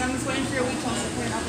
I'm just waiting for your week to put it up.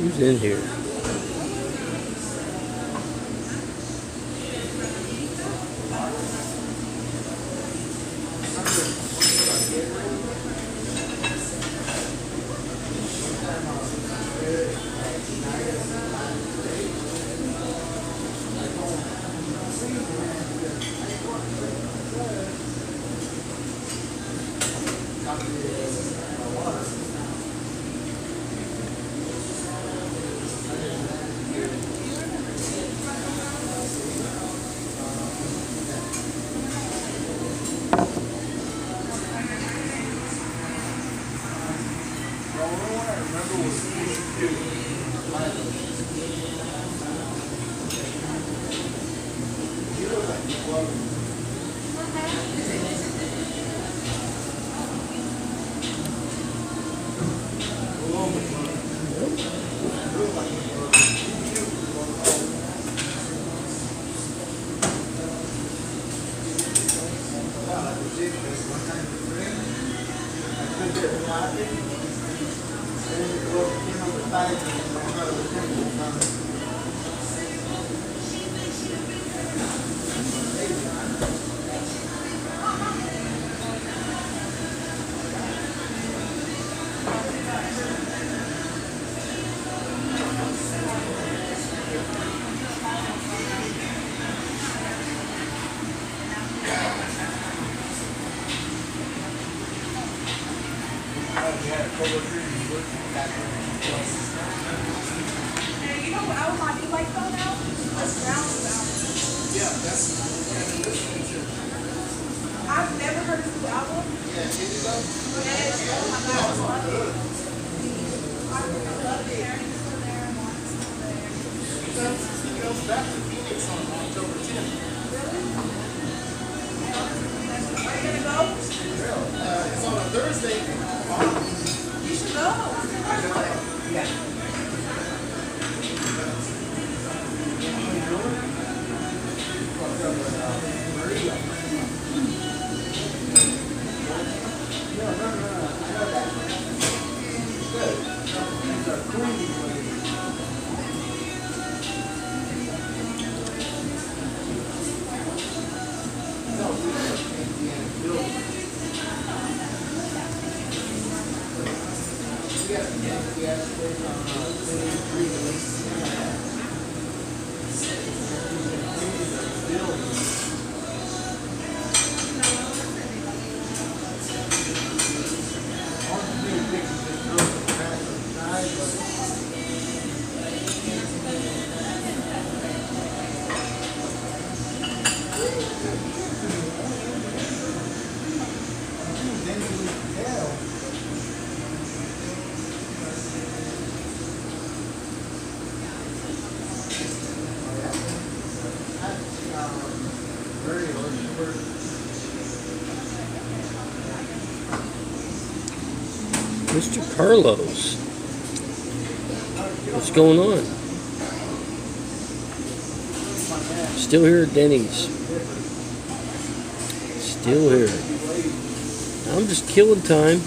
Who's in here? Hey, you know what album I do like though now? That's Brown's album. Yeah, that's what I've been listening to. I've never heard his new album. Yeah, did you go? Yes, oh my God, I love it. I love it. Aaron's still there, Mark's still there. He goes back to Phoenix on October 10th. Really? Are you gonna go? It's on a Thursday. You should go. Yeah. Mr. Carlos. What's going on? Still here at Denny's. Still here. I'm just killing time.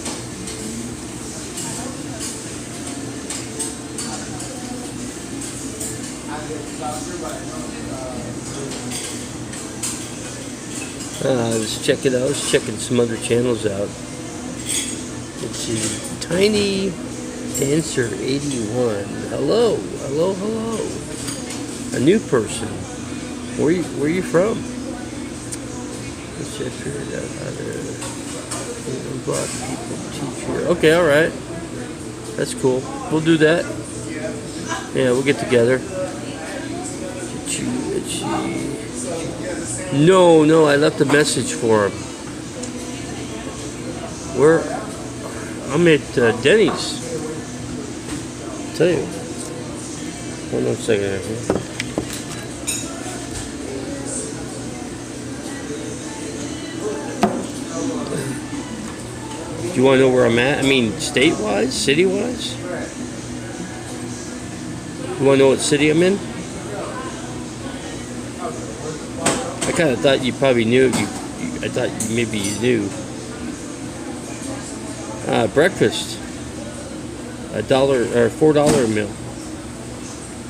Let's check it out. I was checking some other channels out. Let's see. Tiny Dancer 81. Hello, hello, hello. A new person. Where you from? Let's check it out. Teacher. Okay, all right. That's cool. We'll do that. Yeah, we'll get together. No, I left a message for him. I'm at Denny's. I'll tell you. Hold on a second. Do you want to know where I'm at? I mean, state-wise? City-wise? You want to know what city I'm in? I kind of thought you probably knew. I thought maybe you knew. Breakfast. $1 or $4 a meal.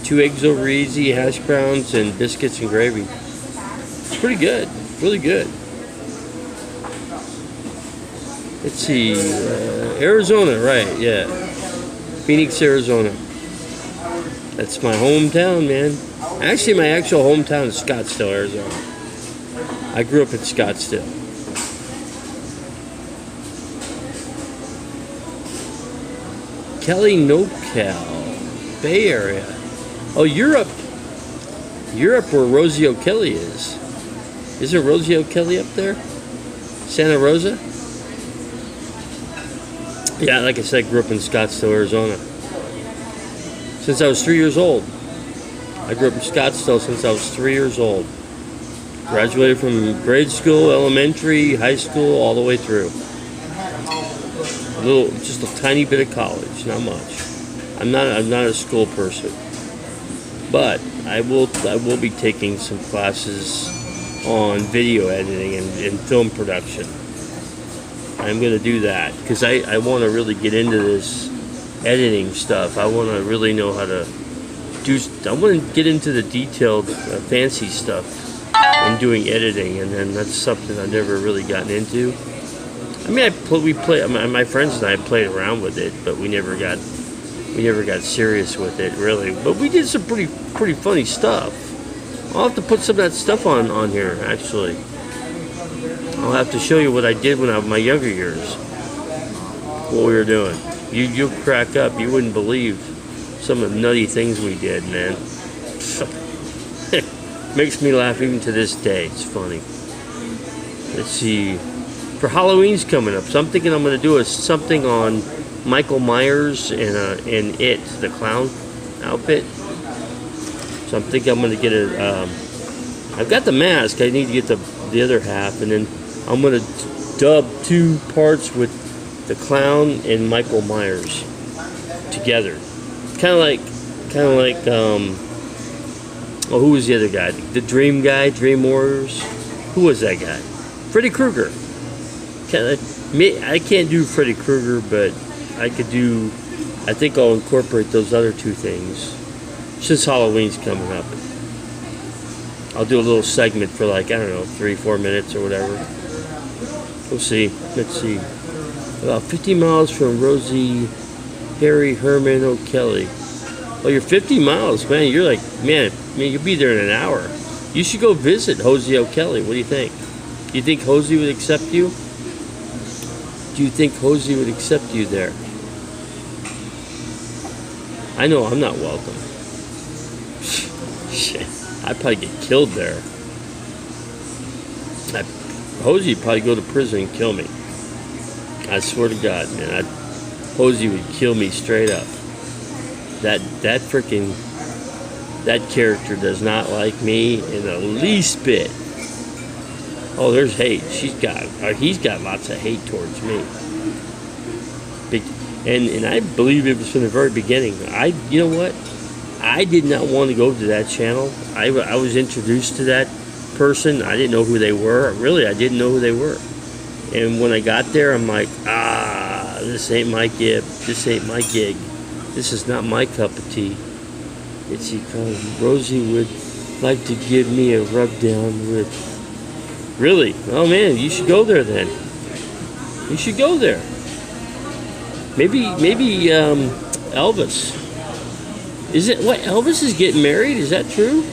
2 eggs over easy, hash browns, and biscuits and gravy. It's pretty good. Really good. Let's see. Arizona, right? Yeah. Phoenix, Arizona. That's my hometown, man. Actually, my actual hometown is Scottsdale, Arizona. I grew up in Scottsdale. Kelly NoCal, Bay Area. Oh, Europe. Europe, where Rosie O'Kelly is. Isn't Rosie O'Kelly up there? Santa Rosa? Yeah, like I said, I grew up in Scottsdale, Arizona. Since I was 3 years old. I grew up in Scottsdale since I was 3 years old. Graduated from grade school, elementary, high school, all the way through. Just a tiny bit of college, not much. I'm not a school person, but I will be taking some classes on video editing and film production. I'm gonna do that because I want to really get into this editing stuff. I want to really know how to do. I want to get into the detailed, fancy stuff in doing editing, and then that's something I've never really gotten into. I mean, we play. My friends and I played around with it, but we never got serious with it really. But we did some pretty funny stuff. I'll have to put some of that stuff on here actually. I'll have to show you what I did when I was in my younger years. What we were doing. You'll crack up. You wouldn't believe some of the nutty things we did, man. Makes me laugh even to this day. It's funny. Let's see. For Halloween's coming up, so I'm thinking I'm going to do something on Michael Myers and It, the clown outfit. So I'm thinking I'm going to get I've got the mask. I need to get the other half, and then I'm going to dub 2 parts with the clown and Michael Myers together. Kind of like who was the other guy? The Dream guy, Dream Warriors. Who was that guy? Freddy Krueger. I can't do Freddy Krueger, but I think I'll incorporate those other 2 things. Since Halloween's coming up, I'll do a little segment for like, I don't know, 3-4 minutes or whatever. We'll see. Let's see. About 50 miles from Rosie, Harry, Herman, O'Kelly. Oh, you're 50 miles, man. You're like, man, you'll be there in an hour. You should go visit Hosey O'Kelly. What do you think? Do you think Hosey would accept you? Do you think Hosey would accept you there? I know I'm not welcome. Shit. I'd probably get killed there. Hosey would probably go to prison and kill me. I swear to God, man. Hosey would kill me straight up. That character does not like me in the least bit. Oh, there's hate. He's got lots of hate towards me. And I believe it was from the very beginning. You know what? I did not want to go to that channel. I was introduced to that person. I didn't know who they were. Really, I didn't know who they were. And when I got there, I'm like, this ain't my gig. This ain't my gig. This is not my cup of tea. It's because Rosie would like to give me a rub down with. Really? Oh man, you should go there then. You should go there. Maybe Elvis. Is it what? Elvis is getting married? Is that true?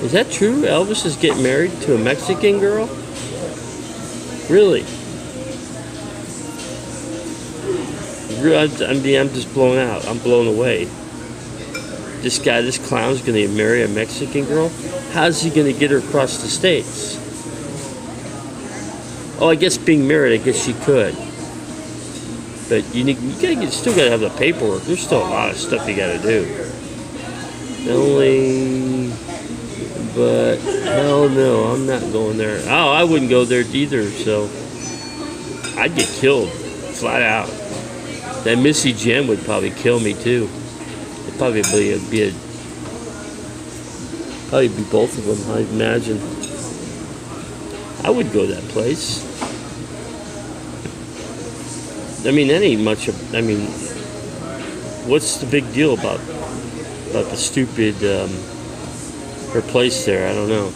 Is that true? Elvis is getting married to a Mexican girl? Really? I'm just blown out. I'm blown away. This clown's going to marry a Mexican girl? How's he going to get her across the states? Oh, I guess being married, I guess she could. But you still got to have the paperwork. There's still a lot of stuff you got to do. But hell no, I'm not going there. Oh, I wouldn't go there either, so I'd get killed, flat out. That Missy Jen would probably kill me too. It'd probably be both of them, I imagine. I would go to that place. I mean, that ain't much of, I mean, what's the big deal about the stupid, her place there? I don't know.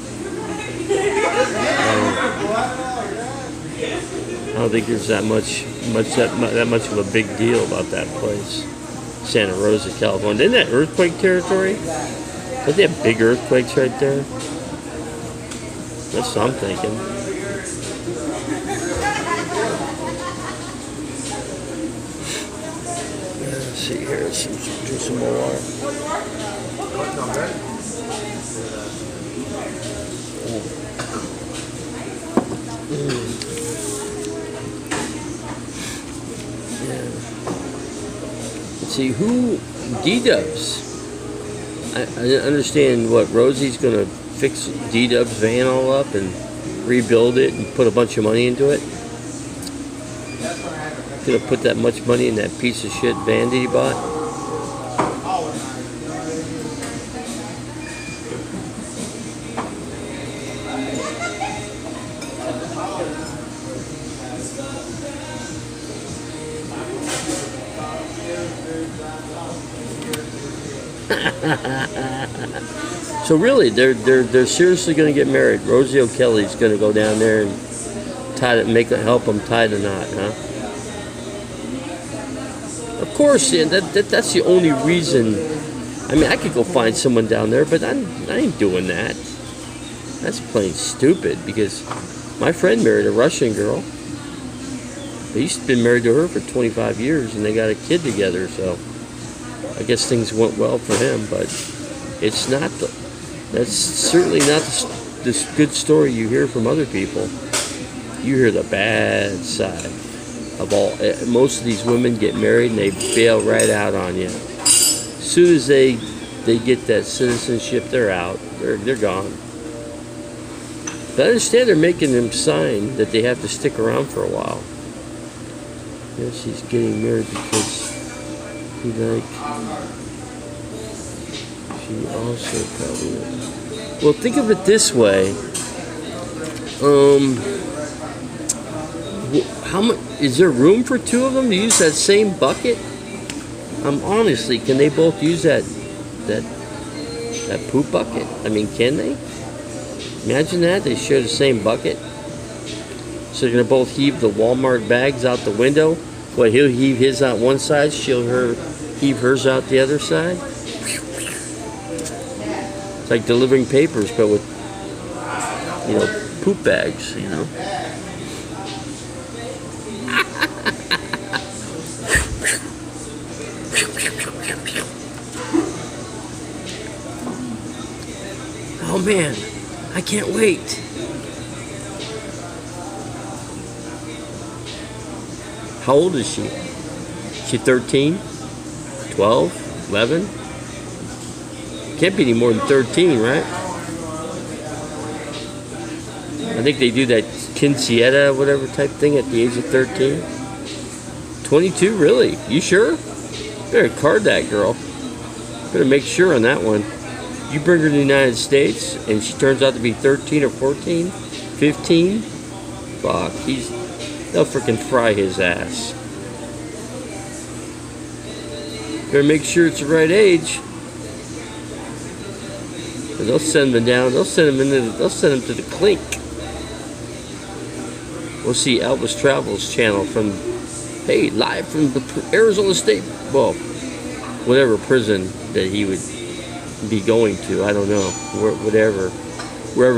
I don't think there's that much of a big deal about that place. Santa Rosa, California. Isn't that earthquake territory? Don't they have big earthquakes right there? That's what I'm thinking. Let's see here. Let's do some more water. Let's see, who D-Dubs. I understand what Rosie's gonna fix D-Dub's van all up and rebuild it and put a bunch of money into it. Gonna put that much money in that piece of shit van that he bought. So really, they're seriously going to get married. Rosie O'Kelly's going to go down there and help them tie the knot, huh? Of course, yeah, that's the only reason. I mean, I could go find someone down there, but I ain't doing that. That's plain stupid, because my friend married a Russian girl. He's been married to her for 25 years, and they got a kid together, so I guess things went well for him, but it's not that's certainly not this good story you hear from other people. You hear the bad side of all. Most of these women get married and they bail right out on you. As soon as they get that citizenship, they're out. They're gone. But I understand they're making them sign that they have to stick around for a while. Yeah, she's getting married because she also probably. Well, think of it this way. How much is there room for two of them to use that same bucket? Honestly, can they both use that poop bucket? I mean, can they? Imagine that they share the same bucket. So they're gonna both heave the Walmart bags out the window. What, he'll heave his out one side, she'll heave hers out the other side. It's like delivering papers, but with poop bags. Oh man, I can't wait. How old is she? She 13? 12? 11? Can't be any more than 13, right? I think they do that quinceañera, whatever type thing, at the age of 13. 22, really? You sure? Better card that girl. Better make sure on that one. You bring her to the United States and she turns out to be 13 or 14, 15, fuck, they'll freaking fry his ass. Better make sure it's the right age. They'll send them down. They'll send them to the clink. We'll see Elvis Travel's channel live from the Arizona State, well, whatever prison that he would be going to. I don't know, wherever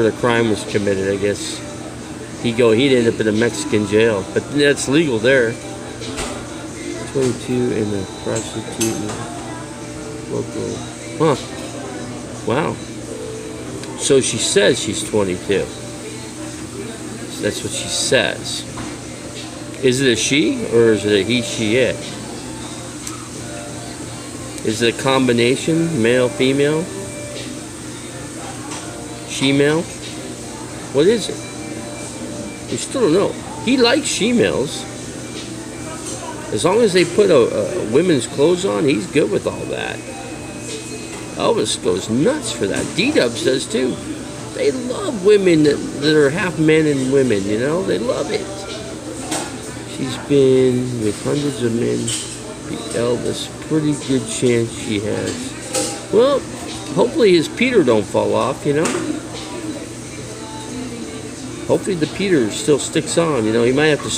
the crime was committed. I guess he'd end up in a Mexican jail, but that's legal there. 22 and a prostitute local. Huh. Wow. So she says she's 22. That's what she says. Is it a she or is it a he, she, it? Is it a combination, male, female? She-male? What is it? We still don't know. He likes she-males. As long as they put a women's clothes on, he's good with all that. Elvis goes nuts for that. D-Dubs does too. They love women that are half men and women, They love it. She's been with hundreds of men. Elvis, pretty good chance she has. Well, hopefully his Peter don't fall off, Hopefully the Peter still sticks on, He might have to,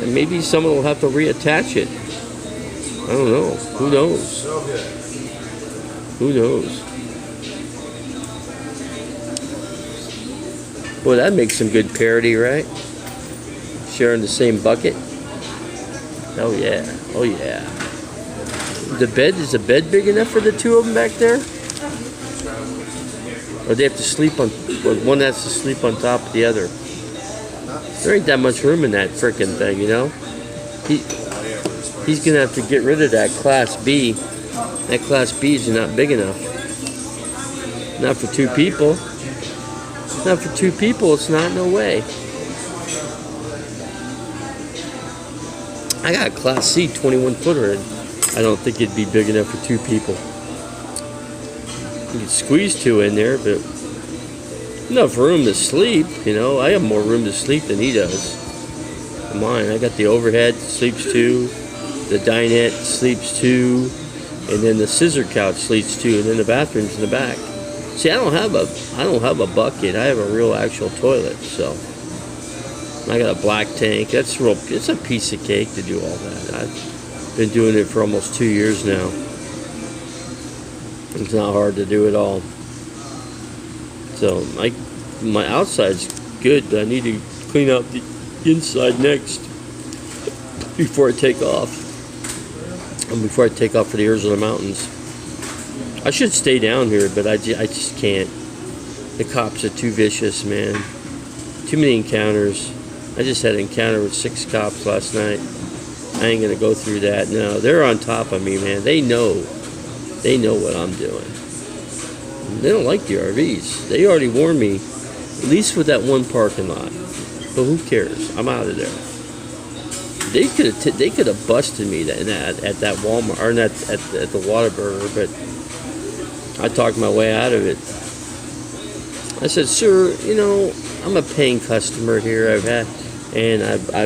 maybe someone will have to reattach it. I don't know. Who knows? Who knows? Boy, that makes some good parody, right? Sharing the same bucket. Oh yeah. Oh yeah. Is the bed big enough for the two of them back there? Or they have to sleep on, one has to sleep on top of the other. There ain't that much room in that frickin' thing, He's gonna have to get rid of that Class B. That Class B's are not big enough. Not for two people. Not for two people, it's not, no way. I got a Class C 21-footer, and I don't think it'd be big enough for two people. You could squeeze two in there, but enough room to sleep, I have more room to sleep than he does. Mine, I got the overhead, sleeps two. The dinette sleeps two. and then the scissor couch leads to, and then the bathroom's in the back. See, I don't have a bucket. I have a real actual toilet. So I got a black tank. That's real. It's a piece of cake to do all that. I've been doing it for almost 2 years now. It's not hard to do it all. So my outside's good, but I need to clean up the inside next before I take off. And before I take off for the Arizona mountains. I should stay down here, but I just can't. The cops are too vicious, man. Too many encounters. I just had an encounter with 6 cops last night. I ain't gonna go through that. No, they're on top of me, man. They know what I'm doing. They don't like the RVs. They already warned me, at least with that one parking lot. But who cares? I'm out of there. They could have busted me at that Walmart or at the Whataburger, but I talked my way out of it. I said, "Sir, I'm a paying customer here. I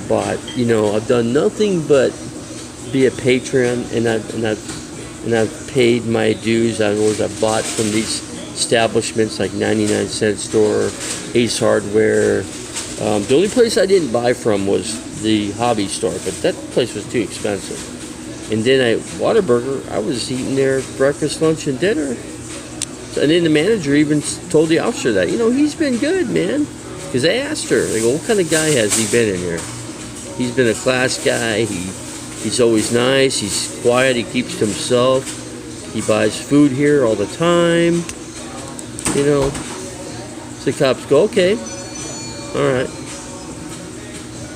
bought. I've done nothing but be a patron, and I've paid my dues on what I bought from these establishments like 99-cent store, Ace Hardware. The only place I didn't buy from was the hobby store, but that place was too expensive. And then at Whataburger, I was eating their breakfast, lunch, and dinner. And then the manager even told the officer that, he's been good, man. Because they asked her, they go, what kind of guy has he been in here? He's been a class guy. He's always nice. He's quiet. He keeps to himself. He buys food here all the time. So the cops go, okay, all right.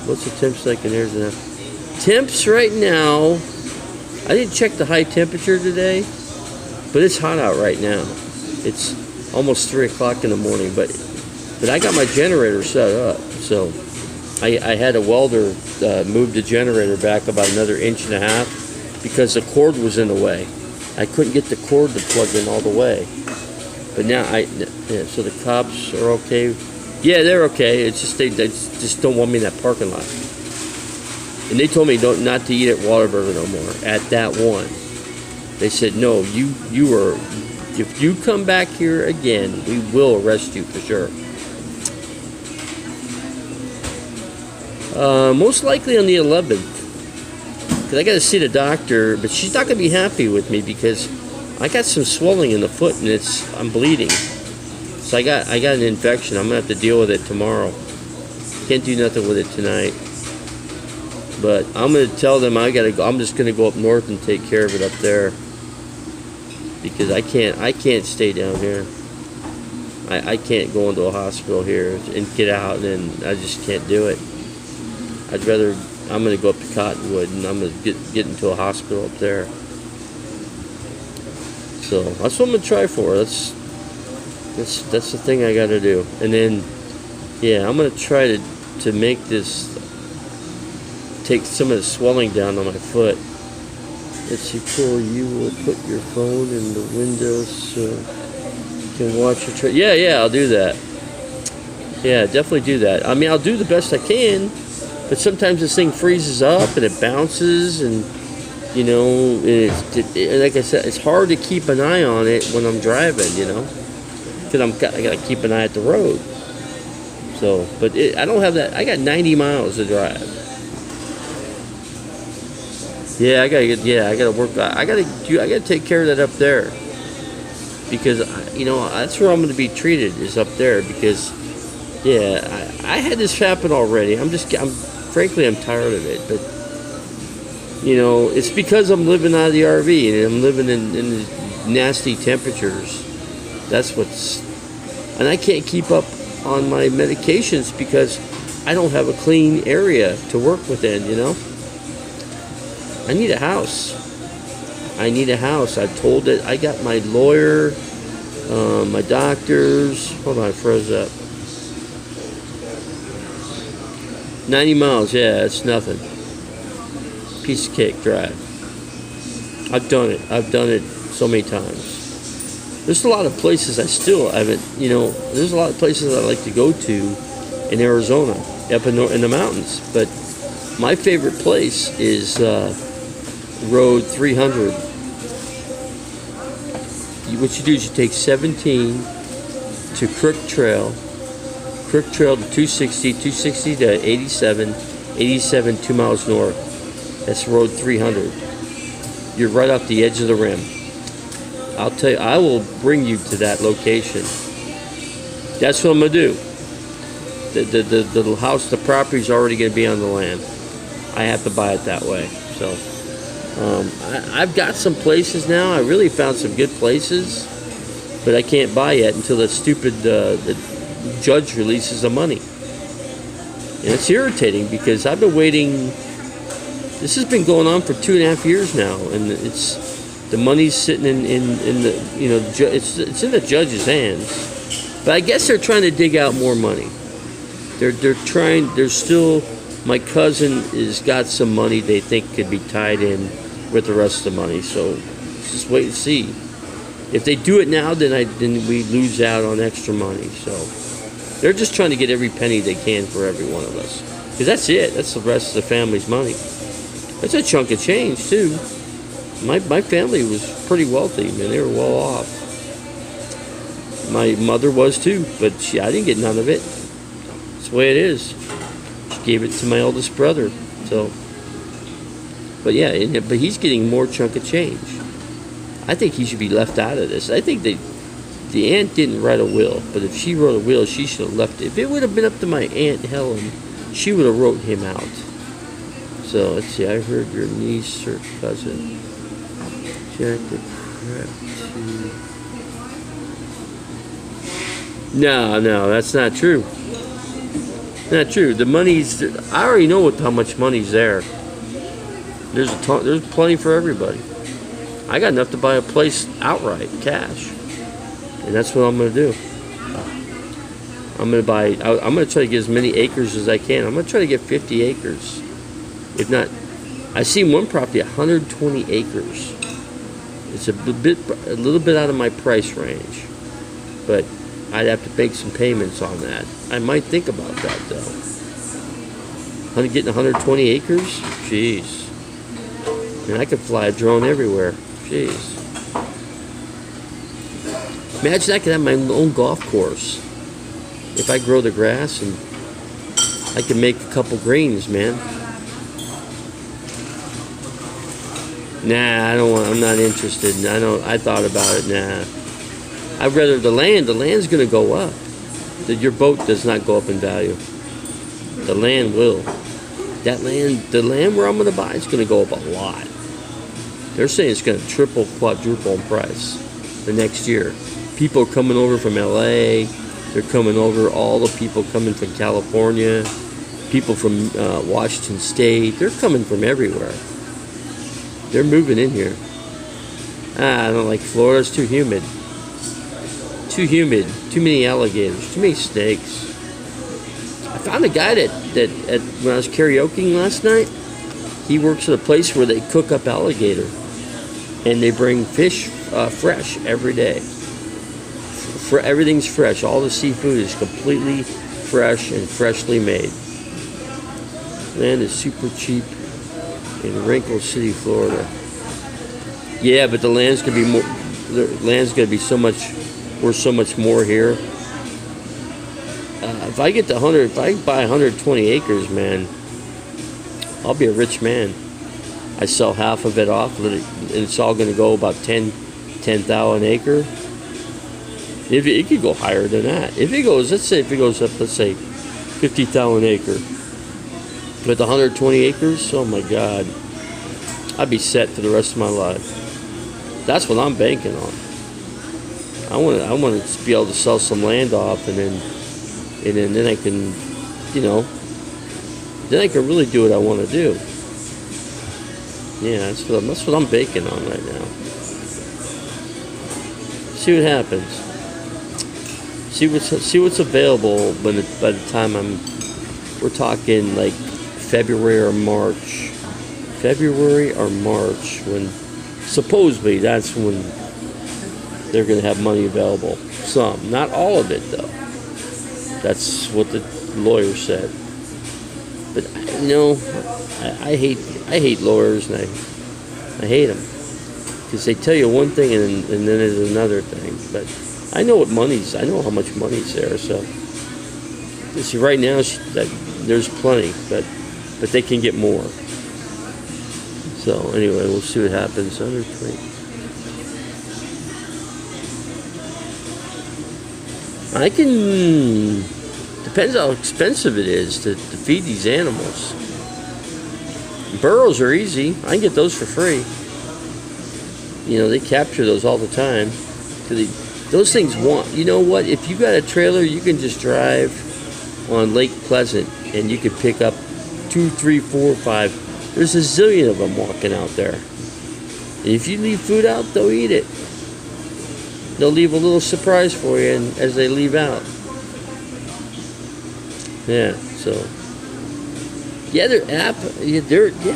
What's the temps like in Arizona? Temps right now, I didn't check the high temperature today, but it's hot out right now. It's almost 3 o'clock in the morning, but I got my generator set up, so I had a welder move the generator back about another 1.5 inches because the cord was in the way. I couldn't get the cord to plug in all the way. But now so the cops are okay. Yeah, they're okay. It's just they just don't want me in that parking lot. And they told me not to eat at Whataburger no more. At that one, they said no. You are. If you come back here again, we will arrest you for sure. Most likely on the 11th. Because I got to see the doctor, but she's not going to be happy with me because I got some swelling in the foot and I'm bleeding. So I got an infection. I'm going to have to deal with it tomorrow. Can't do nothing with it tonight. But I'm going to tell them I got to go. I'm just going to go up north and take care of it up there. Because I can't stay down here. I can't go into a hospital here and get out, and I just can't do it. I'm going to go up to Cottonwood, and I'm going to get into a hospital up there. So that's what I'm going to try for. That's the thing I got to do. And then, yeah, I'm going to try to make this, take some of the swelling down on my foot. Let's see, cool. You will put your phone in the window so you can watch your Yeah, I'll do that. Yeah, definitely do that. I mean, I'll do the best I can, but sometimes this thing freezes up and it bounces, and like I said, it's hard to keep an eye on it when I'm driving, because I got to keep an eye at the road. So, but I don't have that. I got 90 miles to drive. Yeah, I gotta work. I gotta take care of that up there, because that's where I'm gonna be treated, is up there. Because I had this happen already. Frankly I'm tired of it. But it's because I'm living out of the RV and I'm living in the nasty temperatures. And I can't keep up on my medications because I don't have a clean area to work within. I need a house. I told it. I got my lawyer, my doctors. Hold on, I froze up. 90 miles, yeah, it's nothing. Piece of cake drive. I've done it so many times. There's a lot of places I still haven't, there's a lot of places I like to go to in Arizona, up in the mountains. But my favorite place is Road 300. what you do is you take 17 to Crook Trail to 260, 260 to 87, 87 2 miles north. That's road 300. You're right off the edge of the rim. I'll tell you, I will bring you to that location. That's what I'm gonna do. The house, the property's already gonna be on the land. I have to buy it that way. So I've got some places now. I really found some good places, but I can't buy yet until that stupid the judge releases the money. And it's irritating because I've been waiting. This has been going on for 2.5 years now, and it's the money's sitting in the it's in the judge's hands. But I guess they're trying to dig out more money. They're trying. There's still, my cousin has got some money they think could be tied in with the rest of the money. So just wait and see. If they do it now, then we lose out on extra money. So they're just trying to get every penny they can for every one of us. Because that's it. That's the rest of the family's money. That's a chunk of change too. My family was pretty wealthy, man. They were well off. My mother was too, but I didn't get none of it. That's the way it is. She gave it to my oldest brother. So, but yeah, but he's getting more chunk of change. I think he should be left out of this. I think the aunt didn't write a will, but if she wrote a will, she should have left it. If it would have been up to my Aunt Helen, she would have wrote him out. So let's see. I heard your niece or cousin. Check the crap. No, that's not true. Not true. The money's. I already know how much money's there. There's plenty for everybody. I got enough to buy a place outright, cash, and that's what I'm gonna do. I'm gonna try to get as many acres as I can. I'm gonna try to get 50 acres. If not, I seen one property 120 acres. It's a little bit out of my price range, but I'd have to make some payments on that. I might think about that though. Getting 120 acres? Jeez. And I could fly a drone everywhere. Jeez. Imagine I could have my own golf course. If I grow the grass, and I can make a couple greens, man. Nah, I'm not interested. I thought about it. Nah. I'd rather the land's gonna go up. Your boat does not go up in value. The land will. The land where I'm gonna buy is gonna go up a lot. They're saying it's gonna triple, quadruple in price the next year. People are coming over from LA. They're coming over. All the people coming from California. People from Washington State. They're coming from everywhere. They're moving in here. I don't like Florida. It's too humid. Too humid. Too many alligators. Too many snakes. I found a guy that when I was karaokeing last night, he works at a place where they cook up alligator, and they bring fish fresh every day. Everything's fresh. All the seafood is completely fresh and freshly made. Land is super cheap in Wrinkle City, Florida. Yeah, but the land's gonna be more. The land's gonna be so much worth so much more here. If I get to 100, if I buy 120 acres, man, I'll be a rich man. I sell half of it off, and it's all gonna go about 10,000 an acre. If it could go higher than that. If it goes, let's say 50,000 an acre. With 120 acres, oh my God, I'd be set for the rest of my life. That's what I'm banking on. I want to be able to sell some land off, and then I can, then I can really do what I want to do. Yeah, that's what I'm banking on right now. See what happens. See what's available by the time we're talking like February or March, when supposedly that's when they're going to have money available. Some, not all of it though. That's what the lawyer said. But I hate lawyers, and I hate them. because they tell you one thing and then there's another thing. But I know I know how much money's there. So you see, right now there's plenty, but they can get more. So anyway, we'll see what happens. 120. I can. Depends how expensive it is to feed these animals. Burros are easy. I can get those for free. You know, they capture those all the time. Those things you know what? If you got a trailer, you can just drive on Lake Pleasant and you can pick up 2, 3, 4, 5. There's a zillion of them walking out there. And if you leave food out, they'll eat it. They'll leave a little surprise for you as they leave out. Yeah, so. Yeah,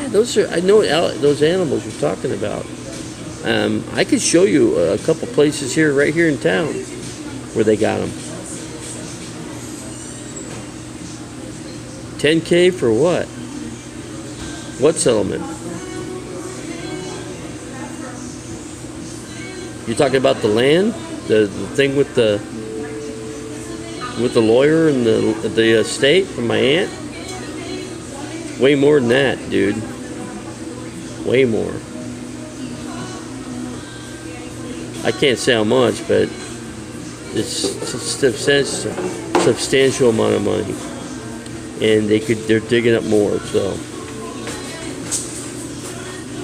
those are, I know those animals you're talking about. I could show you a couple places right here in town where they got them. 10K for what? What settlement? You're talking about the land, the thing with the lawyer and the estate from my aunt. Way more than that, dude. Way more. I can't say how much, but it's a substantial amount of money, and they're digging up more. So,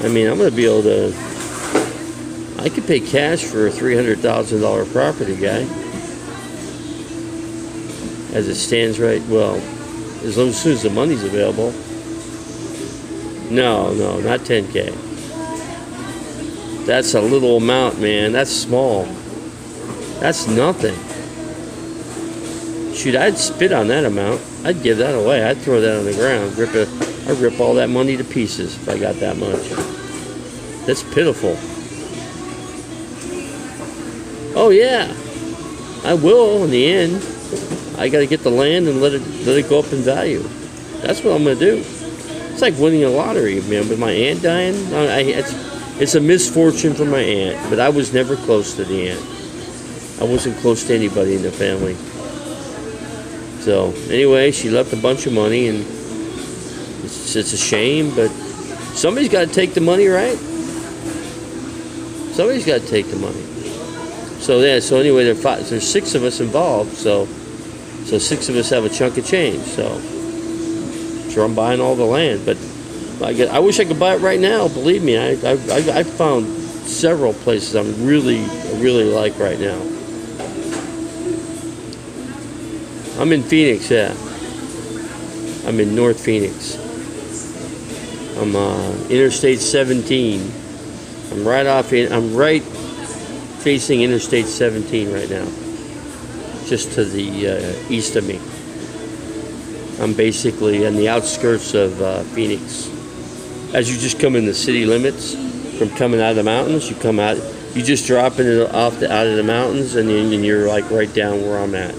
I mean, I'm gonna be able to. I could pay cash for a $300,000 property, guy. As it stands right, well, as soon as the money's available. No, not 10K. That's a little amount, man. That's small. That's nothing. Shoot, I'd spit on that amount. I'd give that away. I'd throw that on the ground. I'd rip all that money to pieces if I got that much. That's pitiful. Oh yeah, I will in the end. I got to get the land and let it go up in value. That's what I'm gonna do. It's like winning a lottery, man. With my aunt dying, it's a misfortune for my aunt, but I was never close to the aunt. I wasn't close to anybody in the family. So anyway, she left a bunch of money, and it's a shame, but somebody's got to take the money, right? Somebody's got to take the money. So yeah. So anyway, there's 6 of us involved. So 6 of us have a chunk of change. So sure, I'm buying all the land, but I wish I could buy it right now. Believe me, I found several places I really like right now. I'm in Phoenix, yeah. I'm in North Phoenix. I'm Interstate 17. I'm right facing Interstate 17 right now, just to the east of me. I'm basically on the outskirts of Phoenix. As you just come in the city limits, from coming out of the mountains, you just drop out of the mountains, and you're like right down where I'm at.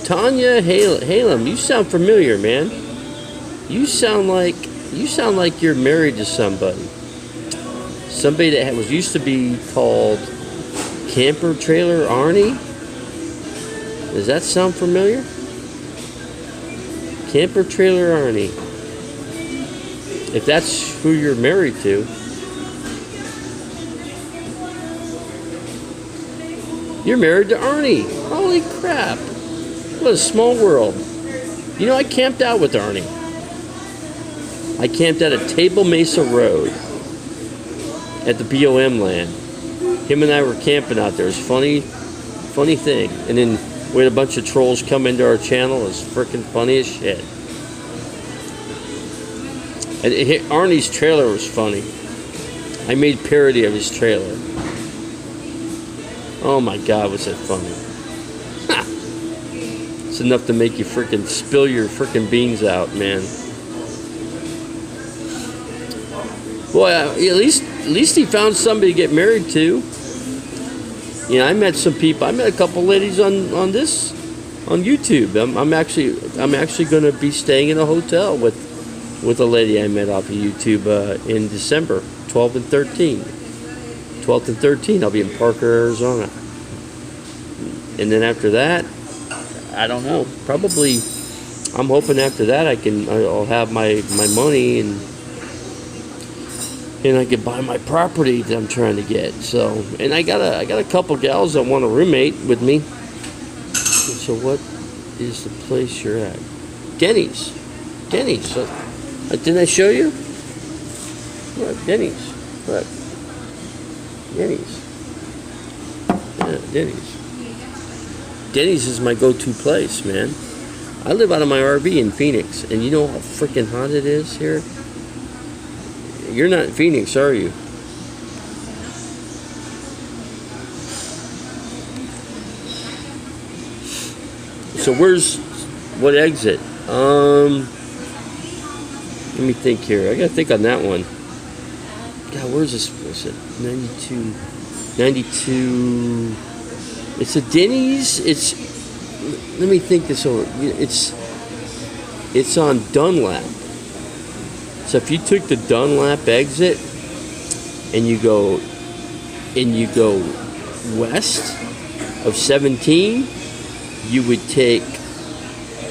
Tanya Halem, you sound familiar, man. You sound like you're married to somebody. Somebody that used to be called Camper Trailer Arnie. Does that sound familiar? Camper Trailer Arnie. If that's who you're married to. You're married to Arnie. Holy crap. What a small world. You know, I camped out with Arnie. I camped out at Table Mesa Road at the BOM land. Him and I were camping out there. It was funny thing. And then we had a bunch of trolls come into our channel. It was freaking funny as shit. And Arnie's trailer was funny. I made parody of his trailer. Oh my God, was that funny. Ha! It's enough to make you freaking spill your freaking beans out, man. Boy, at least he found somebody to get married to. You know, I met some people. I met a couple ladies on YouTube. I'm actually going to be staying in a hotel with a lady I met off of YouTube in December, 12 and 13. 12th and 13th, I'll be in Parker, Arizona. And then after that, I don't know. Probably, I'm hoping after that I'll have my money and I can buy my property that I'm trying to get. So, and I got a couple gals that want a roommate with me. So what is the place you're at? Denny's. Denny's. So, didn't I show you? What? Denny's. What? Denny's. Yeah, Denny's. Denny's is my go-to place, man. I live out of my RV in Phoenix, and you know how freaking hot it is here? You're not in Phoenix, are you? So what exit? Let me think here. I gotta think on that one. God, where's this? What's it? 92. It's a Denny's. Let me think this over. It's on Dunlap. So if you took the Dunlap exit and you go west of 17, you would take.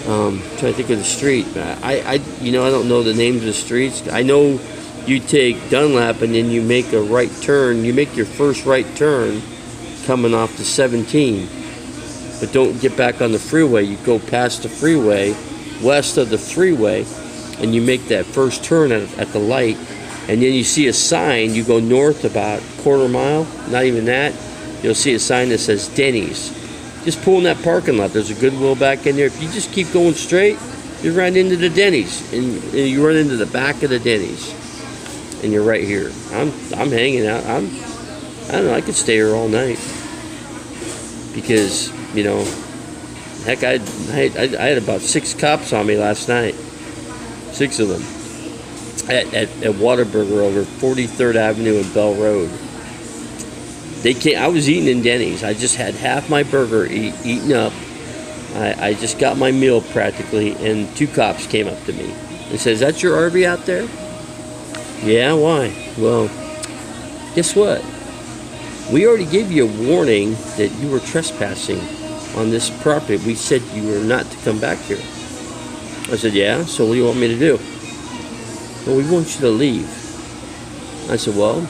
Trying to think of the street. I don't know the names of the streets. I know you take Dunlap and then you make a right turn. You make your first right turn coming off the 17, but don't get back on the freeway. You go past the freeway, west of the freeway, and you make that first turn at the light, and then you see a sign. You go north about a quarter mile, not even that. You'll see a sign that says Denny's. Just pull in that parking lot. There's a Goodwill back in there. If you just keep going straight, you run into the Denny's, and you run into the back of the Denny's, and you're right here. I'm hanging out. I don't know. I could stay here all night because heck, I had about 6 cops on me last night. 6 of them at Whataburger over 43rd Avenue and Bell Road. I was eating in Denny's. I just had half my burger eaten up. I just got my meal practically, and 2 cops came up to me and said, "Is that your RV out there?" Yeah, why? Well, guess what? We already gave you a warning that you were trespassing on this property. We said you were not to come back here. I said, yeah, so what do you want me to do? Well, we want you to leave. I said, well,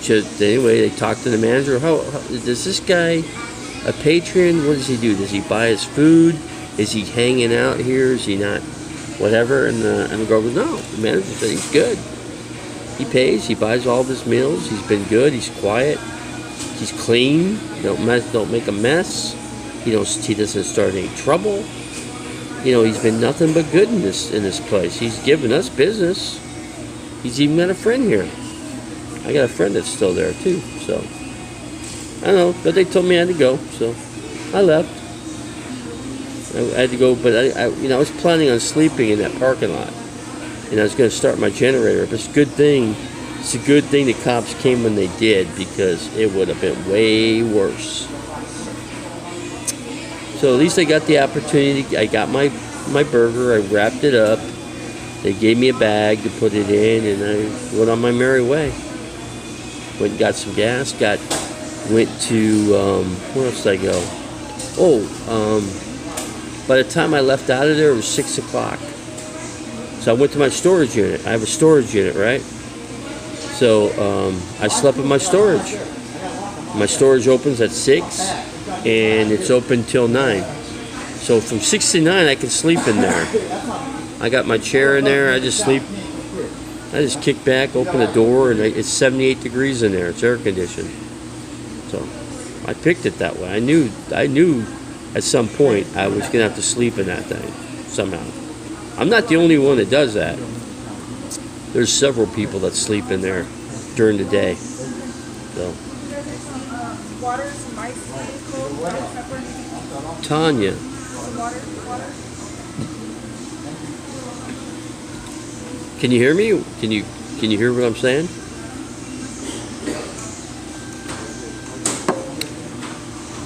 anyway, they talked to the manager. How does this guy a patron? What does he do? Does he buy his food? Is he hanging out here? Is he not? Whatever. And the girl goes, no. The manager said he's good. He pays. He buys all of his meals. He's been good. He's quiet. He's clean. Don't make a mess. He doesn't start any trouble. He's been nothing but good in this place. He's given us business. He's even got a friend here. I got a friend that's still there too. So I don't know, but they told me I had to go, so I left. I had to go, but I was planning on sleeping in that parking lot, and I was going to start my generator. But it's a good thing. It's a good thing the cops came when they did, because it would have been way worse. So at least I got the opportunity. I got my burger. I wrapped it up. They gave me a bag to put it in, and I went on my merry way. Went and got some gas. Went to where else did I go? By the time I left out of there, it was 6 o'clock. So I went to my storage unit. I have a storage unit, right? So I slept in my storage. My storage opens at 6, and it's open till 9. So from 6 to 9, I can sleep in there. I got my chair in there. I just sleep. I just kick back, open the door, and it's 78 degrees in there. It's air conditioned. So I picked it that way. I knew at some point I was going to have to sleep in that thing somehow. I'm not the only one that does that. There's several people that sleep in there during the day. So. Water, some ice, cold, pepper. Tanya. Some water. Can you hear me? Can you hear what I'm saying?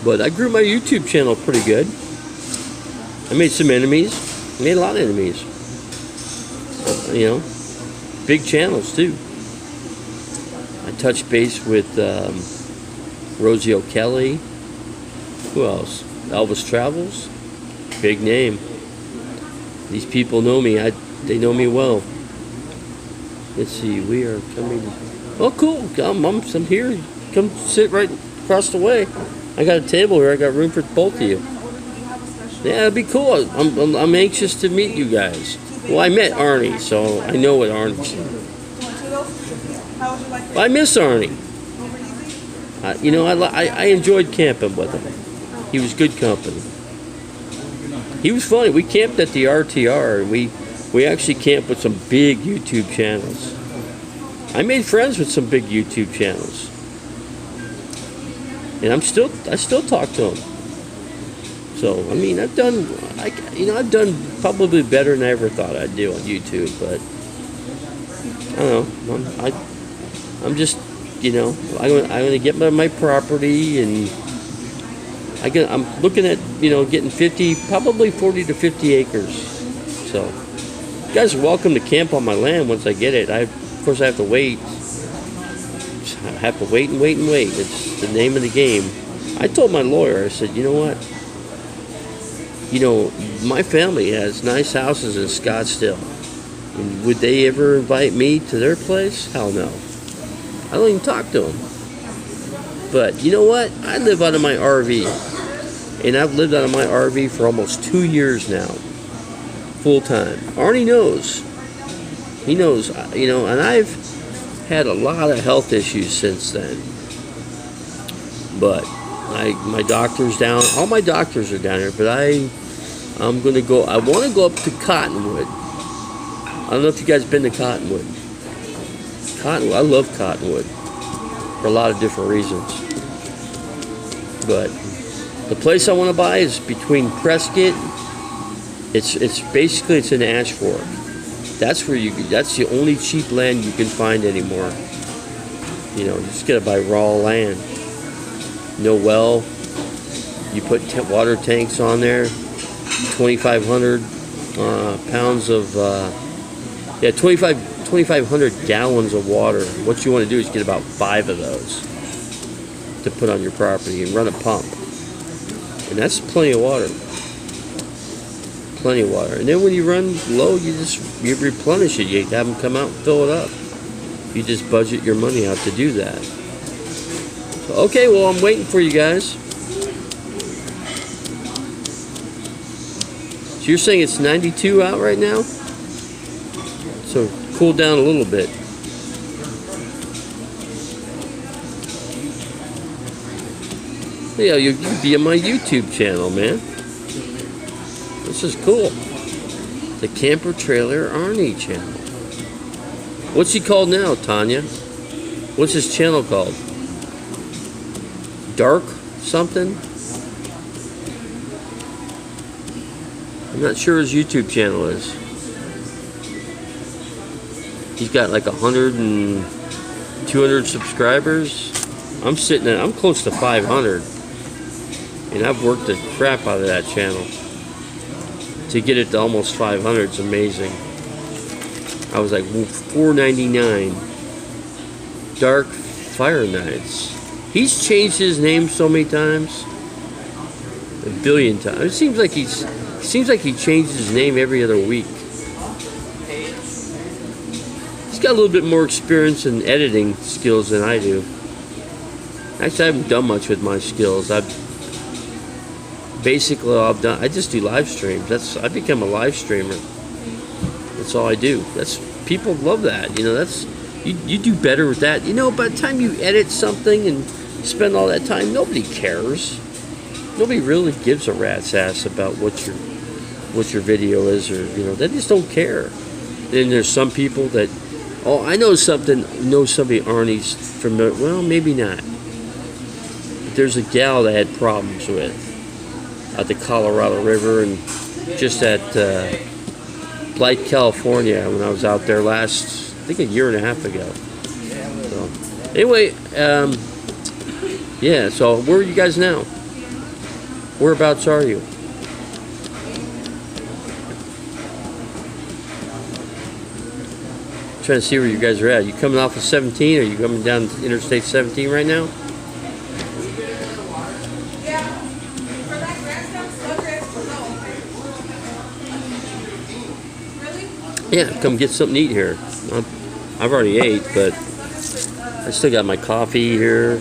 But I grew my YouTube channel pretty good. I made some enemies. I made a lot of enemies. Big channels too. I touch base with Rosie O'Kelly. Who else? Elvis Travels. Big name. These people know me. They know me well. Let's see. We are coming. Oh, cool. I'm here. Come sit right across the way. I got a table here. I got room for both of you. Yeah, it'd be cool. I'm anxious to meet you guys. Well, I met Arnie, so I know what Arnie's like. Well, I miss Arnie. You know, I enjoyed camping with him. He was good company. He was funny. We camped at the RTR, and we actually camped with some big YouTube channels. I made friends with some big YouTube channels, and I still talk to them. So I mean, I've done probably better than I ever thought I'd do on YouTube, but I don't know. I'm just, you know, I'm gonna get my property, and I'm looking at, you know, getting probably 40 to 50 acres. So you guys are welcome to camp on my land once I get it. Of course I have to wait. I have to wait and wait and wait. It's the name of the game. I told my lawyer, I said, you know what? You know, my family has nice houses in Scottsdale. And would they ever invite me to their place? Hell no. I don't even talk to them. But you know what? I live out of my RV. And I've lived out of my RV for almost 2 years now. Full time. Arnie knows. He knows, you know, and I've had a lot of health issues since then. But my doctor's down. All my doctors are down here, but I'm gonna go. I want to go up to Cottonwood. I don't know if you guys been to Cottonwood. I love Cottonwood for a lot of different reasons. But the place I want to buy is between Prescott. It's basically an ash fork. That's the only cheap land you can find anymore. You know, you just gotta buy raw land. No well. You put water tanks on there. 2,500 pounds of 2,500 gallons of water. What you want to do is get about 5 of those to put on your property and run a pump, and that's plenty of water. Plenty of water. And then when you run low, you replenish it. You have them come out and fill it up. You just budget your money out to do that. So, okay, well, I'm waiting for you guys. So you're saying it's 92 out right now? So cool down a little bit. Yeah, you can be on my YouTube channel, man. This is cool. The Camper Trailer Arnie channel. What's he called now, Tanya? What's his channel called? Dark something? I'm not sure his YouTube channel is. He's got like 100 and 200 subscribers. I'm close to 500. And I've worked the crap out of that channel. To get it to almost 500 is amazing. I was like $4.99. Dark Fire Nights. He's changed his name so many times. A billion times. It seems like he changes his name every other week. He's got a little bit more experience in editing skills than I do. Actually, I haven't done much with my skills. I just do live streams. I've become a live streamer. That's all I do. People love that. You know, you do better with that. You know, by the time you edit something and spend all that time, nobody cares. Nobody really gives a rat's ass about what your video is, or you know, they just don't care. Then there's some people that, oh, I know somebody Arnie's familiar. Well, maybe not. But there's a gal that had problems with at the Colorado River, and just at Blight, California, when I was out there I think a year and a half ago. So, anyway, yeah, so where are you guys now? Whereabouts are you? trying to see where you guys are at. You coming off of 17? Are you coming down Interstate 17 right now? Yeah. For that grandstand, slow grants, no. Really? Yeah, come get something to eat here. I've already ate, but I still got my coffee here.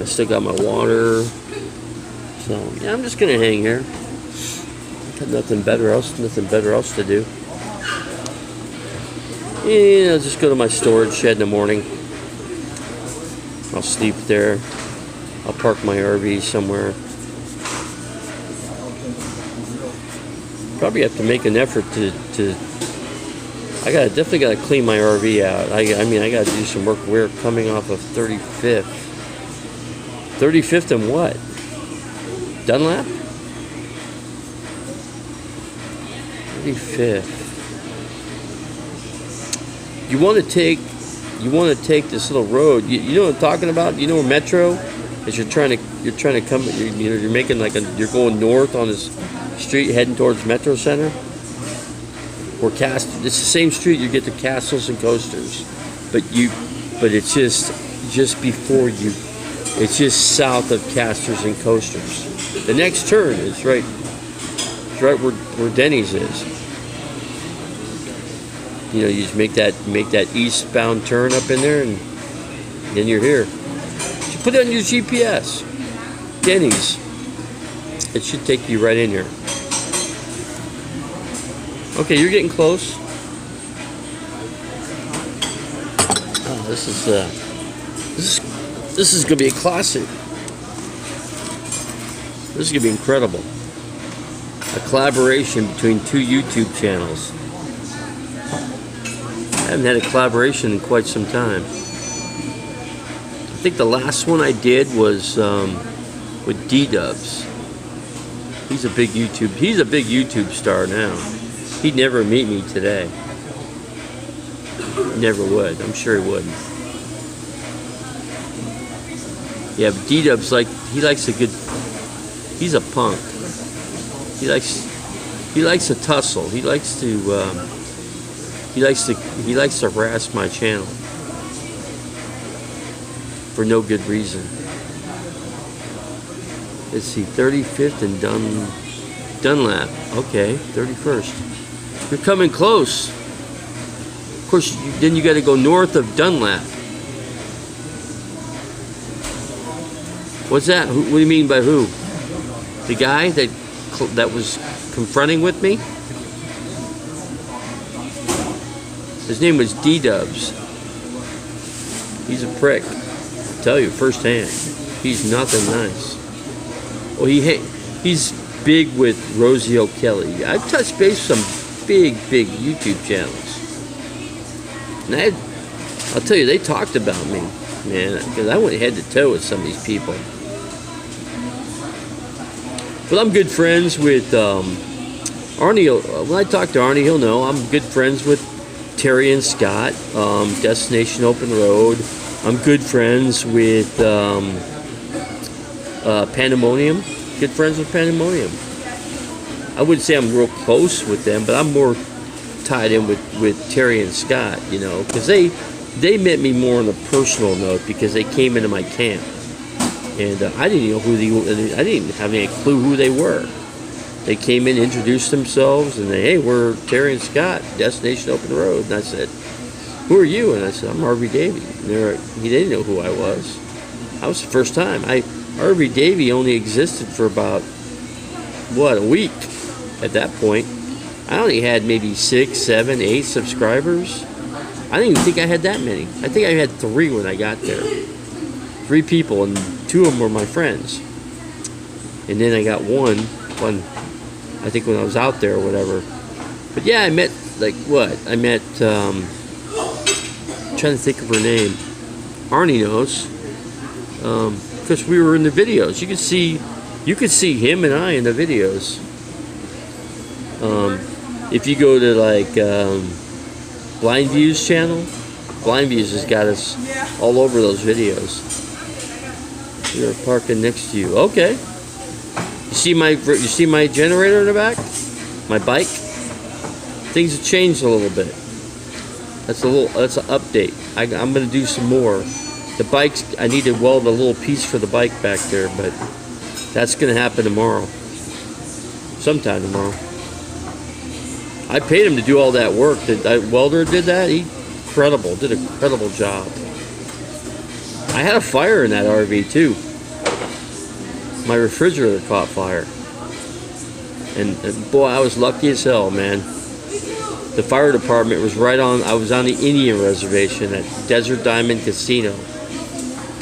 I still got my water. So yeah, I'm just gonna hang here. Got nothing better else to do. Yeah, I'll just go to my storage shed in the morning. I'll sleep there. I'll park my RV somewhere. Probably have to make an effort to definitely gotta clean my RV out. I mean I gotta do some work. We're coming off of 35th. 35th and what? Dunlap? 35th. You want to take this little road. You know what I'm talking about? You know where Metro? As you're trying to come. You're making like you're going north on this street heading towards Metro Center. Or it's the same street you get to Castles and Coasters, but it's just before you. It's just south of Castles and Coasters. The next turn is right where Denny's is. You know, you just make that eastbound turn up in there, and then you're here. You put it on your GPS. Denny's. It should take you right in here. Okay, you're getting close. Oh, this is gonna be a classic. This is gonna be incredible. A collaboration between two YouTube channels. I haven't had a collaboration in quite some time. I think the last one I did was with D-Dubs. He's a big YouTube star now. He'd never meet me today. Never would. I'm sure he wouldn't. Yeah, but D-Dub's he's a punk. He likes to tussle. He likes to harass my channel for no good reason. Let's see, 35th and Dunlap. Okay, 31st. You're coming close. Of course, then you got to go north of Dunlap. What's that? What do you mean by who? The guy that was confronting with me? His name was D-Dubs. He's a prick. I'll tell you firsthand. He's nothing nice. Well, he's big with Rosie O'Kelly. I've touched base with some big YouTube channels. And I'll tell you, they talked about me, man, because I went head to toe with some of these people. But I'm good friends with Arnie. When I talk to Arnie, he'll know I'm good friends with Terry and Scott, Destination Open Road. I'm good friends with Pandemonium. Good friends with Pandemonium. I wouldn't say I'm real close with them, but I'm more tied in with Terry and Scott, you know, because they met me more on a personal note because they came into my camp. And I didn't know I didn't have any clue who they were. They came in, introduced themselves, and hey, we're Terry and Scott, Destination Open Road. And I said, who are you? And I said, I'm RV Davy. And he didn't know who I was. That was the first time. RV Davy only existed for about, a week at that point. I only had maybe 6, 7, 8 subscribers. I didn't even think I had that many. I think I had 3 when I got there. 3 people, and 2 of them were my friends. And then I got one, I think when I was out there or whatever. But yeah, I met, I met, I'm trying to think of her name. Arnie knows. Because we were in the videos. You could see him and I in the videos. If you go to Blind View's channel, Blind Views has got us all over those videos. We're parking next to you. Okay. You see my generator in the back? My bike? Things have changed a little bit. That's an update. I'm gonna do some more. The bikes, I need to weld a little piece for the bike back there, but that's gonna happen tomorrow. Sometime tomorrow. I paid him to do all that work. That welder did that. He did an incredible job. I had a fire in that RV too. My refrigerator caught fire. And boy, I was lucky as hell, man. The fire department was right on. I was on the Indian reservation at Desert Diamond Casino.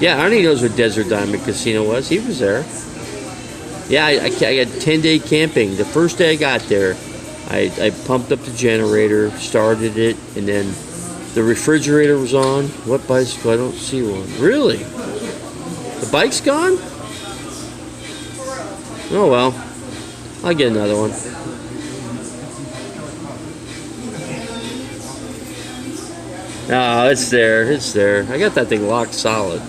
Yeah, Arnie knows what Desert Diamond Casino was. He was there. Yeah, I had 10-day camping. The first day I got there, I pumped up the generator, started it, and then the refrigerator was on. What bicycle? I don't see one. Really? The bike's gone? Oh well. I'll get another one. No, it's there. It's there. I got that thing locked solid.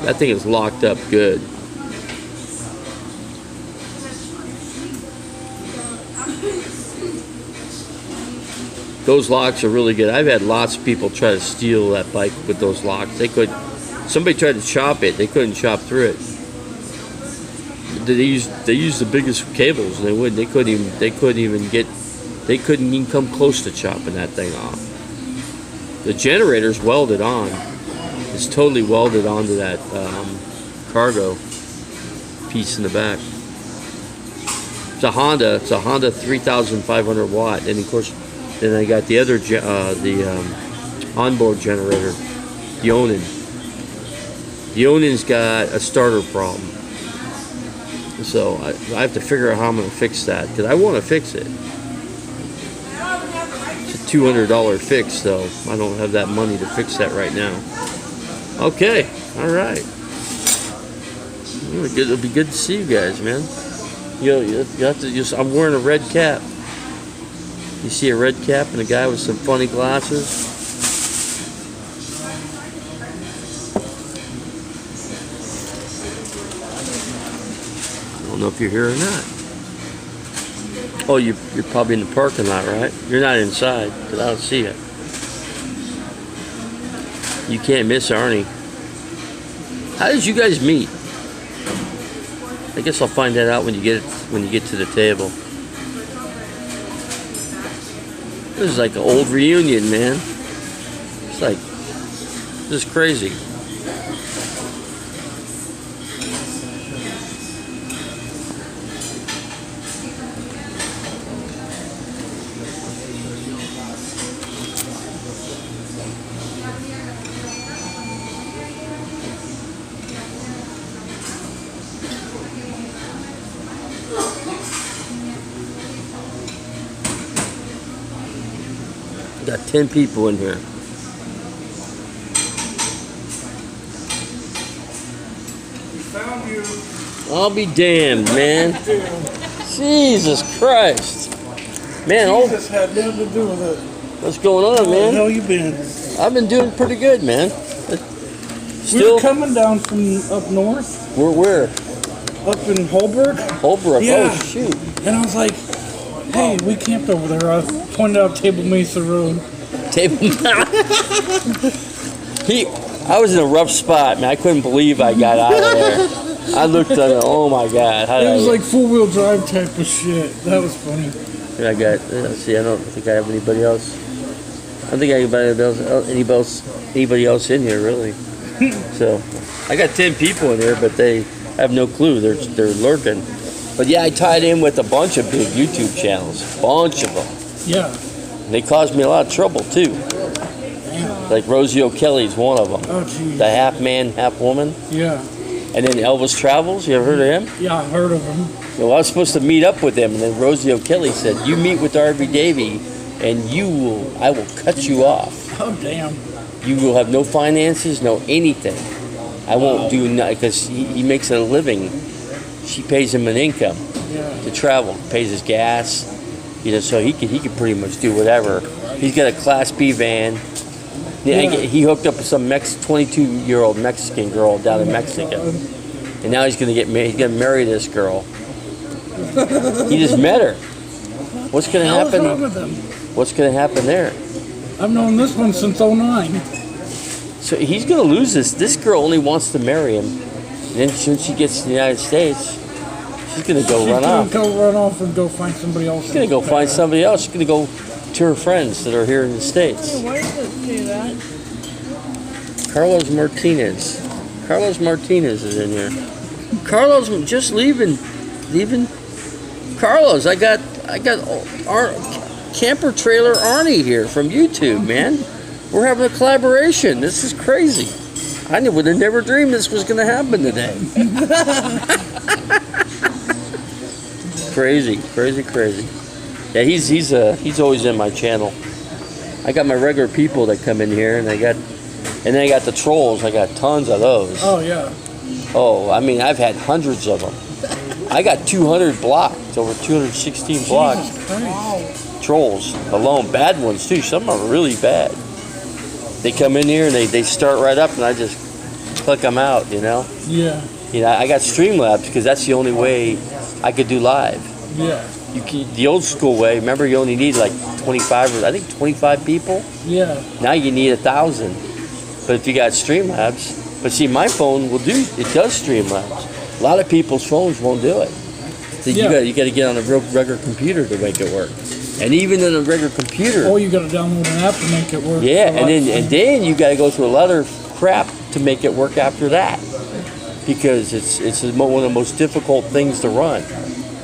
That thing is locked up good. Those locks are really good. I've had lots of people try to steal that bike with those locks. Somebody tried to chop it. They couldn't chop through it. They used the biggest cables, and they couldn't even come close to chopping that thing off. The generator's welded on. It's totally welded onto that cargo piece in the back. It's a Honda 3,500 watt, and of course, then I got the other onboard generator, the Onan. The Onan's got a starter problem, so I have to figure out how I'm going to fix that, because I want to fix it. It's a $200 fix, though. I don't have that money to fix that right now. Okay, all right. It'll be good to see you guys, man. You have to I'm wearing a red cap. You see a red cap and a guy with some funny glasses. I don't know if you're here or not. Oh, you're probably in the parking lot, right? You're not inside, because I don't see it. You can't miss Arnie. How did you guys meet? I guess I'll find that out when you get to the table. This is like an old reunion, man. It's like, this is crazy. Got 10 people in here. Found you. I'll be damned, man. Jesus Christ. Man, Jesus had nothing to do with it. what's going on, How the man? hell you been? I've been doing pretty good, man. We were coming down from up north. We're where? Up in Holbrook. Holbrook. Yeah. Oh, shoot. And I was like, hey, we camped over there. I pointed out Table Mesa Road. Table. I was in a rough spot, man. I couldn't believe I got out of there. I looked at it. Oh my God! It was like full-wheel drive type of shit. That was funny. And I got. Let's see. I don't think I have anybody else. I don't think I have anybody else in here really. So I got 10 people in here, but they have no clue. They're lurking. But yeah, I tied in with a bunch of big YouTube channels. Bunch of them. Yeah. And they caused me a lot of trouble too. Damn. Like Rosie O'Kelly's one of them. Oh, geez. The half man, half woman. Yeah. And then Elvis Travels. You ever heard of him? Yeah, I heard of him. Well, I was supposed to meet up with him, and then Rosie O'Kelly said, "You meet with Davy, and I will cut you off. Oh, damn. You will have no finances, no anything. I won't do nothing because he makes it a living. She pays him an income to travel, pays his gas, so he could pretty much do whatever. He's got a Class B van. Yeah. He hooked up with some 22-year-old Mexican girl down in Mexico, and now he's gonna get married. He's gonna marry this girl. He just met her. What's gonna happen? What's wrong with him? What's gonna happen there? I've known this one since '09. So he's gonna lose this. This girl only wants to marry him. And then when she gets to the United States, she's gonna go run off. Go run off and go find somebody else. She's gonna go find somebody else. She's gonna go to her friends that are here in the States. Why does it say that? Carlos Martinez. Carlos Martinez is in here. Carlos just leaving. Carlos, I got our camper trailer Arnie here from YouTube, man. We're having a collaboration. This is crazy. I would have never dreamed this was gonna happen today. Crazy. Yeah, he's always in my channel. I got my regular people that come in here, and then I got the trolls. I got tons of those. Oh yeah. Oh, I mean, I've had hundreds of them. I got 200 blocked, over 216 blocked. Trolls alone, bad ones too. Some are really bad. They come in here and they start right up, and I just click them out. Yeah. I got Streamlabs because that's the only way I could do live. Yeah. The old school way. Remember, you only need like 25 or I think 25 people. Yeah. Now you need 1,000. But if you got Streamlabs, but see, my phone does Streamlabs. A lot of people's phones won't do it. So you got to get on a regular computer to make it work. And even in a regular computer. Or you got to download an app to make it work. Yeah, and then you got to go through a lot of crap to make it work after that, because it's one of the most difficult things to run.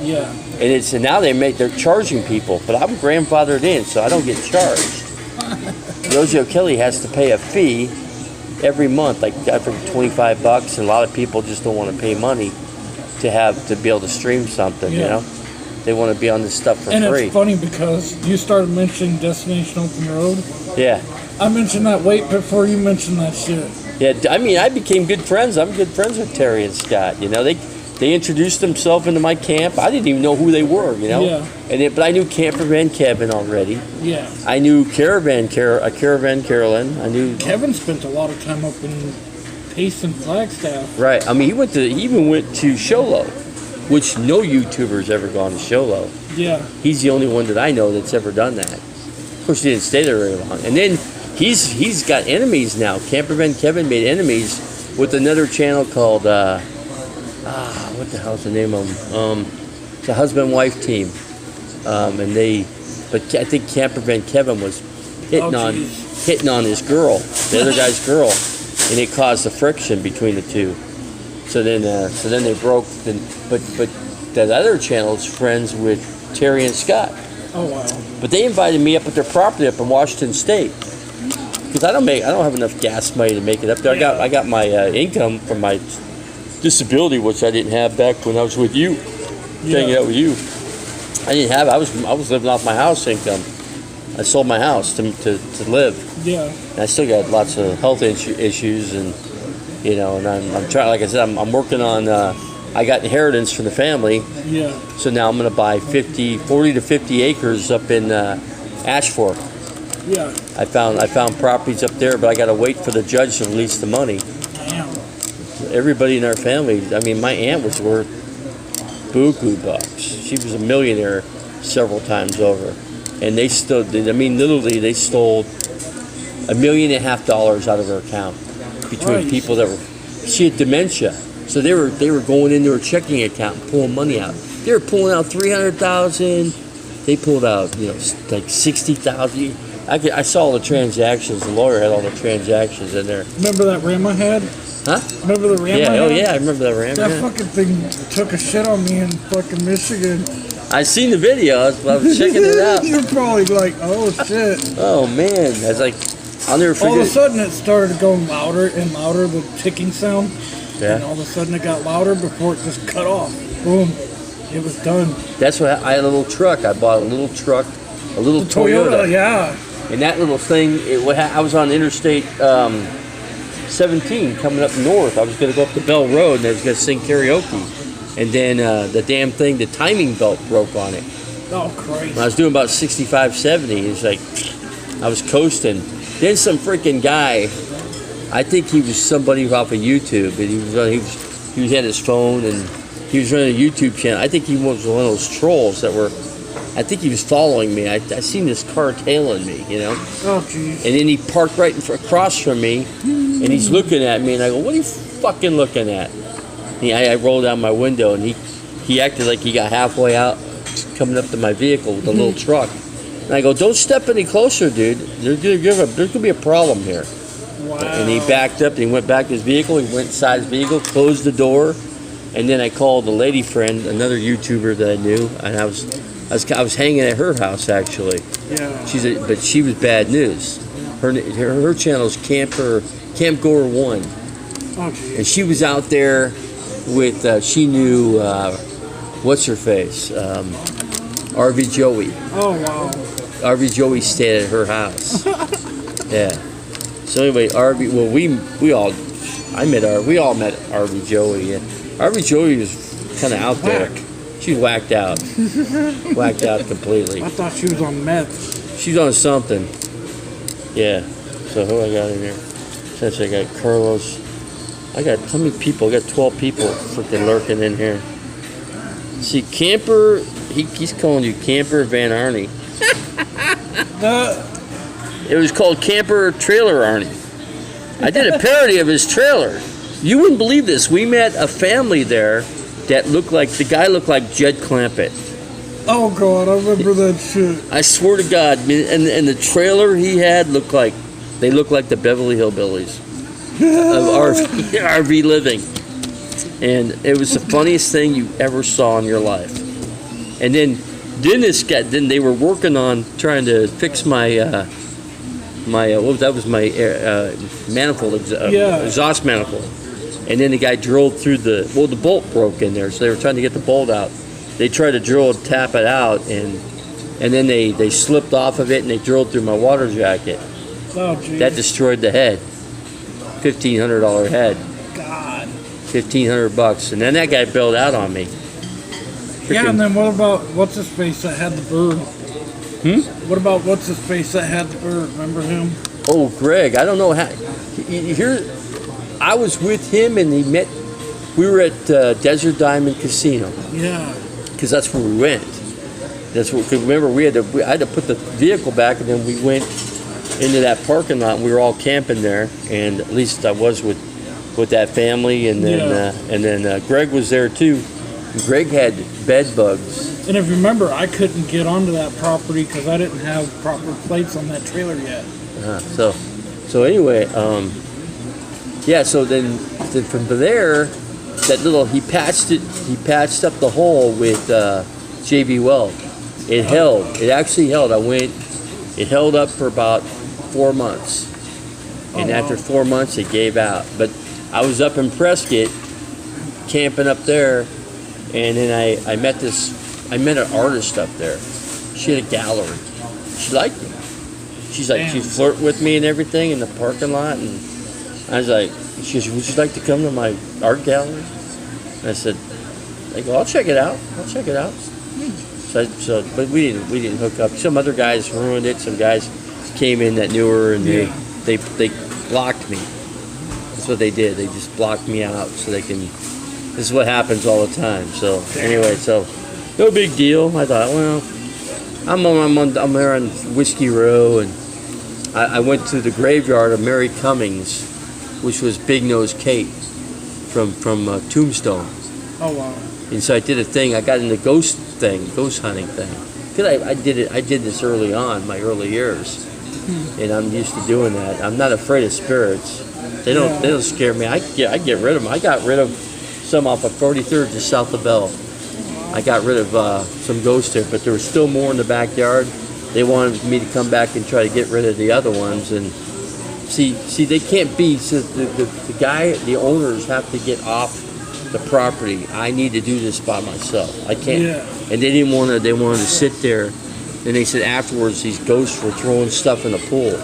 Yeah. And now they're charging people, but I'm grandfathered in, so I don't get charged. Rosie O'Kelly has to pay a fee every month, like I think $25, and a lot of people just don't want to pay money to be able to stream something. They want to be on this stuff for free. And it's funny because you started mentioning Destination Open Road. Yeah. I mentioned that before you mentioned that shit. Yeah, I mean, I became good friends. I'm good friends with Terry and Scott. They introduced themselves into my camp. I didn't even know who they were. Yeah. But I knew Campervan Kevin already. Yeah. I knew Caravan Carolyn. I knew Kevin spent a lot of time up in Pace and Flagstaff. Right. I mean, he even went to Sholo, which no YouTuber's ever gone to Sholo. Yeah. He's the only one that I know that's ever done that. Of course, he didn't stay there very long. And then he's got enemies now. Campervan Kevin made enemies with another channel called what the hell's the name of them? It's a husband-wife team. But I think Campervan Kevin was hitting on his girl, the other guy's girl, and it caused a friction between the two. So then they broke. But that other channel's friends with Terry and Scott. Oh wow! But they invited me up at their property up in Washington State, because I don't have enough gas money to make it up there. I got my income from my disability, which I didn't have back when I was with you, hanging out with you. I didn't have. I was living off my house income. I sold my house to live. Yeah. And I still got lots of health issues, and and I'm trying. Like I said, I'm working on. I got inheritance from the family. Yeah. So now I'm going to buy 40 to 50 acres up in Ash Fork. Yeah. I found properties up there, but I got to wait for the judge to release the money. Damn. Everybody in our family. I mean, my aunt was worth buku bucks. She was a millionaire several times over, and they still did. I mean, literally, they stole $1.5 million out of her account between people that were. She had dementia. So they were going into her checking account and pulling money out. They were pulling out $300,000. They pulled out, like $60,000. I saw all the transactions. The lawyer had all the transactions in there. Remember that Ram I had? Huh? Remember the Ram I had? Oh yeah, I remember that Ram. That fucking thing took a shit on me in fucking Michigan. I seen the video. I was checking it out. You're probably like, oh shit. Oh man, I was like, I'll never forget. All of a sudden it started going louder and louder, the ticking sound. Yeah. And all of a sudden it got louder before it just cut off. Boom. It was done. That's what I had a little truck. I bought a little truck, a little Toyota. Yeah. And that little thing, I was on Interstate 17 coming up north. I was going to go up to Bell Road and I was going to sing karaoke. And then the damn thing, the timing belt broke on it. Oh, Christ. When I was doing about 65, 70, it's like, I was coasting. Then some freaking guy, I think he was somebody off of YouTube, and he had his phone and he was running a YouTube channel. I think he was one of those trolls that were I think he was following me. I seen this car tailing me, you know. Oh, jeez. And then he parked right across from me, and he's looking at me, and I go, "What are you fucking looking at?" I rolled down my window, and he acted like he got halfway out, coming up to my vehicle with a little truck. And I go, "Don't step any closer, dude. There's gonna be a problem here." Wow. And he backed up, and he went back to his vehicle. He went inside his vehicle, closed the door, and then I called a lady friend, another YouTuber that I knew, and I was hanging at her house actually. Yeah. But she was bad news. Her channel's Camp Goer 1. Oh, jeez. And she was out there with, she knew, what's her face? RV Joey. Oh, wow. RV Joey stayed at her house. Yeah. So anyway, we all met RV Joey. And RV Joey was kind of out there. She whacked out. Whacked out completely. I thought she was on meth. She's on something. Yeah. So who I got in here? Since I got Carlos. I got how many people? I got 12 people freaking lurking in here. See, Camper, he's calling you Camper Van Arnie. It was called Camper Trailer Arnie. I did a parody of his trailer. You wouldn't believe this. We met a family there that looked like, the guy looked like Jed Clampett. Oh, God, I remember that shit. I swear to God, and the trailer he had looked like the Beverly Hillbillies of RV living. And it was the funniest thing you ever saw in your life. And then they were working on trying to fix my manifold, exhaust manifold. And then the guy drilled through the bolt broke in there, so they were trying to get the bolt out. They tried to drill and tap it out, and then they slipped off of it, and they drilled through my water jacket. Oh, geez. That destroyed the head. $1,500 head. God. $1,500, and then that guy bailed out on me. Yeah, and then what about what's his face that had the bird? What about what's his face that had the bird? Remember him? Oh, Greg. I don't know how. Here, I was with him, and we were at Desert Diamond Casino. Yeah. Because that's where we went. Cause remember, I had to put the vehicle back, and then we went into that parking lot. And we were all camping there, and at least I was with that family, and then Greg was there too. Greg had bed bugs. And if you remember, I couldn't get onto that property because I didn't have proper plates on that trailer yet. So anyway, yeah. So then from there, he patched up the hole with JB Weld. It held. It actually held. It held up for about 4 months, and after 4 months, it gave out. But I was up in Prescott, camping up there, and then I met an artist up there. She had a gallery. She liked me. She's like, she flirted with me and everything in the parking lot, and I was like, she goes, "Would you like to come to my art gallery?" And I said, "I'll check it out. I'll check it out." But we didn't hook up. Some other guys ruined it. Some guys came in that knew her, and they blocked me. That's what they did. They just blocked me out so they can. This is what happens all the time. So anyway, no big deal. I thought, well, I'm there on Whiskey Row, and I went to the graveyard of Mary Cummings, which was Big Nose Kate from Tombstone. Oh, wow. And so I did a thing. I got into ghost hunting thing. Because I did this early on, my early years, and I'm used to doing that. I'm not afraid of spirits. They don't scare me. I get rid of them. I got rid of some off of 43rd just south of Bell. I got rid of some ghosts there, but there was still more in the backyard. They wanted me to come back and try to get rid of the other ones, and see they can't be. So the owners have to get off the property. I need to do this by myself. I can't. Yeah. And they didn't want to. They wanted to sit there, and they said afterwards these ghosts were throwing stuff in the pool.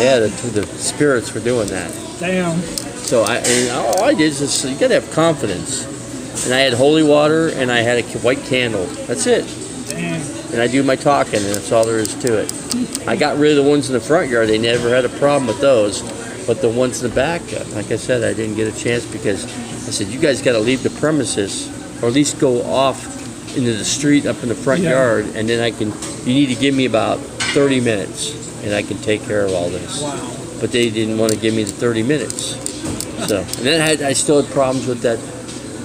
Yeah, the spirits were doing that. Damn. So all I did is just, you gotta have confidence. And I had holy water, and I had a white candle. That's it. Damn. And I do my talking, and that's all there is to it. I got rid of the ones in the front yard. They never had a problem with those. But the ones in the back, like I said, I didn't get a chance because I said, you guys got to leave the premises, or at least go off into the street up in the front yard, and then you need to give me about 30 minutes, and I can take care of all this. Wow. But they didn't want to give me the 30 minutes. So, and then I still had problems with that.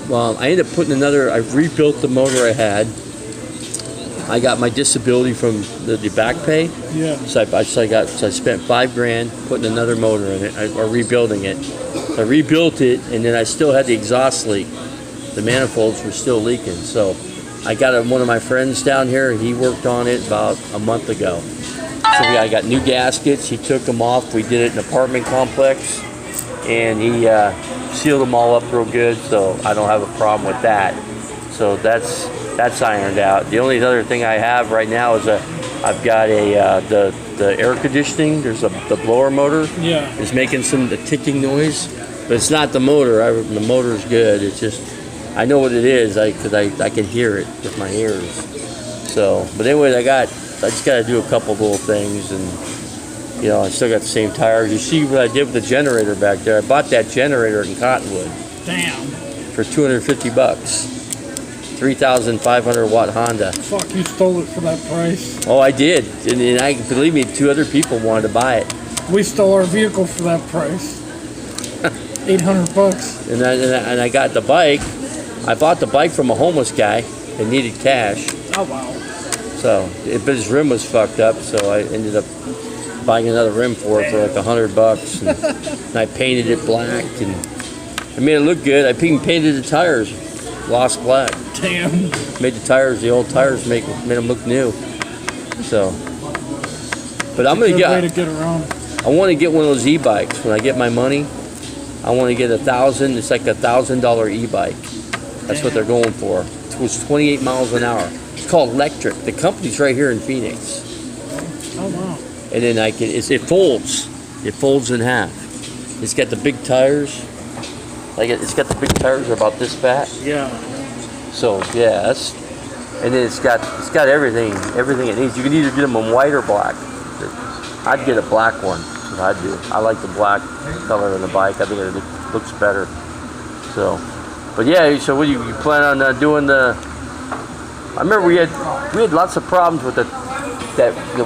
Well, I ended up putting I rebuilt the motor I had. I got my disability from the back pay. Yeah. So I spent $5,000 putting another motor in it, or rebuilding it. I rebuilt it, and then I still had the exhaust leak. The manifolds were still leaking. So I got one of my friends down here. He worked on it about a month ago. So I got new gaskets. He took them off. We did it in an apartment complex, and he sealed them all up real good. So I don't have a problem with that. So that's ironed out. The only other thing I have right now is I've got the air conditioning. There's the blower motor. Yeah. Is making the ticking noise, but it's not the motor. The motor's good. It's just I know what it is because I can hear it with my ears. So, but anyways, I just got to do a couple little things, and I still got the same tires. You see what I did with the generator back there? I bought that generator in Cottonwood. Damn. For $250. 3,500 watt Honda. Fuck, you stole it for that price. Oh, I did, and I believe me, 2 other people wanted to buy it. We stole our vehicle for that price. $800. And I got the bike. I bought the bike from a homeless guy that needed cash. Oh wow. So, but his rim was fucked up, so I ended up buying another rim for it for like $100, and I painted it black, and I made it look good. I even painted the tires gloss black. Damn. Made the old tires, made them look new. So, but I'm gonna way to get around. I want to get one of those e-bikes when I get my money. I want to get $1,000. It's like $1,000 e-bike. That's what they're going for. It was 28 miles an hour. It's called Electric. The company's right here in Phoenix. Oh wow. And then it folds. It folds in half. It's got the big tires. It's got the big tires about this fat. Yeah. So yeah, and then it's got everything it needs. You can either get them in white or black. I'd get a black one. I'd do. I like the black color of the bike. I think it looks better. So, but yeah. So what you plan on doing the? I remember we had lots of problems with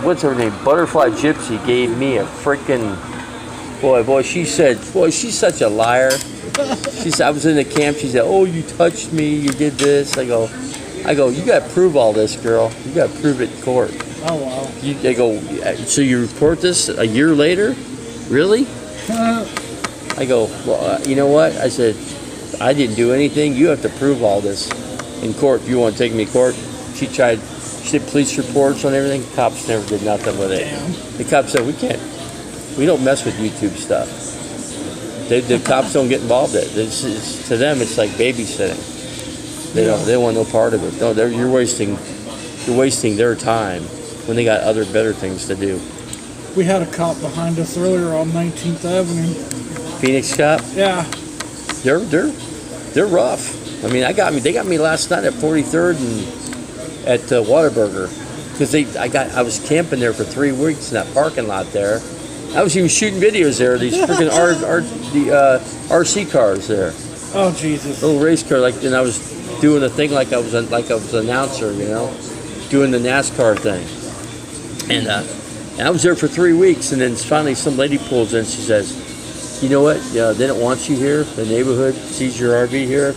what's her name? Butterfly Gypsy gave me a freaking boy. She's such a liar. She said I was in the camp. She said, "Oh, you touched me. You did this." I go. You got to prove all this, girl. You got to prove it in court. Oh wow. They go. So you report this a year later? Really? I go. Well, you know what? I said, I didn't do anything. You have to prove all this in court if you want to take me to court. She did police reports on everything. Cops never did nothing with it. Damn. The cops said we don't mess with YouTube stuff. The cops don't get involved in it. To them, it's like babysitting. They don't want no part of it. No, you're wasting their time when they got other better things to do. We had a cop behind us earlier on 19th Avenue. Phoenix cop? Yeah. They're rough. I mean, they got me last night at 43rd and at Whataburger because I was camping there for 3 weeks in that parking lot there. I was even shooting videos there. These freaking RC cars there. Oh Jesus! Little race car, and I was doing the thing like I was an announcer, doing the NASCAR thing. And I was there for 3 weeks, and then finally some lady pulls in. She says, "You know what? They don't want you here. The neighborhood sees your RV here.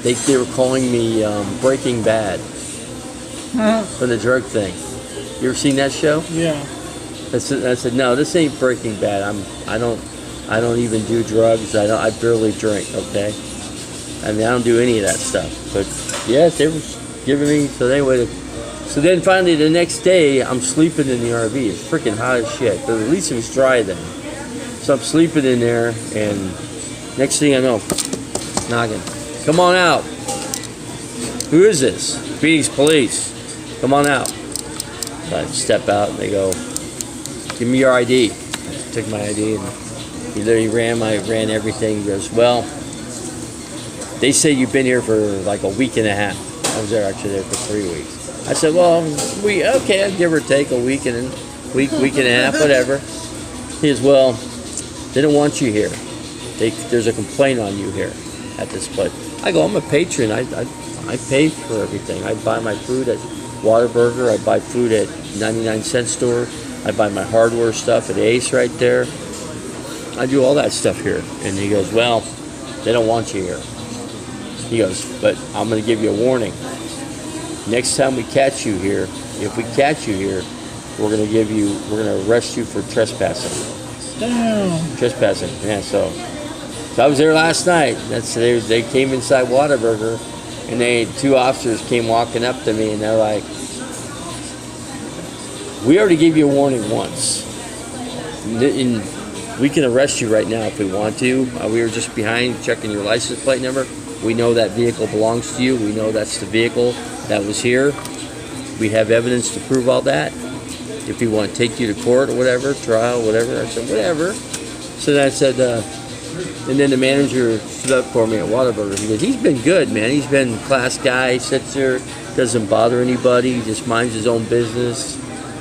They were calling me Breaking Bad for the drug thing. You ever seen that show?" Yeah. I said, no, this ain't Breaking Bad. I don't even do drugs. I barely drink. Okay, I mean I don't do any of that stuff. But yes, they were giving me. So anyway, so then finally the next day I'm sleeping in the RV. It's freaking hot as shit. But at least it was dry then. So I'm sleeping in there, and next thing I know, knocking. Come on out. Who is this? Phoenix Police. Come on out. So I step out, and they go, "Give me your ID." I took my ID, and he literally ran everything. He goes, "Well, they say you've been here for like a week and a half." I was actually there for 3 weeks. I said, "Well, okay, give or take a week and a half, whatever." He goes, "Well, they don't want you here. There's a complaint on you here at this place." I go, "I'm a patron. I I pay for everything. I buy my food at Whataburger. I buy food at 99-cent store. I buy my hardware stuff at Ace right there. I do all that stuff here. And he goes, well, they don't want you here. He goes, but I'm going to give you a warning. Next time we catch you here, if we catch you here, we're going to arrest you for trespassing. Damn. Trespassing, yeah, so I was there last night. They came inside Whataburger, and two officers came walking up to me, and they're like, we already gave you a warning once. And we can arrest you right now if we want to. We were just behind checking your license plate number. We know that vehicle belongs to you. We know that's the vehicle that was here. We have evidence to prove all that. If we want to take you to court or whatever, trial, whatever. I said, whatever. So then I said, and then the manager stood up for me at Whataburger. He goes, he's been good, man. He's been a class guy. He sits there, doesn't bother anybody. He just minds his own business.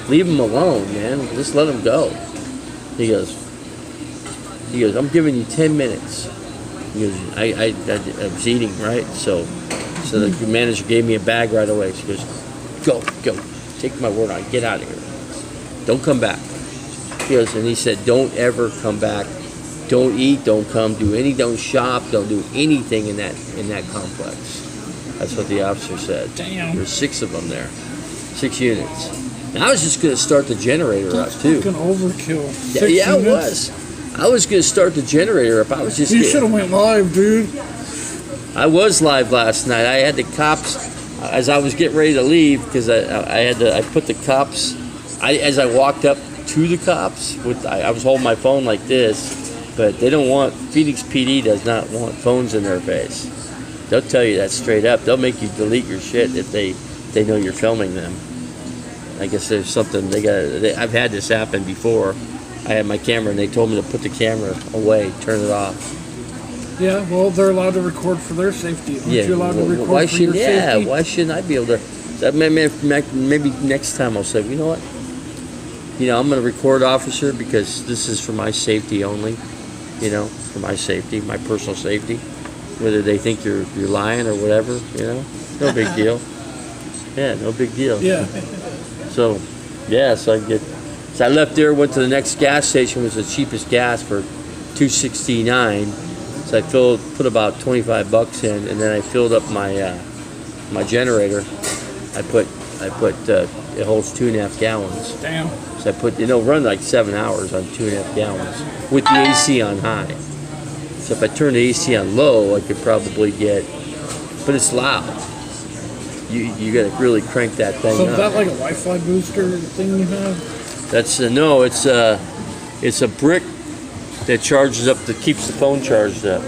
Leave him alone, man. Just let him go. He goes, I'm giving you 10 minutes. He goes, I was eating, right? So the manager gave me a bag right away. She goes, go. Take my word on it. Get out of here. Don't come back. He goes, and he said, don't ever come back. Don't eat, don't come, don't shop, don't do anything in that complex. That's what the officer said. Damn. There's 6 of them there. 6 units. And I was just going to start the generator up, too. Fucking overkill. Yeah, it was. I was going to start the generator up. You should have went live, dude. I was live last night. I had the cops, as I was getting ready to leave, because I put the cops, as I walked up to the cops, I was holding my phone like this, but they don't want, Phoenix PD does not want phones in their face. They'll tell you that straight up. They'll make you delete your shit if they know you're filming them. I guess there's something I've had this happen before. I had my camera and they told me to put the camera away, turn it off. Yeah, well, they're allowed to record for their safety. Aren't you allowed to record for your safety? Yeah, why shouldn't I be able to? Maybe next time I'll say, you know what? I'm going to record, officer, because this is for my safety only. For my safety, my personal safety. Whether they think you're lying or whatever, no big deal. Yeah, no big deal. Yeah. So I left there, went to the next gas station, was the cheapest gas for $2.69. So I put about $25 in, and then I filled up my generator. I put it holds 2.5 gallons. Damn. So I run like 7 hours on 2.5 gallons with the AC on high. So if I turn the AC on low, I could probably get, but it's loud. You got to really crank that thing up. So up. is that like a Wi-Fi booster thing you have? That's no, it's a brick that charges up, that keeps the phone charged up.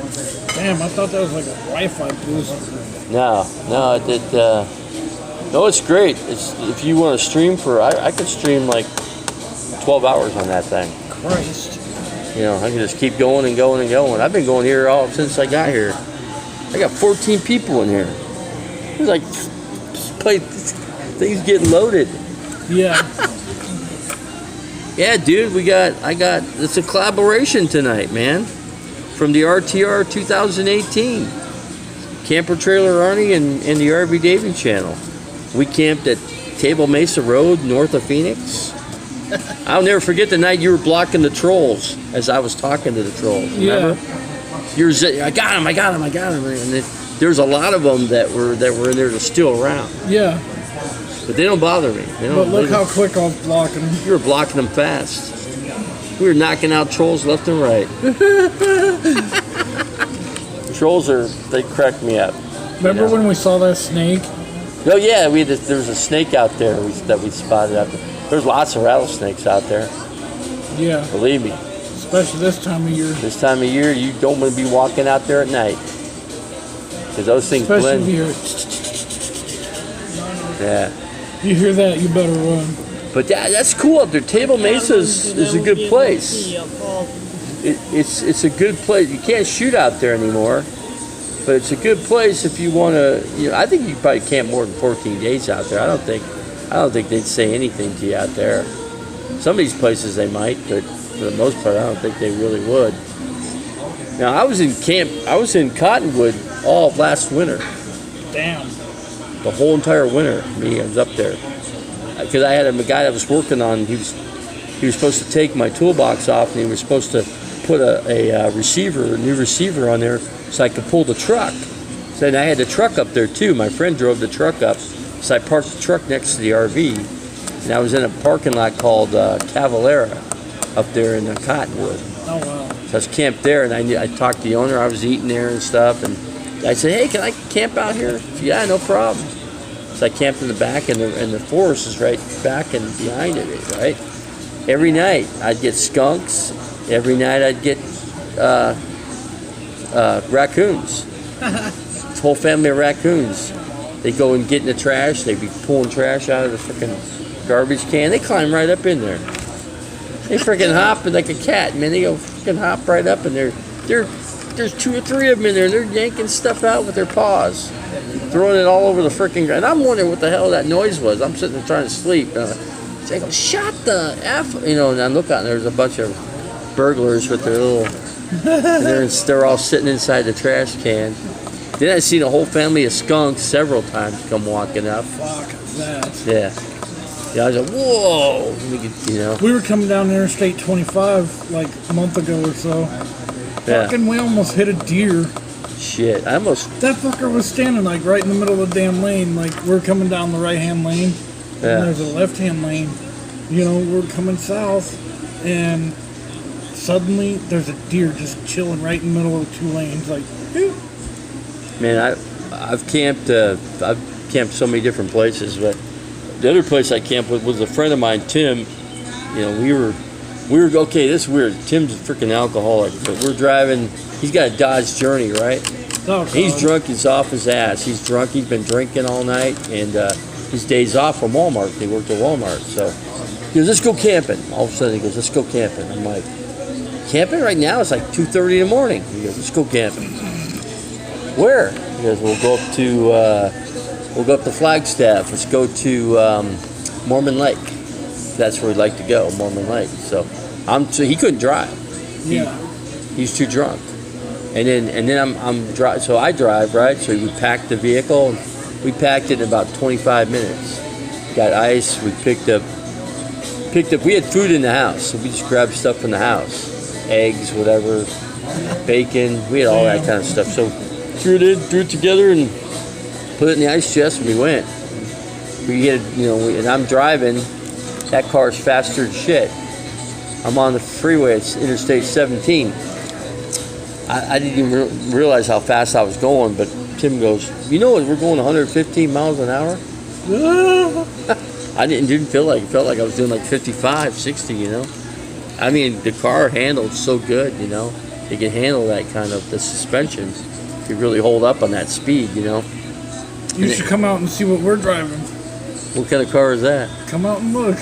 Damn, I thought that was like a Wi-Fi booster. No, it's great. If you want to stream I could stream like 12 hours on that thing. Christ. I can just keep going and going and going. I've been going here since I got here. I got 14 people in here. It's like things getting loaded. Yeah. Yeah, dude, it's a collaboration tonight, man. From the RTR 2018. Camper Trailer Arnie and the RV Davy channel. We camped at Table Mesa Road, north of Phoenix. I'll never forget the night you were blocking the trolls as I was talking to the trolls. Remember? Yeah. I got him. And there's a lot of them that were in there that's still around. Yeah. But they don't bother me. But look how quick I was blocking them. You were blocking them fast. We were knocking out trolls left and right. Trolls they crack me up. Remember when we saw that snake? Oh yeah, there was a snake out there that we spotted out there. There's lots of rattlesnakes out there. Yeah. Believe me. Especially this time of year. This time of year, you don't want to be walking out there at night. Because those things blend. Yeah. You hear that, you better run. But that's cool up there. Table Mesa is a good place. It's a good place. You can't shoot out there anymore. But it's a good place if you want to. I think you probably camp more than 14 days out there. I don't think they'd say anything to you out there. Some of these places they might, but for the most part, I don't think they really would. Now I was in Cottonwood all of last winter. Damn. the whole entire winter. Me, I was up there because I had a guy that was working on. He was supposed to take my toolbox off, and he was supposed to put a new receiver on there so I could pull the truck. So then I had the truck up there too. My friend drove the truck up, so I parked the truck next to the RV, and I was in a parking lot called Cavalera up there in the Cottonwood. Oh wow. So I was camped there, and I talked to the owner. I was eating there and stuff, and I said, "Hey, can I camp out here?" She said, "Yeah, no problem." So I camped in the back, and the forest is right back and behind it, right? Every night I'd get skunks. Every night I'd get raccoons. This whole family of raccoons. They go and get in the trash. They'd be pulling trash out of the freaking garbage can. They climb right up in there. They freaking hop like a cat, man. They go freaking hop right up in there. There's 2 or 3 of them in there. They're yanking stuff out with their paws, throwing it all over the freaking ground. And I'm wondering what the hell that noise was. I'm sitting there trying to sleep. I go, shut the F, and I look out and there's a bunch of burglars with their little, and they're all sitting inside the trash can. Then I seen a whole family of skunks several times come walking up. Fuck that. Yeah. Yeah, I was like, whoa, We were coming down Interstate 25 like a month ago or so. Yeah. Fucking, we almost hit a deer. Shit, I almost. That fucker was standing like right in the middle of the damn lane. Like we're coming down the right-hand lane, Yeah. and there's a left-hand lane. We're coming south, and suddenly there's a deer just chilling right in the middle of the 2 lanes. Like, ew. Man, I've camped so many different places, but the other place I camped with was a friend of mine, Tim. We were okay. This is weird. Tim's a freaking alcoholic, but we're driving. He's got a Dodge Journey, right? Oh, He's drunk. He's off his ass. He's drunk. He's been drinking all night, and his day's off from Walmart. They worked at Walmart, so he goes, "Let's go camping." All of a sudden, he goes, "Let's go camping." I'm like, "Camping right now? It's like 2:30 in the morning." He goes, "Let's go camping." Where? He goes, "We'll go up to Flagstaff. Let's go to Mormon Lake. That's where we'd like to go, Mormon Lake." So he couldn't drive. Yeah. He's too drunk. And then I'm drive. So I drive, right? So we packed the vehicle. We packed it in about 25 minutes. Got ice. We picked up. We had food in the house, so we just grabbed stuff from the house, eggs, whatever, bacon. We had all that kind of stuff. So threw it together, and put it in the ice chest, and we went. We had, and I'm driving. That car's faster than shit. I'm on the freeway. It's Interstate 17. I didn't even realize how fast I was going, but Tim goes, we're going 115 miles an hour? I didn't feel like it. Felt like I was doing like 55, 60, I mean, the car handled so good, It can handle that kind of, the suspension. Could really hold up on that speed, You should come out and see what we're driving. What kind of car is that? Come out and look.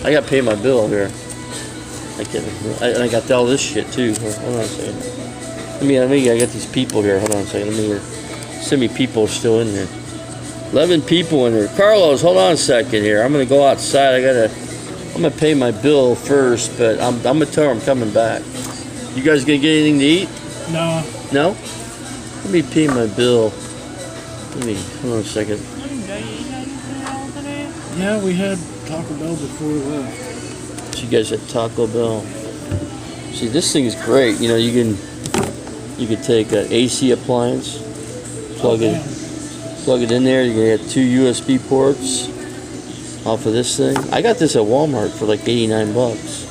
I got to pay my bill here. I got all this shit too. Hold on a second. I got these people here. Hold on a second. See how many people are still in here. 11 people in here. Carlos, hold on a second here. I'm gonna go outside. I'm gonna pay my bill first, but I'm gonna tell her I'm coming back. You guys gonna get anything to eat? No. No? Let me pay my bill. Hold on a second. Yeah, we had Taco Bell before we left. So you guys had Taco Bell. See, this thing is great. You can take an AC appliance, plug it in there. You're gonna get 2 USB ports off of this thing. I got this at Walmart for like 89 bucks.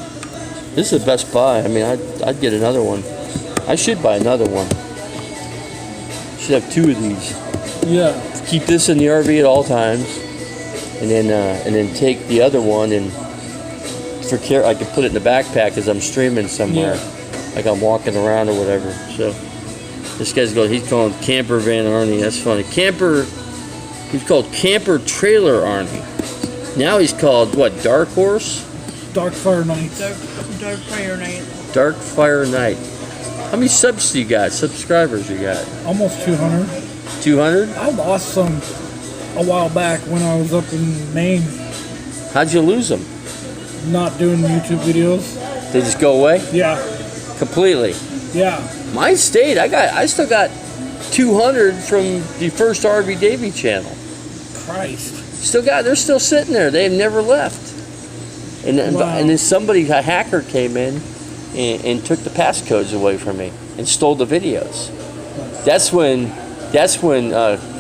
This is the Best Buy. I mean, I'd get another one. I should buy another one. Should have 2 of these. Yeah. Keep this in the RV at all times, and then take the other one and for care. I could put it in the backpack as I'm streaming somewhere, like I'm walking around or whatever. So this guy's he's calling Camper Van Arnie. That's funny. He's called Camper Trailer Arnie. Now he's called what? Dark Horse? Dark Fire Night. Dark Fire Night. Dark Fire Night. How many subs you got? Subscribers you got? Almost 200. 200? I lost some a while back when I was up in Maine. How'd you lose them? Not doing YouTube videos. They just go away? Yeah. Completely? Yeah. Mine stayed. I still got 200 from the first RV Davy channel. Christ. They're still sitting there. They've never left. And then, Wow. and then a hacker came in and took the passcodes away from me and stole the videos. That's when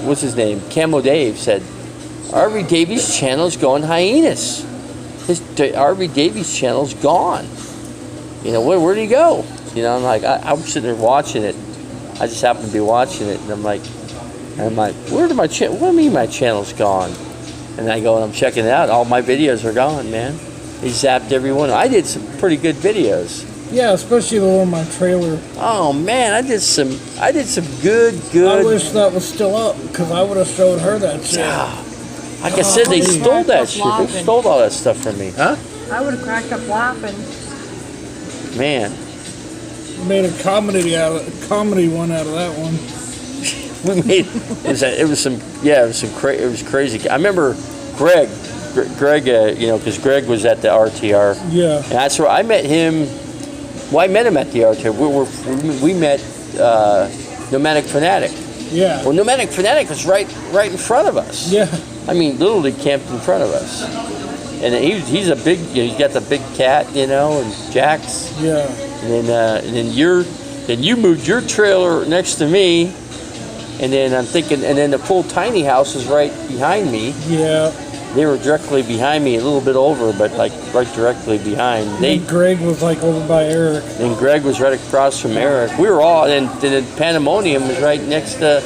what's his name? Camo Dave said, RV Davy's channel's going hiatus. RV Davy's channel's gone. You know, where'd he go? You know, I'm like, I'm sitting there watching it. I just happened to be watching it, and I'm like, where did my channel? What do you mean my channel's gone? And I go and I'm checking it out. All my videos are gone, man. He zapped every one. I did some pretty good videos. Yeah, especially the one on my trailer. Oh man, I did some good. I wish that was still up because I would have showed her that shit. Like I said, they stole that shit. They stole all that stuff from me, huh? I would have cracked up laughing. Man, Made a comedy one out of that one. we made it was crazy. I remember Greg, you know, because Greg was at the RTR. Yeah. And that's where I met him. Well, I met him at the RTR. We met Nomadic Fanatic. Yeah. Well, Nomadic Fanatic was right in front of us. Yeah. I mean, literally camped in front of us. And he's a big, you know, he's got the big cat, you know, and Jack's. Yeah. And then you moved your trailer next to me, and then I'm thinking, and then the full tiny house is right behind me. Yeah. They were directly behind me, a little bit over, but like right directly behind. And Greg was like over by Eric. And Greg was right across from Eric. We were all, and then Pandemonium was right next to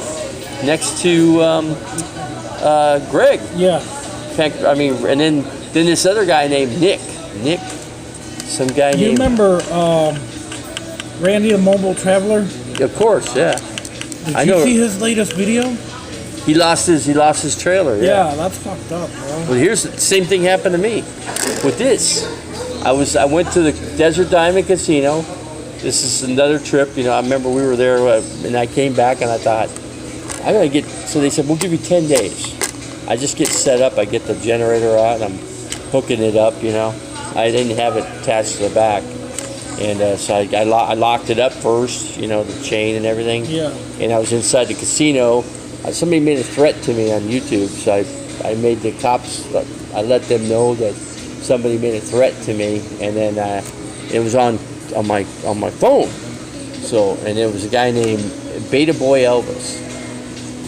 Greg. Yeah. In fact, I mean, and then this other guy named Nick, some guy You named. remember Randy the Mobile Traveler? Of course, yeah. Did you see his latest video? He lost his trailer. Yeah, that's fucked up, bro. Well, here's the same thing happened to me with this. I went to the Desert Diamond Casino. This is another trip. You know, I remember we were there, and I came back and I thought, I gotta get. So they said, we'll give you 10 days. I just get set up. I get the generator out, and I'm hooking it up. You know, I didn't have it attached to the back, and so I locked it up first. You know, the chain and everything. Yeah. And I was inside the casino. Somebody made a threat to me on YouTube, so I made the cops. I let them know that somebody made a threat to me, and then it was on my phone. So, and it was a guy named Beta Boy Elvis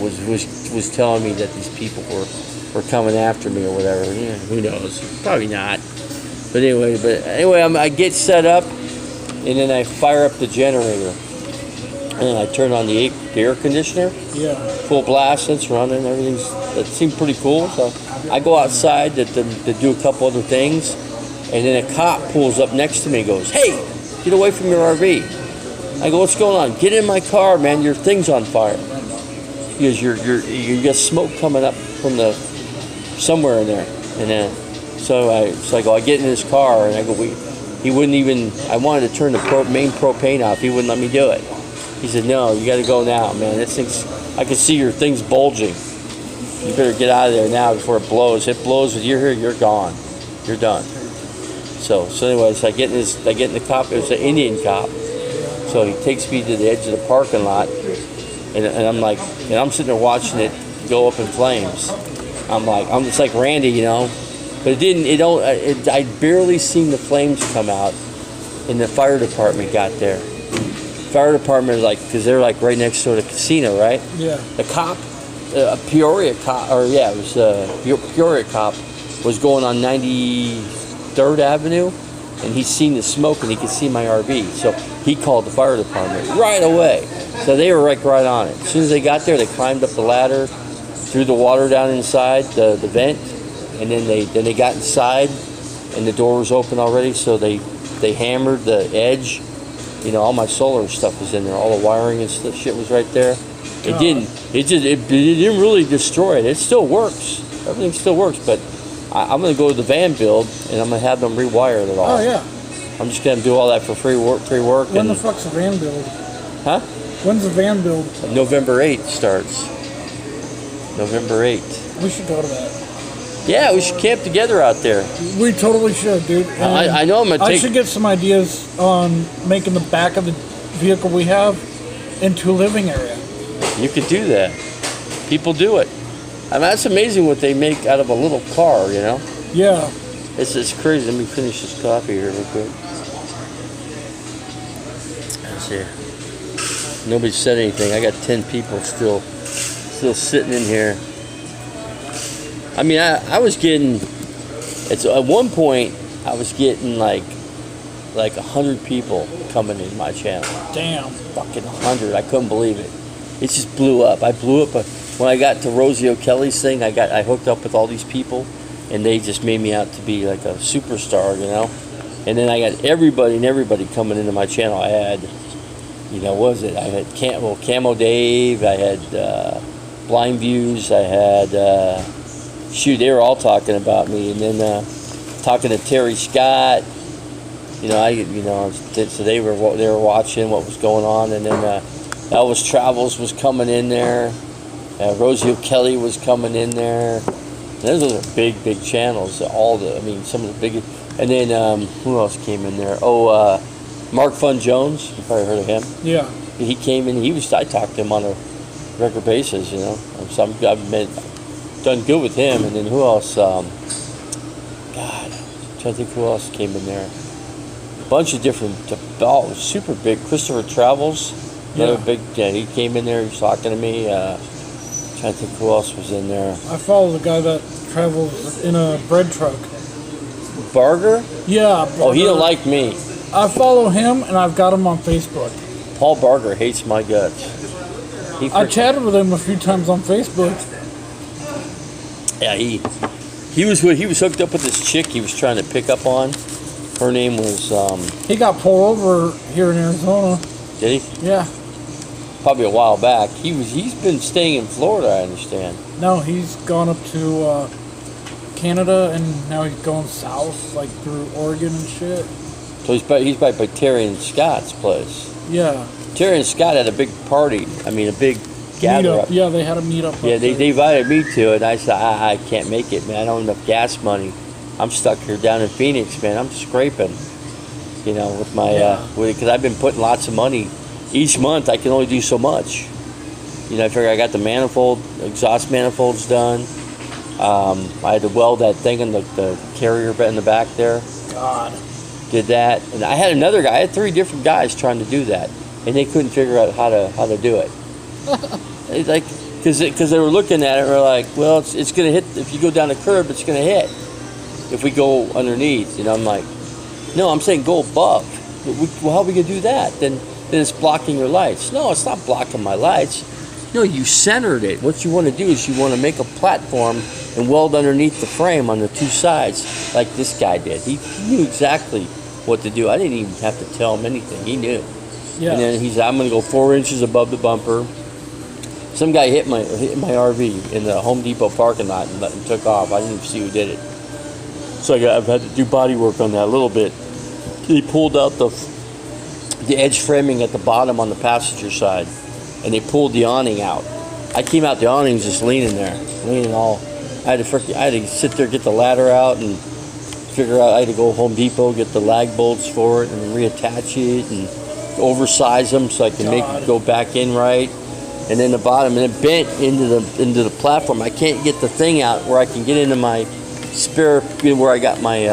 was telling me that these people were coming after me or whatever. Yeah, who knows? Probably not. But anyway, I get set up, and then I fire up the generator. And I turn on the air conditioner. Yeah. Full blast, it's running, it seemed pretty cool. So I go outside to do a couple other things, and then a cop pulls up next to me and goes, "Hey, get away from your RV." I go, "What's going on?" "Get in my car, man, your thing's on fire." Because you got smoke coming up from somewhere in there. And so I go, I get in his car, and I go, he wouldn't even, I wanted to turn the main propane off, he wouldn't let me do it. He said, "No, you got to go now, man. This thing's, I can see your thing's bulging. You better get out of there now before it blows. It blows when you're here, you're gone. You're done." So anyways, I get in the cop. It was an Indian cop. So he takes me to the edge of the parking lot, and I'm like, and I'm sitting there watching it go up in flames. I'm just like Randy, you know, but I barely seen the flames come out, and the fire department got there. Fire department, like, because they're like right next to the casino, right? Yeah. The cop, Peoria cop, or yeah, it was Peoria cop, was going on 93rd Avenue, and he seen the smoke and he could see my RV, so he called the fire department right away. So they were right on it. As soon as they got there, they climbed up the ladder, threw the water down inside the vent, and then they got inside, and the door was open already, so they hammered the edge. You know, all my solar stuff was in there. All the wiring and shit was right there. It didn't really destroy it. It still works. Everything still works. But I'm going to go to the van build, and I'm going to have them rewire it all. Oh, yeah. I'm just going to do all that for free work. When the fuck's the van build? Huh? When's the van build? November 8th starts. November 8th. We should go to that. Yeah, we should camp together out there. We totally should, dude. I know I'm going to take... I should get some ideas on making the back of the vehicle we have into a living area. You could do that. People do it. I mean, that's amazing what they make out of a little car, you know? Yeah. It's just crazy. Let me finish this coffee here real quick. Let's see. Nobody said anything. I got 10 people still sitting in here. I mean, I was getting, at one point, I was getting like 100 people coming in my channel. Damn. Fucking 100. I couldn't believe it. It just blew up. I blew up. When I got to Rosie O'Kelly's thing, I hooked up with all these people, and they just made me out to be like a superstar, you know? And then I got everybody coming into my channel. I had, you know, what was it? I had Camo Dave. I had Blind Views. I had, they were all talking about me. And then talking to Terry Scott. You know, so they were watching what was going on. And then Elvis Travels was coming in there. Rosie O'Kelly was coming in there. Those are big channels. Some of the biggest. And then who else came in there? Mark Fun Jones. You probably heard of him. Yeah. He came in. I talked to him on a regular basis. You know, I've done good with him. And then who else? God, I'm trying to think who else came in there. A bunch of different. Super big. Christopher Travels. Another big. Yeah, he came in there. He was talking to me. Trying to think who else was in there. I follow the guy that travels in a bread truck. Barger? Yeah. Barger. Oh, he don't like me. I follow him, and I've got him on Facebook. Paul Barger hates my guts. I chatted with him a few times on Facebook. Yeah, he was hooked up with this chick he was trying to pick up on. Her name was. He got pulled over here in Arizona. Did he? Yeah. Probably a while back. He's been staying in Florida, I understand. No, he's gone up to Canada, and now he's going south, like through Oregon and shit. So he's by Terry and Scott's place. Yeah. Terry and Scott had a big party. I mean, a big gather up. Yeah, they had a meet up. Yeah, they invited me to it. I said, I can't make it, man. I don't have enough gas money. I'm stuck here down in Phoenix, man. I'm scraping, you know, with my, because I've been putting lots of money. Each month, I can only do so much. You know, I figure I got the exhaust manifolds done. I had to weld that thing in the carrier in the back there. God. Did that. And I had another guy. I had 3 different guys trying to do that. And they couldn't figure out how to do it. It's like, because they were looking at it, and we're like, well, it's going to hit. If you go down the curb, it's going to hit. If we go underneath, you know, I'm like, no, I'm saying go above. Well, how are we going to do that? Then it's blocking your lights. No, it's not blocking my lights. No, you centered it. What you want to do is you want to make a platform and weld underneath the frame on the 2 sides, like this guy did. He knew exactly what to do. I didn't even have to tell him anything. He knew. Yeah. And then he said, I'm going to go 4 inches above the bumper. Some guy hit my RV in the Home Depot parking lot and took off. I didn't even see who did it. So I've had to do body work on that a little bit. He pulled out the edge framing at the bottom on the passenger side, and they pulled the awning out. I came out, the awning's just leaning all. I had to sit there, get the ladder out, and figure out. I had to go Home Depot, get the lag bolts for it, and reattach it, and oversize them so I can make it go back in right. And then the bottom, and it bent into the platform. I can't get the thing out where I can get into my spare, where I got my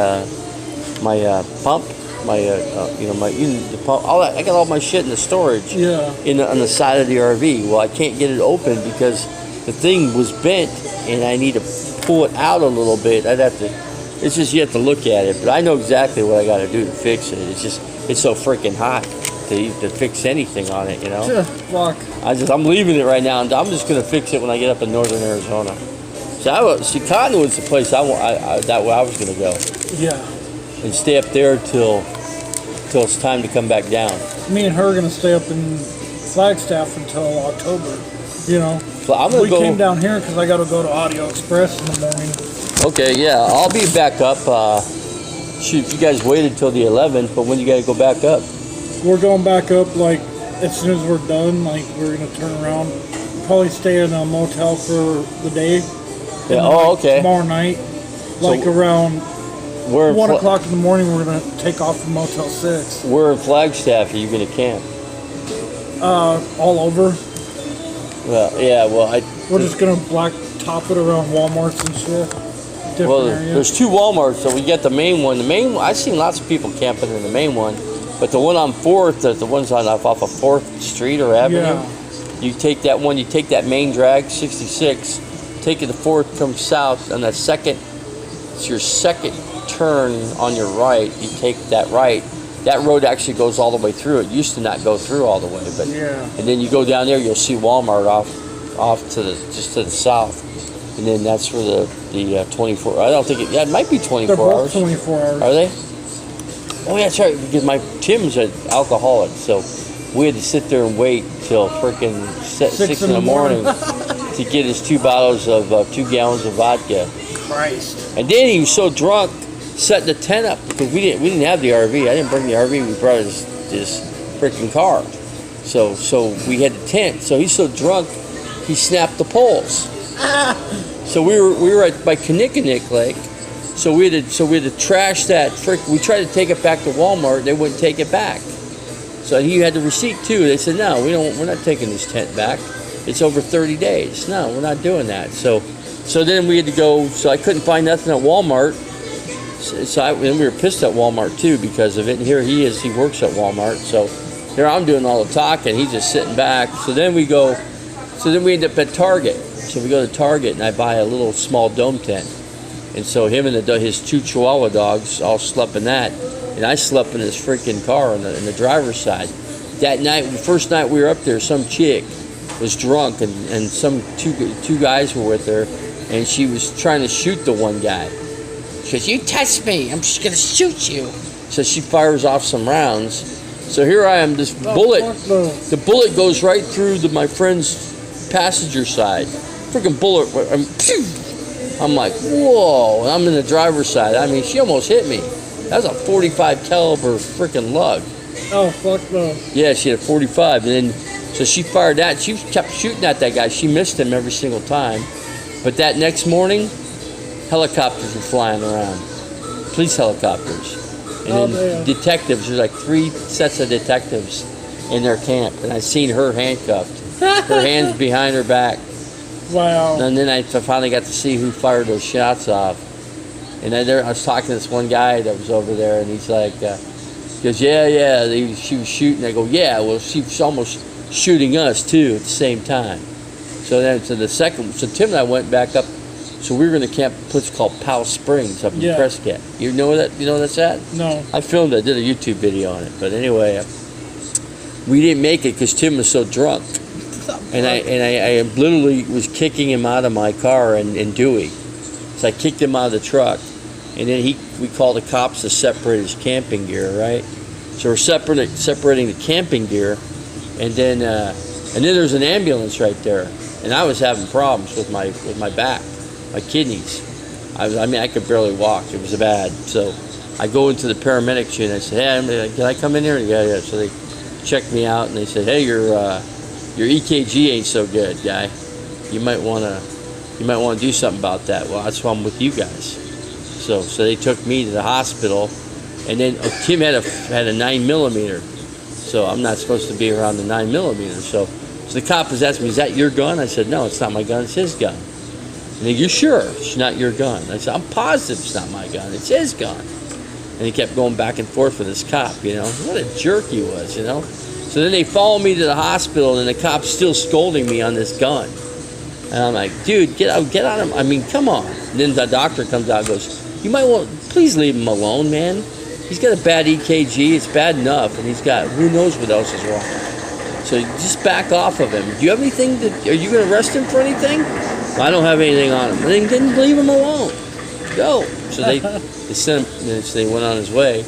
pump. The pump. I got all my shit in the storage. Yeah. On the side of the RV. Well, I can't get it open because the thing was bent, and I need to pull it out a little bit. It's just you have to look at it. But I know exactly what I got to do to fix it. It's so freaking hot to fix anything on it, you know. Yeah, fuck. I'm leaving it right now, and I'm just gonna fix it when I get up in northern Arizona. So Cottonwood's the place I was gonna go. Yeah. And stay up there till it's time to come back down. Me and her are gonna stay up in Flagstaff until October. You know. So we came down here because I got to go to Audio Express in the morning. Okay, yeah, I'll be back up. Shoot, you guys waited till the 11th, but when you gotta go back up? We're going back up like as soon as we're done. Like we're gonna turn around, probably stay in a motel for the day. Yeah. Oh, okay. Tomorrow night, like around 1 o'clock in the morning, we're gonna take off from Motel 6. Where in Flagstaff are you gonna camp? All over. Well, yeah. Well, we're just gonna top it around Walmarts and shit. Different Well, areas. there's two Walmarts, so we get the main one. The main one, I've seen lots of people camping in the main one, but the one on 4th, the ones on off of 4th Street or Avenue, Yeah. you take that one, you take that main drag, 66, take it to 4th, come south, and that second, it's your second turn on your right, you take that right. That road actually goes all the way through. It used to not go through all the way, but Yeah. and then you go down there, you'll see Walmart off to the just to the south, and then that's where the 24. I don't think it. Yeah, it might be 24 They're both hours. 24 hours. Are they? Oh yeah, that's right. Because my Tim's an alcoholic, so we had to sit there and wait till frickin' 6 in the morning to get his 2 bottles of 2 gallons of vodka. Christ. And then he was so drunk, setting the tent up because we didn't have the RV. I didn't bring the RV. We brought his freaking car. So we had the tent. So he's so drunk, he snapped the poles. So we were by Kinnickinnick Lake. So we had to trash that frick. We tried to take it back to Walmart. They wouldn't take it back. So he had the receipt too. They said no, we're not taking this tent back. It's over 30 days. No, we're not doing that. So then we had to go. So I couldn't find nothing at Walmart. Then we were pissed at Walmart too because of it. And here he is. He works at Walmart. So here I'm doing all the talking. He's just sitting back. So then we end up at Target. So we go to Target and I buy a little small dome tent. And so him and his 2 Chihuahua dogs all slept in that. And I slept in his freaking car in the driver's side. That night, the first night we were up there, some chick was drunk and some two guys were with her. And she was trying to shoot the one guy. She goes, "You touch me, I'm just going to shoot you." So she fires off some rounds. So here I am, this bullet. The bullet goes right through my friend's passenger side. Freaking bullet. I'm like, whoa. And I'm in the driver's side. I mean, she almost hit me. That was a 45 caliber freaking lug. Oh, fuck no. Yeah, she had a 45. And then, so she fired that. She kept shooting at that guy. She missed him every single time. But that next morning, helicopters were flying around. Police helicopters. And then detectives. There's like 3 sets of detectives in their camp. And I seen her handcuffed. Her hands behind her back. Wow. And then I finally got to see who fired those shots off. And I was talking to this one guy that was over there, and he's like, he goes, yeah, she was shooting. I go, yeah, well, she was almost shooting us, too, at the same time. So then, so Tim and I went back up. So we were going to camp at a place called Powell Springs up in Prescott. You know where that's at? No. I filmed it. I did a YouTube video on it. But anyway, we didn't make it because Tim was so drunk. And I literally was kicking him out of my car in Dewey. So I kicked him out of the truck. And then we called the cops to separate his camping gear, right? So we're separating the camping gear. And then there's an ambulance right there. And I was having problems with my back, my kidneys. I mean, I could barely walk. It was bad. So I go into the paramedics unit. I said, hey, can I come in here? Yeah. So they checked me out and they said, hey, your EKG ain't so good, guy. You might want to do something about that. Well, that's why I'm with you guys. So they took me to the hospital, and then Tim had a 9mm. So I'm not supposed to be around the 9mm. So the cop was asking me, "Is that your gun?" I said, "No, it's not my gun. It's his gun." And he, "You're sure it's not your gun?" I said, "I'm positive it's not my gun. It's his gun." And he kept going back and forth with this cop. What a jerk he was. So then they follow me to the hospital, and the cop's still scolding me on this gun. And I'm like, dude, get out of him. I mean, come on. And then the doctor comes out and goes, you might want, please leave him alone, man. He's got a bad EKG. It's bad enough. And he's got, who knows what else is wrong. So just back off of him. Do you have anything are you going to arrest him for anything? Well, I don't have anything on him. Then leave him alone. Go. So they sent him, and so they went on his way.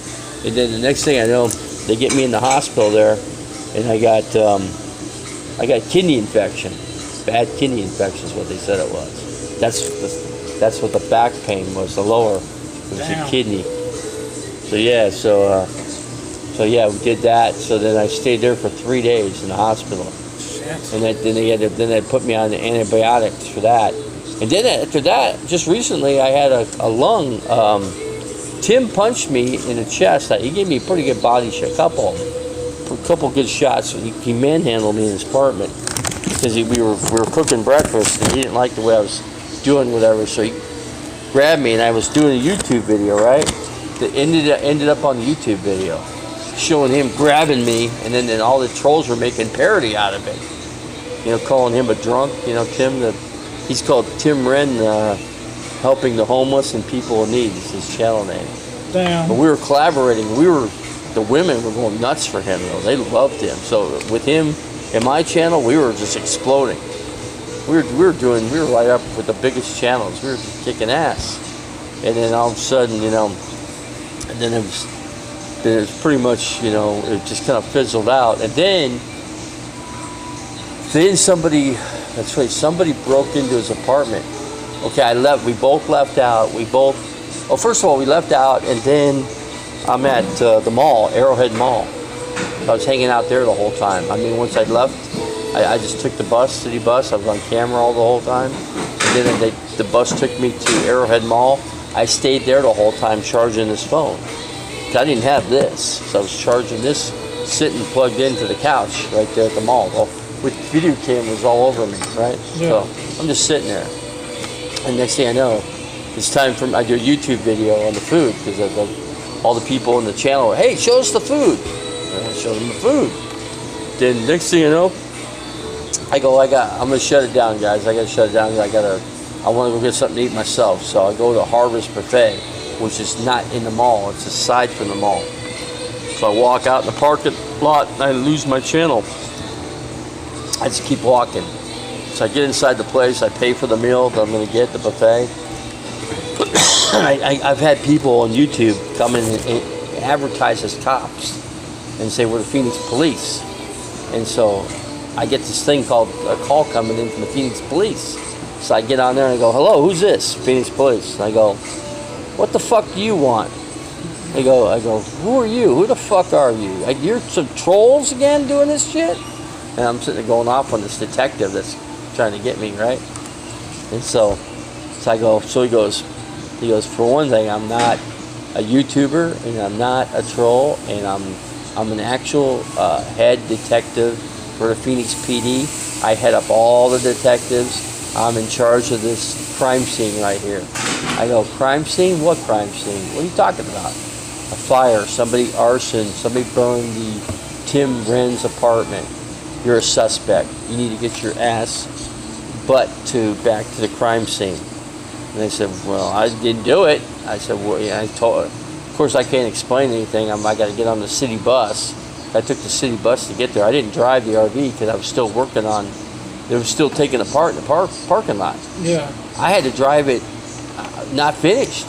And then the next thing I know, they get me in the hospital there. And I got kidney infection. Bad kidney infection is what they said it was. That's what the back pain was. The lower, it was the kidney. So yeah, so yeah, we did that. So then I stayed there for 3 days in the hospital. And then they put me on the antibiotics for that. And then after that, just recently, I had a lung. Tim punched me in the chest. He gave me a pretty good body shot, a couple good shots. He manhandled me in his apartment because we were cooking breakfast, and he didn't like the way I was doing whatever. So he grabbed me, and I was doing a YouTube video, right? That ended up on the YouTube video, showing him grabbing me, and then all the trolls were making parody out of it. You know, calling him a drunk. You know, he's called Tim Wren, helping the homeless and people in need. Is his channel name. Damn. But we were collaborating. The women were going nuts for him, though. They loved him. So with him in my channel, we were just exploding. We were right up with the biggest channels. We were just kicking ass. And then all of a sudden, you know, and then it was pretty much, you know, it just kind of fizzled out. And then somebody broke into his apartment. Okay, I left. We both left out. Well, first of all, we left out, and then I'm at the mall, Arrowhead Mall. I was hanging out there the whole time. I mean, once I left, I just took the city bus. I was on camera all the whole time. And then the bus took me to Arrowhead Mall. I stayed there the whole time charging this phone. I didn't have this, so I was charging this, sitting plugged into the couch right there at the mall. Well, with video cameras all over me, right? Yeah. So I'm just sitting there. And next thing I know, it's time for I do a YouTube video on the food because all the people in the channel are, hey, show us the food. And I show them the food. Then next thing you know, I'm gonna shut it down, guys. I gotta shut it down. I want to go get something to eat myself. So I go to Harvest Buffet, which is not in the mall. It's aside from the mall. So I walk out in the parking lot and I lose my channel. I just keep walking. So I get inside the place, I pay for the meal that I'm going to get at the buffet. I've had people on YouTube come in and advertise as cops and say we're the Phoenix Police. And so I get this thing called a call coming in from the Phoenix Police. So I get on there and I go, hello, who's this? Phoenix Police. And I go, what the fuck do you want? I go, who are you? Who the fuck are you? You're some trolls again doing this shit? And I'm sitting there going off on this detective that's trying to get me, right? And so I go, so he goes, for one thing, I'm not a YouTuber and I'm not a troll and I'm an actual head detective for the Phoenix PD. I head up all the detectives. I'm in charge of this crime scene right here. I go, crime scene? What crime scene? What are you talking about? A fire, somebody arson, somebody burned the Tim Wren's apartment. You're a suspect. You need to get your ass back to the crime scene. And they said, well, I didn't do it. I said, well, yeah, of course I can't explain anything. I got to get on the city bus. I took the city bus to get there. I didn't drive the RV because I was still working on, they were still taking apart in the parking lot. Yeah. I had to drive it not finished.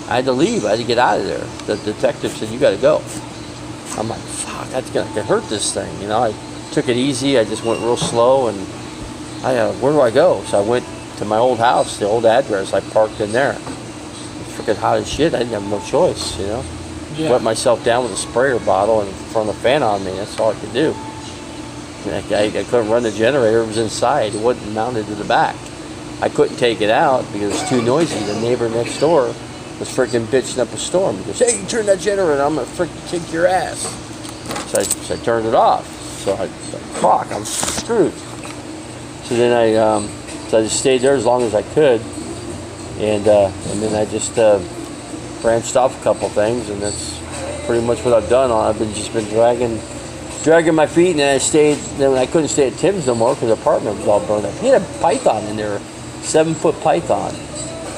I had to leave. I had to get out of there. The detective said, you got to go. I'm like, fuck, that's going to hurt this thing. You know, I took it easy. I just went real slow, and where do I go? So I went to my old house, the old address. I parked in there. It's freaking hot as shit. I didn't have no choice, you know. Yeah. Wet myself down with a sprayer bottle and thrown a fan on me. That's all I could do. I couldn't run the generator. It was inside. It wasn't mounted to the back. I couldn't take it out because it was too noisy. The neighbor next door was freaking bitching up a storm. He goes, hey, you turn that generator on, I'm going to freaking kick your ass. So I turned it off. So I thought, fuck, I'm screwed. So then I just stayed there as long as I could. And then I just branched off a couple things, and that's pretty much what I've done. I've been dragging my feet, and then I couldn't stay at Tim's no more because the apartment was all burned up. He had a python in there, 7-foot python.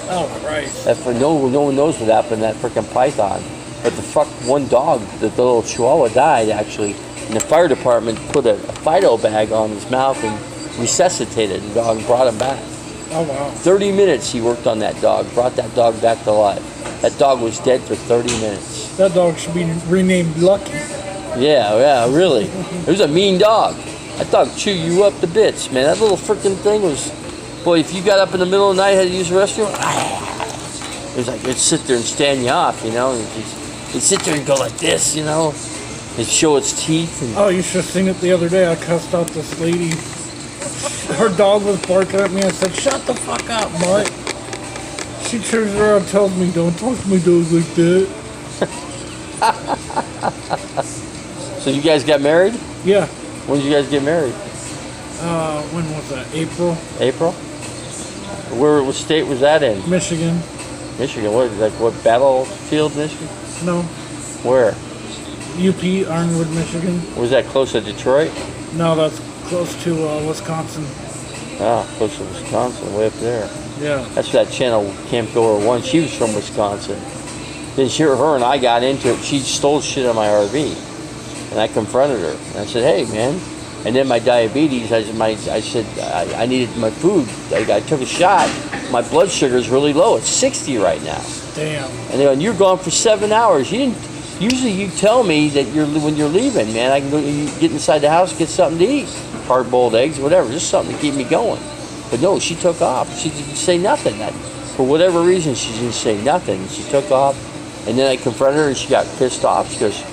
Oh, Christ. No one knows what happened to that freaking python. But one dog, the little chihuahua, died actually. And the fire department put a Fido bag on his mouth and resuscitated the dog and brought him back. Oh, wow. 30 minutes he worked on that dog, brought that dog back to life. That dog was dead for 30 minutes. That dog should be renamed Lucky. Yeah, really. It was a mean dog. That dog chew you up to bits, man. That little freaking thing was, boy, if you got up in the middle of the night and had to use the restroom, it was like it'd sit there and stand you off, you know. It'd sit there and go like this, you know. It'd show its teeth. Oh, you should have seen it the other day. I cussed out this lady. Her dog was barking at me. I said, shut the fuck up, mutt. She turns around and tells me, don't talk to my dog like that. So you guys got married? Yeah. When did you guys get married? When was that? April? April? What state was that in? Michigan. Michigan. What battlefield, Michigan? No. Where? UP, Ironwood, Michigan. Was that close to Detroit? No, that's close to Wisconsin. Ah, close to Wisconsin, way up there. Yeah. That's that channel, Camp Goer 1. She was from Wisconsin. Then her and I got into it. She stole shit on my RV. And I confronted her. And I said, hey, man. And then my diabetes, I said, I needed my food. I took a shot. My blood sugar is really low. It's 60 right now. Damn. And they go, you're gone for 7 hours. Usually you tell me that when you're leaving, man, I can go get inside the house and get something to eat. Hard-boiled eggs, whatever. Just something to keep me going. But no, she took off. She didn't say nothing. For whatever reason, she didn't say nothing. She took off. And then I confronted her and she got pissed off. She goes,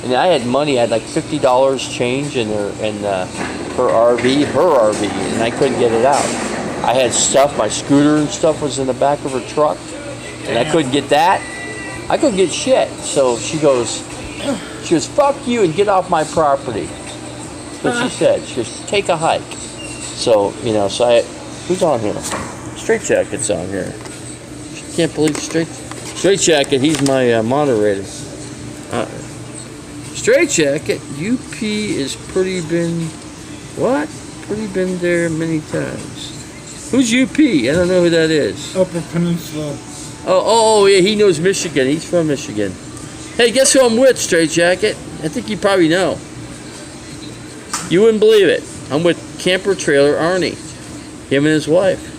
and I had money. I had like $50 change in her RV, and I couldn't get it out. I had stuff. My scooter and stuff was in the back of her truck, and I couldn't get that. I couldn't get shit. So she goes, fuck you and get off my property. That's what she said. She goes, take a hike. So, who's on here? Straight Jacket's on here. Can't believe Straight Jacket, he's my moderator. Straight Jacket, UP is pretty been there many times. Who's UP? I don't know who that is. Upper Peninsula. Oh, yeah, he knows Michigan. He's from Michigan. Hey, guess who I'm with, Straight Jacket? I think you probably know. You wouldn't believe it. I'm with Camper Trailer Arnie. Him and his wife.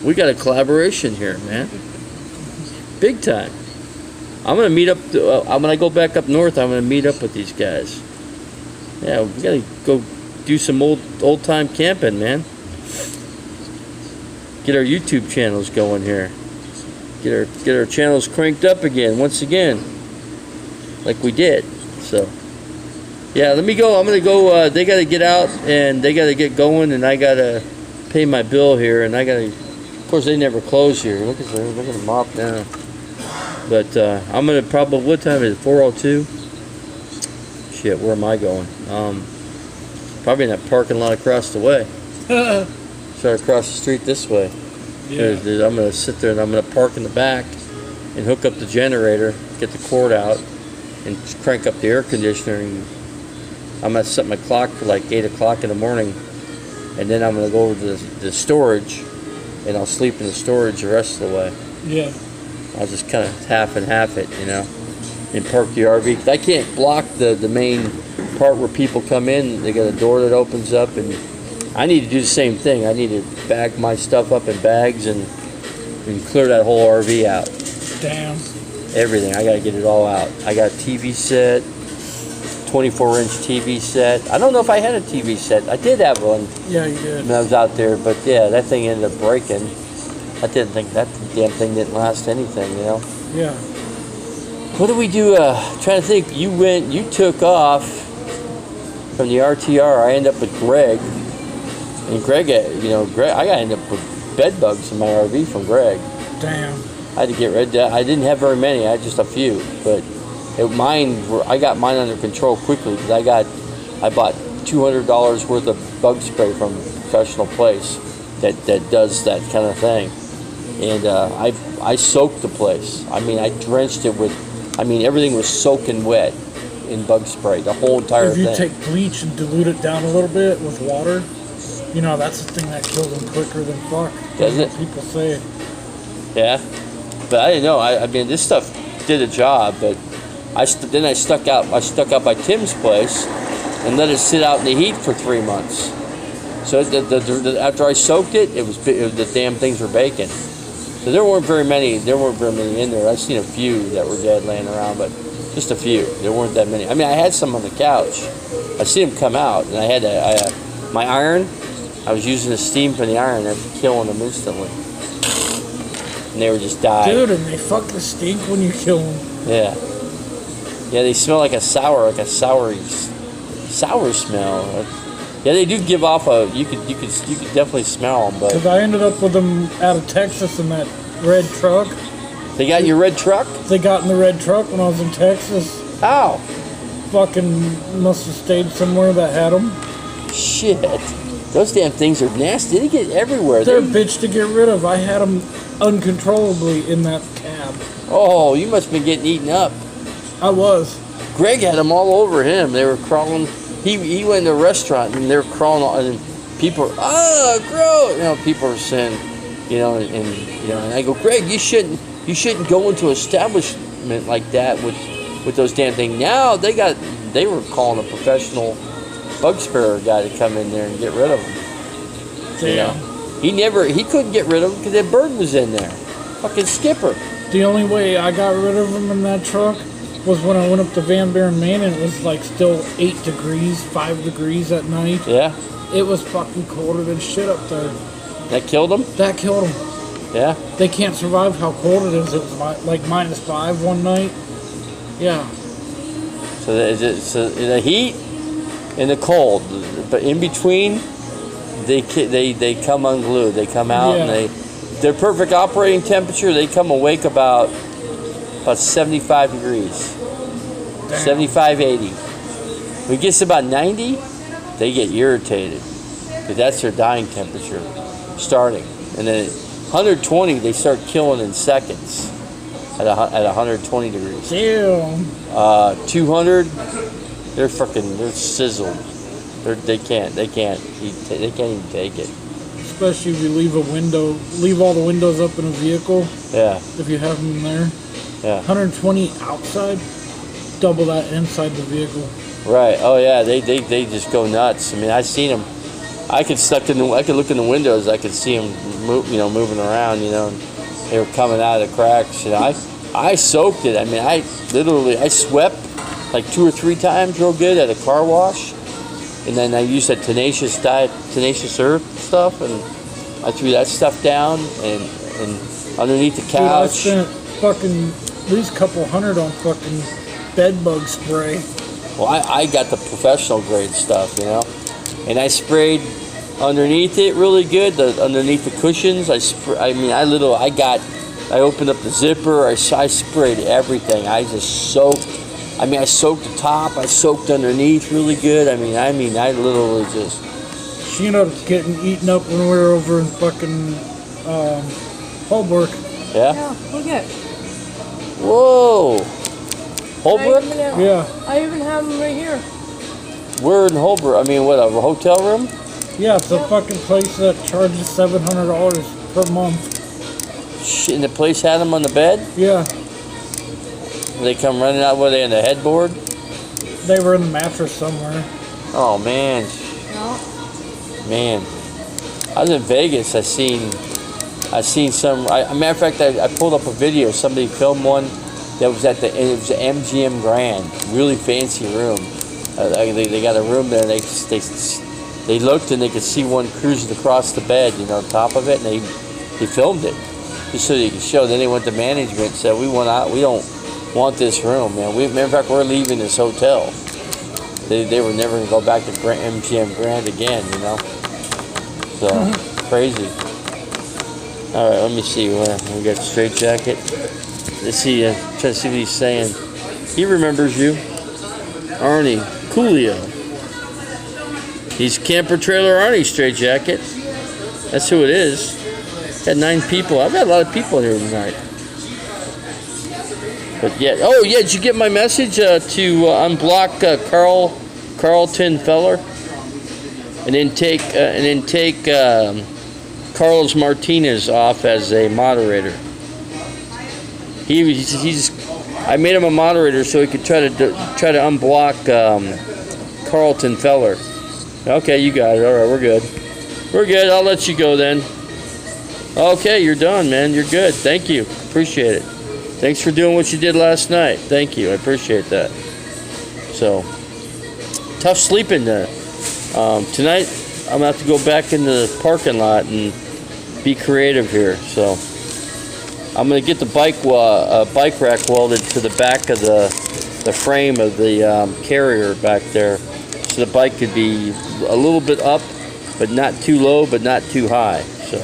We got a collaboration here, man. Big time. I'm gonna meet up. When I go back up north, I'm gonna meet up with these guys. Yeah, we gotta go do some old time camping, man. Get our YouTube channels going here. Get our channels cranked up again, once again, like we did. So, yeah, let me go. I'm gonna go. They gotta get out and they gotta get going, and I gotta pay my bill here, and I gotta. Of course, they never close here. Look at them mop down. But I'm gonna probably. What time is it? 4:02. Shit, where am I going? Probably in that parking lot across the way. Try to cross the street this way. Yeah. I'm gonna sit there and I'm gonna park in the back and hook up the generator, get the cord out, and crank up the air conditioner. And I'm gonna set my clock for like 8 o'clock in the morning, and then I'm gonna go over to the storage, and I'll sleep in the storage the rest of the way. Yeah. I'll just kind of half and half it, and park the RV. 'Cause I can't block the main part where people come in. They got a door that opens up, and I need to do the same thing. I need to bag my stuff up in bags and clear that whole RV out. Damn. Everything. I got to get it all out. I got a TV set, 24-inch TV set. I don't know if I had a TV set. I did have one. Yeah, you did. When I was out there, but yeah, that thing ended up breaking. I didn't think that damn thing didn't last anything, Yeah. What did we do? Trying to think. You took off from the RTR. I ended up with Greg. And Greg, I got ended up with bed bugs in my RV from Greg. Damn. I had to get rid of that. I didn't have very many. I had just a few. But I got mine under control quickly because I bought $200 worth of bug spray from a professional place that does that kind of thing. And I soaked the place. I mean, I drenched it with, everything was soaking wet in bug spray, the whole entire thing. If you take bleach and dilute it down a little bit with water, that's the thing that kills them quicker than fuck. Does it? People say. Yeah, but I didn't know. This stuff did a job, but then I stuck out by Tim's place and let it sit out in the heat for 3 months. So after I soaked it, the damn things were baking. So there weren't very many in there. I've seen a few that were dead laying around, but just a few. There weren't that many. I had some on the couch. I see them come out, and I had my iron. I was using the steam from the iron and killing them instantly. And they were just dying. Dude, and they fucking stink when you kill them. Yeah. Yeah, they smell like a sour smell. Yeah, they do give off you could definitely smell them, but. Because I ended up with them out of Texas in that red truck. They got your red truck? They got in the red truck when I was in Texas. How? Fucking must have stayed somewhere that had them. Shit. Those damn things are nasty. They get everywhere. They're a bitch to get rid of. I had them uncontrollably in that cab. Oh, you must have been getting eaten up. I was. Greg had them all over him. They were crawling. He went to a restaurant and they were crawling on, and people were, gross. You know, people were saying, you know, and I go, Greg, you shouldn't go into an establishment like that with those damn things. Now they were calling a professional bug sprayer guy to come in there and get rid of them. Damn. You know, he couldn't get rid of them because that bird was in there. Fucking Skipper. The only way I got rid of them in that truck was when I went up to Van Buren, Maine, and it was like still 8 degrees, 5 degrees at night. Yeah. It was fucking colder than shit up there. That killed them? That killed them. Yeah. They can't survive how cold it is. It was like -5 one night. Yeah. So the heat and the cold, but in between, they come unglued. They come out and their perfect operating temperature. They come awake about 75 degrees, Damn. 75, 80. When it gets to about 90, they get irritated because that's their dying temperature starting, and then at 120 they start killing in seconds at 120 degrees. Damn. 200, they're sizzled. They can't even take it. Especially if you leave all the windows up in a vehicle. Yeah. If you have them there. Yeah. 120 outside, double that inside the vehicle. Right. Oh yeah. They just go nuts. I mean, I seen them. I could look in the windows. I could see them moving around. You know, and they were coming out of the cracks. And I soaked it. I mean, I swept like 2 or 3 times real good at a car wash. And then I used that tenacious earth stuff, and I threw that stuff down and underneath the couch. Dude, I spent fucking at least a couple $100 on fucking bed bug spray. Well, I got the professional grade stuff, you know, and I sprayed underneath it really good. Underneath the cushions, I opened up the zipper. I sprayed everything. I just soaked. I mean, I soaked the top. I soaked underneath really good. I mean, I literally just. She ended up getting eaten up when we were over in fucking Holbrook. Yeah. Yeah, look at. Whoa. Holbrook? Yeah. I even have them right here. We're in Holbrook. I mean, what, a hotel room? Yeah, it's a fucking place that charges $700 per month. Shit, and the place had them on the bed? Yeah. They come running out. Were they in the headboard? They were in the mattress somewhere. Oh man, No. man. I was in Vegas. I seen some. Matter of fact, I pulled up a video. Somebody filmed one that was it was the MGM Grand, really fancy room. They got a room there, and they looked and they could see one cruising across the bed, you know, top of it, and they filmed it just so they could show. Then they went to management and said, we don't want this room, man. Matter of fact, we're leaving this hotel. They were never going to go back to MGM Grand again, you know. So crazy. All right, let me see. We got the straight jacket. Let's see. Try to see what he's saying. He remembers you, Arnie Coolio. He's camper trailer Arnie straight jacket. That's who it is. Got 9 people. I've got a lot of people here tonight. But yeah, did you get my message to unblock Carlton Feller, and then take Carlos Martinez off as a moderator? I made him a moderator so he could try to unblock Carlton Feller. Okay, you got it. All right, we're good. We're good. I'll let you go then. Okay, you're done, man. You're good. Thank you. Appreciate it. Thanks for doing what you did last night. Thank you. I appreciate that. So, tough sleeping there. Tonight, I'm going to have to go back in the parking lot and be creative here. So, I'm going to get the bike rack welded to the back of the frame of the carrier back there, so the bike could be a little bit up, but not too low, but not too high. So,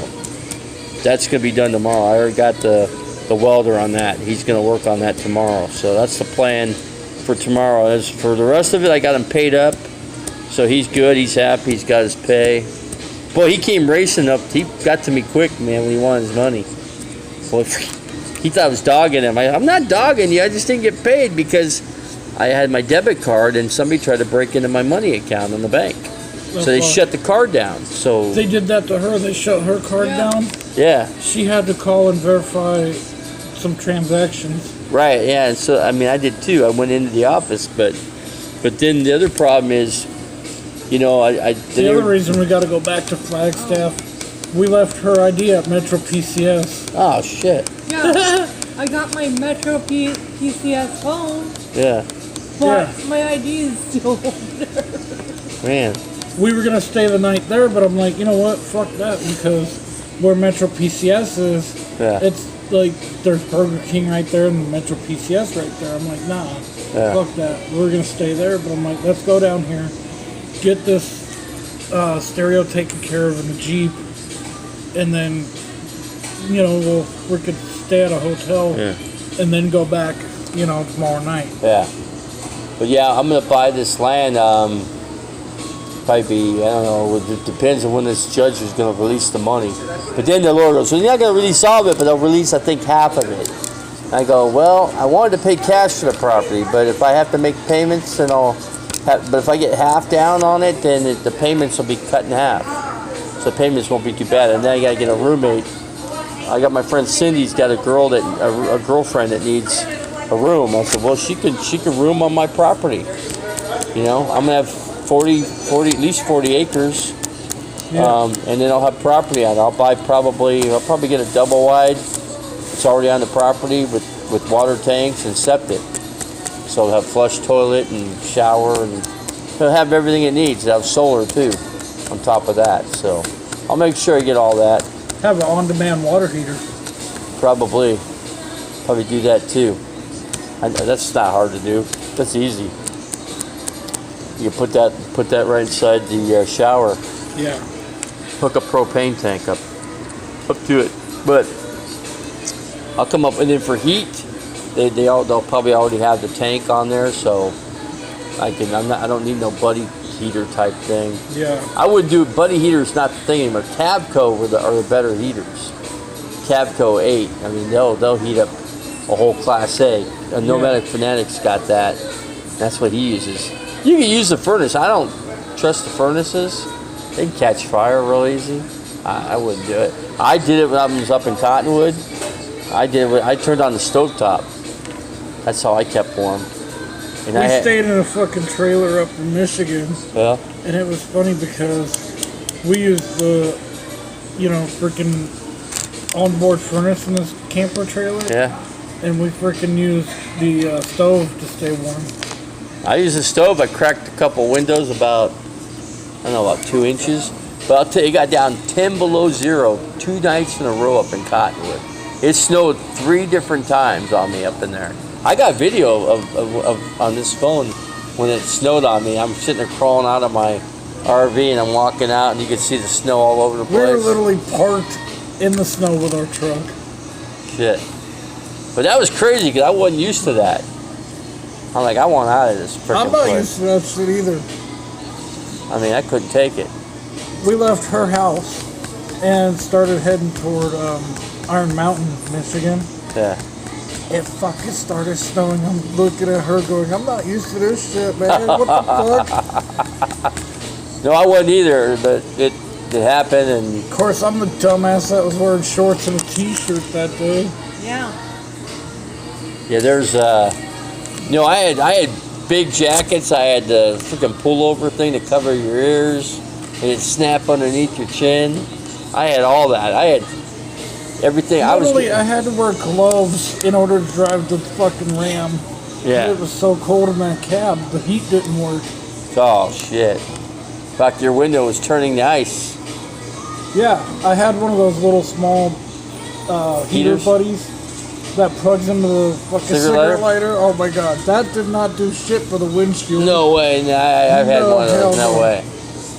that's going to be done tomorrow. I already got the welder on that. He's going to work on that tomorrow. So that's the plan for tomorrow. As for the rest of it, I got him paid up. So he's good. He's happy. He's got his pay. Boy, he came racing up. He got to me quick, man, when he wanted his money. Boy, he thought I was dogging him. I'm not dogging you. I just didn't get paid because I had my debit card and somebody tried to break into my money account in the bank. So they shut the card down. So they did that to her. They shut her card down. Yeah. She had to call and verify some transactions. Right. Yeah. And so I mean, I did too. I went into the office, but then the other problem is, you know, the other reason we got to go back to Flagstaff. We left her ID at Metro PCS. Oh shit. Yeah. I got my Metro PCS phone. Yeah. But my ID is still over there. Man. We were gonna stay the night there, but I'm like, you know what? Fuck that, because where Metro PCS is, it's like there's Burger King right there and Metro PCS right there. I'm like, nah, fuck that. We're gonna stay there, but I'm like, let's go down here, get this stereo taken care of in the Jeep, and then, you know, we could stay at a hotel and then go back, you know, tomorrow night. Yeah. But yeah, I'm gonna buy this land. Probably, I don't know, it depends on when this judge is going to release the money. But then the lawyer goes, well, you're not going to release all of it, but they'll release, I think, half of it. And I go, well, I wanted to pay cash for the property, but if I have to make payments, then but if I get half down on it, then the payments will be cut in half. So the payments won't be too bad. And then I got to get a roommate. I got my friend Cindy's got a girlfriend that needs a room. I said, well, she could room on my property. You know, I'm going to have 40, at least 40 acres, and then I'll have property on it. I'll probably get a double wide. It's already on the property with water tanks and septic. So it'll have flush toilet and shower, and it'll have everything it needs. It'll have solar too, on top of that. So I'll make sure I get all that. Have an on-demand water heater. Probably do that too. That's not hard to do. That's easy. You put that right inside the shower. Yeah. Hook a propane tank up to it. But I'll come up, and then for heat, they'll probably already have the tank on there, so I don't need no buddy heater type thing. Yeah. I would do buddy heaters, not the thing anymore. Cabco are the better heaters. Cabco 8. I mean, they'll heat up a whole Class A. Nomadic Fanatic's got that. That's what he uses. You can use the furnace. I don't trust the furnaces. They can catch fire real easy. I wouldn't do it. I did it when I was up in Cottonwood. I turned on the stovetop. That's how I kept warm. And we stayed in a fucking trailer up in Michigan. Yeah. And it was funny because we used the, you know, freaking onboard furnace in this camper trailer. Yeah. And we freaking used the stove to stay warm. I used the stove. I cracked a couple windows about 2 inches. But I'll tell you, it got down 10 below zero 2 nights in a row up in Cottonwood. It snowed 3 different times on me up in there. I got video of on this phone when it snowed on me. I'm sitting there crawling out of my RV and I'm walking out and you can see the snow all over the place. We were literally parked in the snow with our truck. Shit. But that was crazy because I wasn't used to that. I'm like, I want out of this freaking I'm not place. used to that shit either. I mean, I couldn't take it. We left her house and started heading toward Iron Mountain, Michigan. Yeah. It fucking started snowing. I'm looking at her going, I'm not used to this shit, man. What the fuck? No, I wasn't either, but it happened. And of course, I'm the dumbass that was wearing shorts and a t-shirt that day. Yeah. Yeah, there's I had big jackets. I had the freaking pullover thing to cover your ears, and it'd snap underneath your chin. I had all that. I had everything. I had to wear gloves in order to drive the fucking Ram. Yeah. It was so cold in that cab. The heat didn't work. Oh shit! In fact, your window was turning to ice. Yeah, I had one of those little small heater Heaters? buddies that plugs into the fucking cigarette lighter. Oh my god, that did not do shit for the windshield. No way. No, I've had one of those. No way.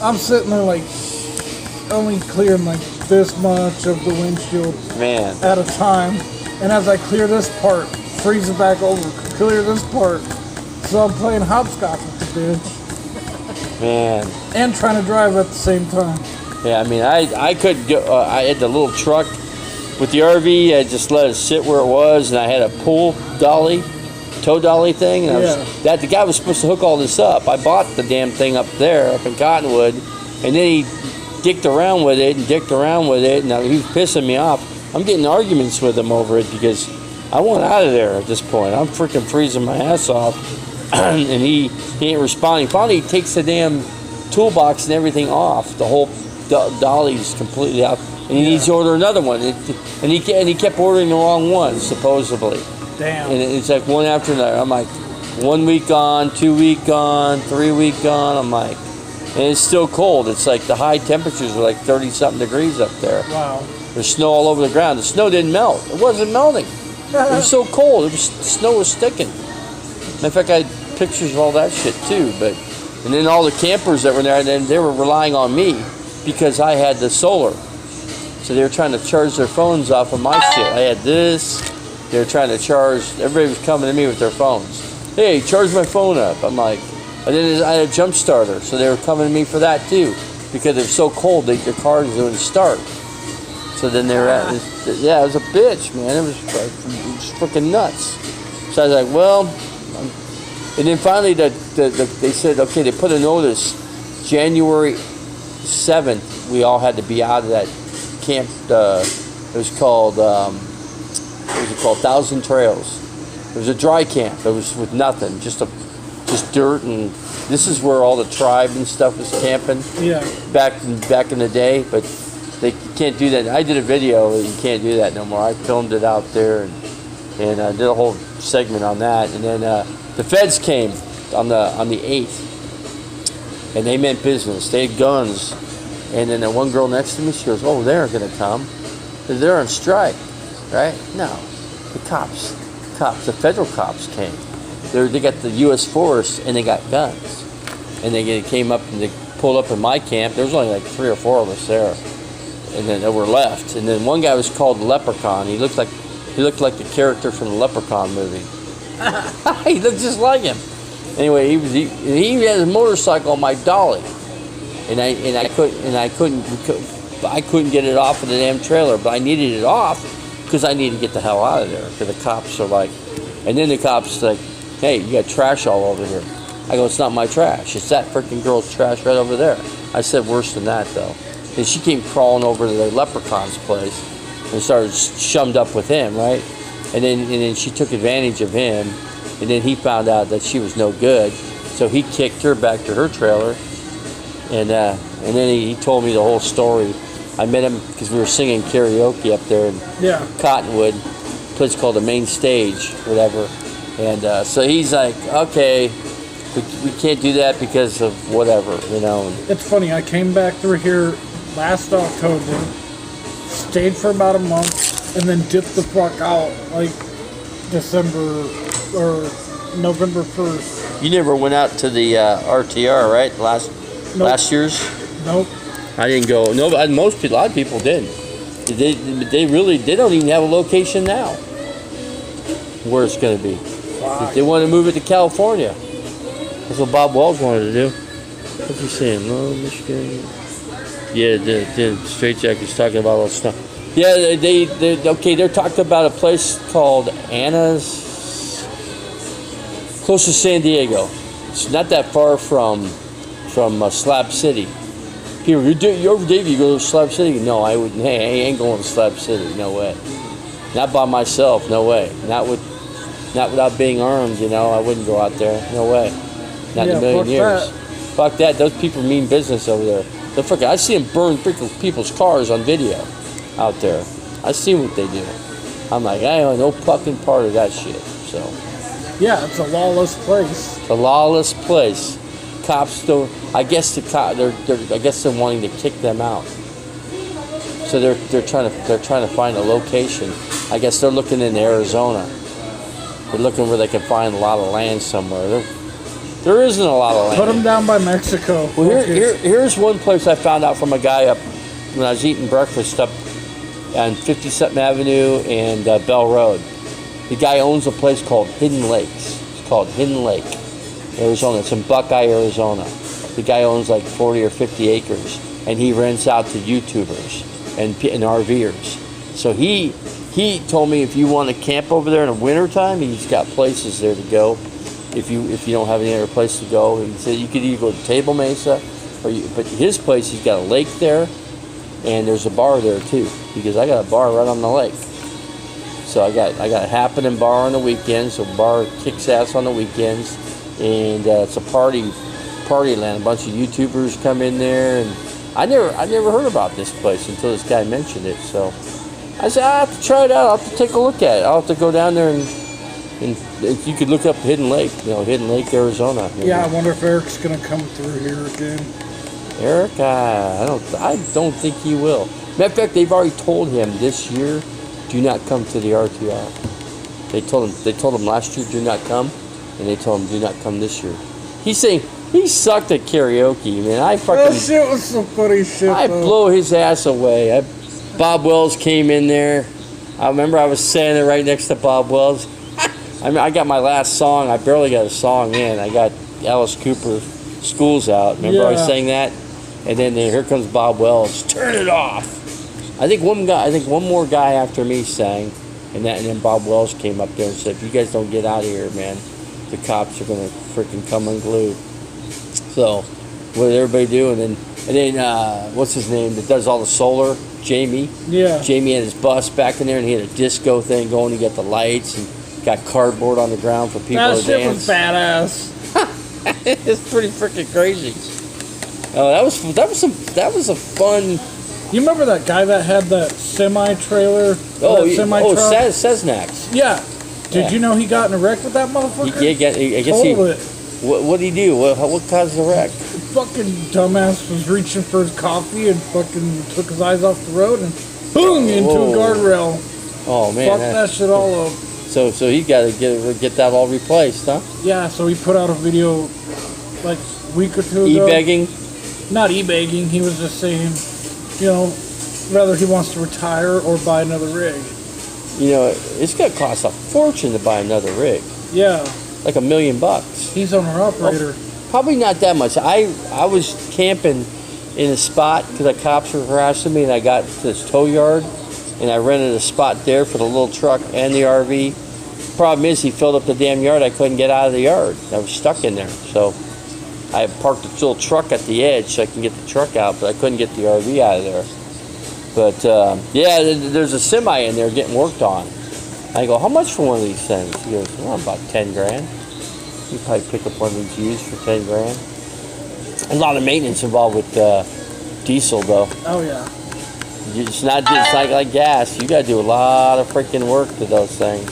I'm sitting there like only clearing like this much of the windshield at a time, and as I clear this part, freeze it back over, clear this part. So I'm playing hopscotch with the bitch. Man. And trying to drive at the same time. Yeah, I mean, I couldn't go. I had the little truck with the RV. I just let it sit where it was, and I had a pull dolly, tow dolly thing. And the guy was supposed to hook all this up. I bought the damn thing up there, up in Cottonwood, and then he dicked around with it, and he was pissing me off. I'm getting arguments with him over it because I want out of there at this point. I'm freaking freezing my ass off, and he ain't responding. Finally, he takes the damn toolbox and everything off. The whole dolly's completely out, and he needs to order another one. And he kept ordering the wrong one, supposedly. Damn. And it's like one after another. I'm like, 1 week gone, 2 week gone, 3 week gone. I'm like, and it's still cold. It's like the high temperatures are like 30-something degrees up there. Wow. There's snow all over the ground. The snow didn't melt. It wasn't melting. It was so cold. The snow was sticking. In fact, I had pictures of all that shit too. And then all the campers that were there, they were relying on me because I had the solar. So they were trying to charge their phones off of my shit. I had this. They were trying to charge. Everybody was coming to me with their phones. Hey, charge my phone up. I'm like, and then I had a jump starter. So they were coming to me for that too because it was so cold that your car wouldn't start. So then they were at, it was a bitch, man. It was freaking nuts. So I was like, well, and then finally they said, okay, they put a notice, January 7th, we all had to be out of that camp. It was called, Thousand Trails. It was a dry camp. It was with nothing, just dirt, and this is where all the tribe and stuff was camping. Yeah. Back in the day, but they can't do that. I did a video. You can't do that no more. I filmed it out there and did a whole segment on that. And then the feds came on the 8th, and they meant business. They had guns. And then the one girl next to me, she goes, "Oh, they're gonna come. They're on strike, right?" No, the cops, the federal cops came. They got the U.S. Force and they got guns, and they came up and they pulled up in my camp. There was only like 3 or 4 of us there. And then they were left. And then one guy was called Leprechaun. He looked like the character from the Leprechaun movie. He looked just like him. Anyway, he had a motorcycle on my dolly, and I couldn't get it off of the damn trailer, but I needed it off because I needed to get the hell out of there. Because the cops are like, and then the cops like, "Hey, you got trash all over here." I go, "It's not my trash. It's that freaking girl's trash right over there." I said worse than that though. And she came crawling over to the Leprechaun's place and started chummed up with him, right? And then she took advantage of him, and then he found out that she was no good, so he kicked her back to her trailer, and then he told me the whole story. I met him because we were singing karaoke up there in Cottonwood, a place called the Main Stage, whatever. And so he's like, "Okay, we can't do that because of whatever, you know." It's funny. I came back through here last October, stayed for about a month, and then dipped the fuck out like December or November 1st. You never went out to the RTR, right? Last year's? Nope. I didn't go. No, a lot of people didn't. They don't even have a location now where it's going to be. Wow. They want to move it to California. That's what Bob Wells wanted to do. What's he saying? No, Michigan. Yeah, the Straight Jacket's talking about all that stuff. Yeah, they're talking about a place called Anna's, close to San Diego. It's not that far from Slab City. Here, you're over Davy, you go to Slab City? No, I wouldn't. Hey, I ain't going to Slab City. No way. Not by myself. No way. Not without being armed. You know, I wouldn't go out there. No way. Not in a million years. Fuck that. Those people mean business over there. I see them burn people's cars on video out there. I see what they do. I'm like, I ain't no fucking part of that shit. So. Yeah, it's a lawless place. It's a lawless place. Cops don't. I guess they're wanting to kick them out. So they're trying to find a location. I guess they're looking in Arizona. They're looking where they can find a lot of land somewhere. There isn't a lot of land. Put them down by Mexico. Well, here's one place I found out from a guy up when I was eating breakfast up on 50-something Avenue and Bell Road. The guy owns a place called Hidden Lakes. It's called Hidden Lake, Arizona. It's in Buckeye, Arizona. The guy owns like 40 or 50 acres. and he rents out to YouTubers and RVers. So he told me if you want to camp over there in the wintertime, he's got places there to go. If you don't have any other place to go, he said you could either go to Table Mesa, but his place, he's got a lake there, and there's a bar there too. Because I got a bar right on the lake. So I got a happening bar on the weekends. So bar kicks ass on the weekends, and it's a party land. A bunch of YouTubers come in there, and I never heard about this place until this guy mentioned it. So I said I have to try it out. I'll have to take a look at it. I'll have to go down there and if you could look up Hidden Lake, Hidden Lake, Arizona. Yeah, I wonder if Eric's gonna come through here again. Eric, I don't think he will. Matter of fact, they've already told him this year, do not come to the RTR. They told him last year, do not come, and they told him do not come this year. He's saying he sucked at karaoke, man. That shit was some funny shit. I blow his ass away. Bob Wells came in there. I remember I was standing right next to Bob Wells. I got my last song. I barely got a song in. I got Alice Cooper, School's Out. Remember I sang that? And then here comes Bob Wells. Turn it off. I think one more guy after me sang, and then Bob Wells came up there and said, if you guys don't get out of here, man, the cops are gonna freaking come unglued. So what did everybody do? And then what's his name that does all the solar? Jamie. Yeah. Jamie had his bus back in there, and he had a disco thing going. He got the lights and got cardboard on the ground for people to dance. That shit was badass. It's pretty freaking crazy. Oh, that was a fun. You remember that guy that had that semi trailer? Cessnax. Yeah. Did you know he got in a wreck with that motherfucker? I guess he. What did he do? What caused the wreck? Fucking dumbass was reaching for his coffee and fucking took his eyes off the road and boom into a guardrail. Oh man! Fucked that shit all up. So he got to get that all replaced, huh? Yeah. So he put out a video like a week or two ago. E-begging? Not e-begging. He was just saying, whether he wants to retire or buy another rig. It's gonna cost a fortune to buy another rig. Yeah. Like $1 million. He's owner-operator. Probably not that much. I was camping in a spot because the cops were harassing me, and I got to this tow yard, and I rented a spot there for the little truck and the RV. Problem is, he filled up the damn yard. I couldn't get out of the yard. I was stuck in there. So I parked the little truck at the edge so I can get the truck out, but I couldn't get the RV out of there. But there's a semi in there getting worked on. I go, how much for one of these things? He goes, well, about 10 grand. You probably pick up one of these used for 10 grand. A lot of maintenance involved with diesel, though. Oh yeah. It's not just like gas. You got to do a lot of freaking work to those things.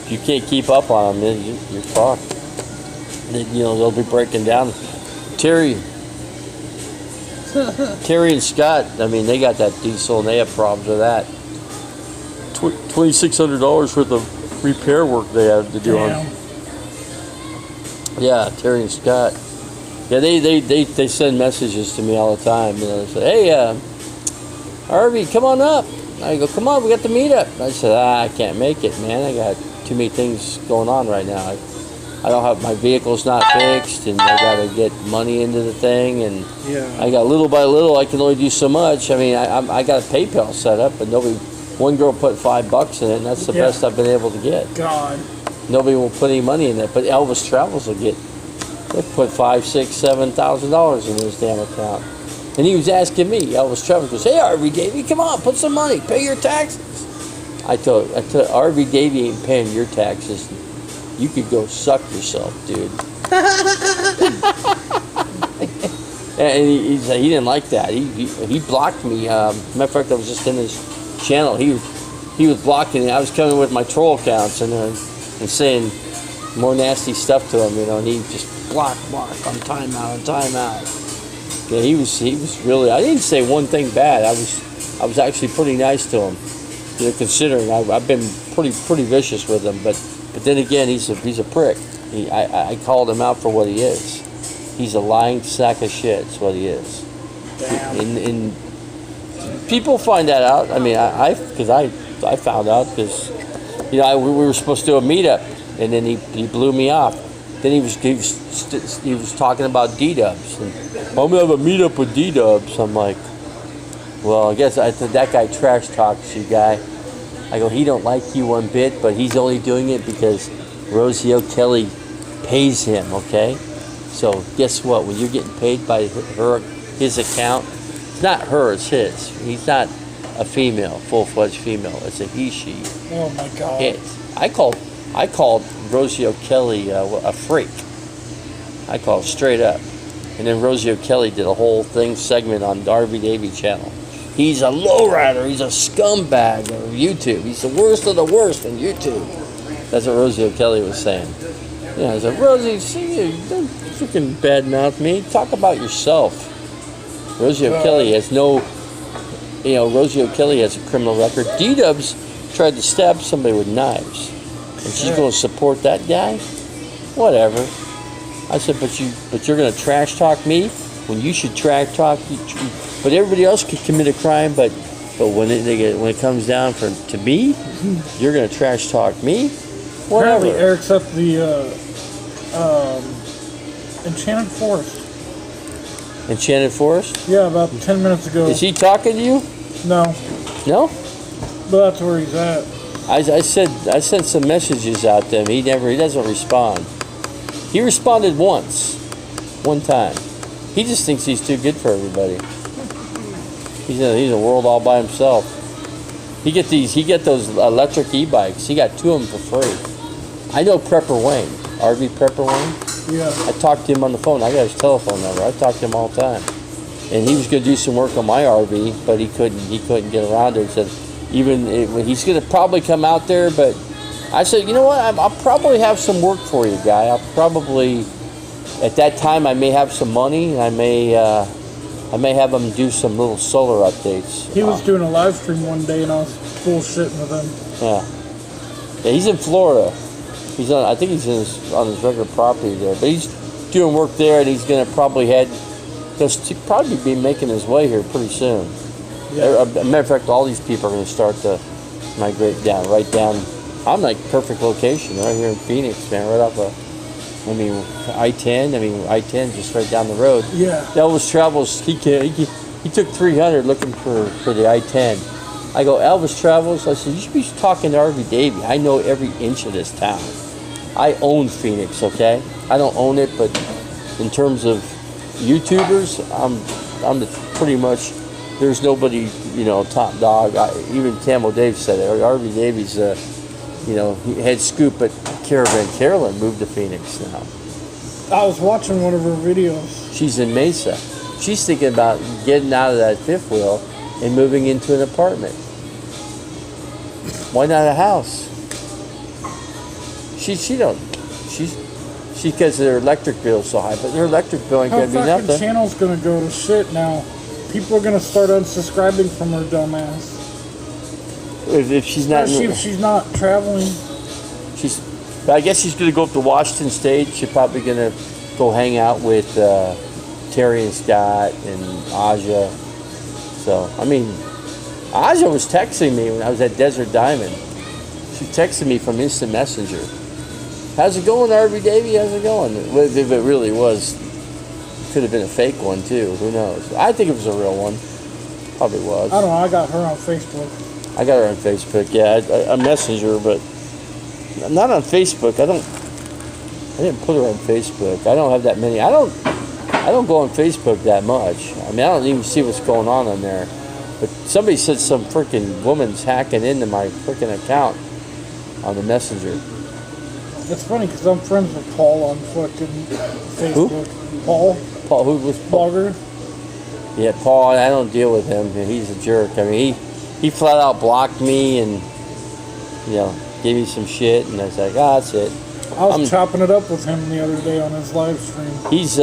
If you can't keep up on them, you're fucked. They'll be breaking down. Terry and Scott, they got that diesel and they have problems with that. $2,600 worth of repair work they have to do on. Yeah, Terry and Scott. Yeah, they send messages to me all the time. They say, hey, RV, come on up. I go, come on, we got the meetup. I said, I can't make it, man. I got too many things going on right now. I don't have, my vehicle's not fixed, and I got to get money into the thing, and I got little by little, I can only do so much. I got a PayPal set up, but one girl put $5 in it, and that's the best I've been able to get. God. Nobody will put any money in it, but Elvis Travels will they put $5,000, $6,000, $7,000 in his damn account. And he was asking me, Elvis Travels goes, hey, RV Davy, come on, put some money, pay your taxes. I told RV Davy ain't paying your taxes. You could go suck yourself, dude. And he didn't like that. He blocked me. Matter of fact, I was just in his channel. He was blocking it. I was coming with my troll accounts and saying more nasty stuff to him, and he just block, on timeout. Yeah, he was really. I didn't say one thing bad. I was actually pretty nice to him, considering I've been pretty vicious with him. But then again, he's a prick. I called him out for what he is. He's a lying sack of shit. That's what he is. Damn. And people find that out. I found out because we were supposed to do a meetup, and then he blew me off. then he was talking about D-Dubs. And I'm gonna have a meetup with D-Dubs. I'm like, well, I guess I said that guy trash talks you, guy. I go, he don't like you one bit, but he's only doing it because Rosie O'Kelly pays him, okay? So guess what? When you're getting paid by his account, it's not her, it's his. He's not a female, full-fledged female. It's a he, she. Oh my God. I called Rosie O'Kelly a freak. I called straight up. And then Rosie O'Kelly did a whole segment on Darby Davy channel. He's a lowrider. He's a scumbag on YouTube. He's the worst of the worst on YouTube. That's what Rosie O'Kelly was saying. Yeah, I said, Rosie, see, don't freaking badmouth me. Talk about yourself. Rosie O'Kelly has Rosie O'Kelly has a criminal record. D-Dubs tried to stab somebody with knives. And she's going to support that guy? Whatever. I said, but you're going to trash talk me when you should trash talk. But everybody else could commit a crime. But when it comes down to me, you're going to trash talk me. Whatever. Apparently, Eric's up the Enchanted Forest. Enchanted Forest? Yeah, about 10 minutes ago. Is he talking to you? No, No. but that's where he's at. I sent some messages out to him. He doesn't respond. He responded one time. He just thinks he's too good for everybody. He's in a world all by himself. He get those electric e-bikes. He got 2 of them for free. I know Prepper Wayne, RV Prepper Wayne. Yeah. I talked to him on the phone. I got his telephone number. I talk to him all the time. And he was going to do some work on my RV, but he couldn't get around it. He said he's going to probably come out there, but I said, you know what? I'll probably have some work for you, guy. I'll probably, at that time, I may have some money, and I may have him do some little solar updates. He was doing a live stream one day, and I was bullshitting with him. Yeah, he's in Florida. I think he's on his regular property there, but he's doing work there, and he's going to probably be making his way here pretty soon. Yeah. As a matter of fact, all these people are going to start to migrate right down. I'm like perfect location right here in Phoenix, man, right off I-10. I-10 just right down the road. Yeah. Elvis Travels, he took 300 looking for the I-10. I go, Elvis Travels, I said, you should be talking to RV Davy. I know every inch of this town. I own Phoenix, okay? I don't own it, but in terms of YouTubers, I'm pretty much, there's nobody, top dog. Even Camel Dave said it. RV Davy's, he head scoop at Caravan Carolyn moved to Phoenix now. I was watching one of her videos. She's in Mesa. She's thinking about getting out of that fifth wheel and moving into an apartment. Why not a house? She because their electric bill is so high, but their electric bill ain't gonna be Her nothing. channel's gonna go to shit now. People are gonna start unsubscribing from her dumbass. If she's not, If she's not traveling. I guess she's gonna go up to Washington State. She's probably gonna go hang out with Terry and Scott and Aja. So Aja was texting me when I was at Desert Diamond. She texted me from Instant Messenger. How's it going, RV Davy? How's it going? If it really was, could have been a fake one too. Who knows? I think it was a real one. Probably was. I don't know. I got her on Facebook. I got her on Facebook. Yeah, a messenger, but not on Facebook. I didn't put her on Facebook. I don't have that many. I don't go on Facebook that much. I don't even see what's going on there. But somebody said some freaking woman's hacking into my freaking account on the messenger. It's funny because I'm friends with Paul on fucking Facebook. Who? Paul, who was Paul? blogger. Yeah, Paul. I don't deal with him. He's a jerk. He flat out blocked me and gave me some shit, and I was like, that's it. I was chopping it up with him the other day on his live stream. He's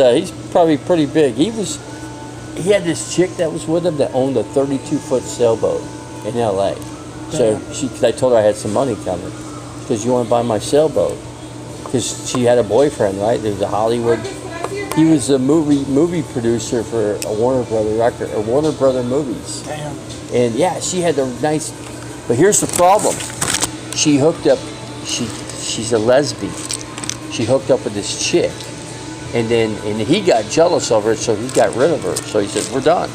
probably pretty big. He had this chick that was with him that owned a 32-foot sailboat in L.A. So I told her I had some money coming. Because you want to buy my sailboat. Because she had a boyfriend, right? There was a Hollywood. He was a movie producer for a Warner Brother movies. Damn. And yeah, she had a nice. But here's the problem. She hooked up. She's a lesbian. she hooked up with this chick, and he got jealous over it, so he got rid of her. So he said, we're done.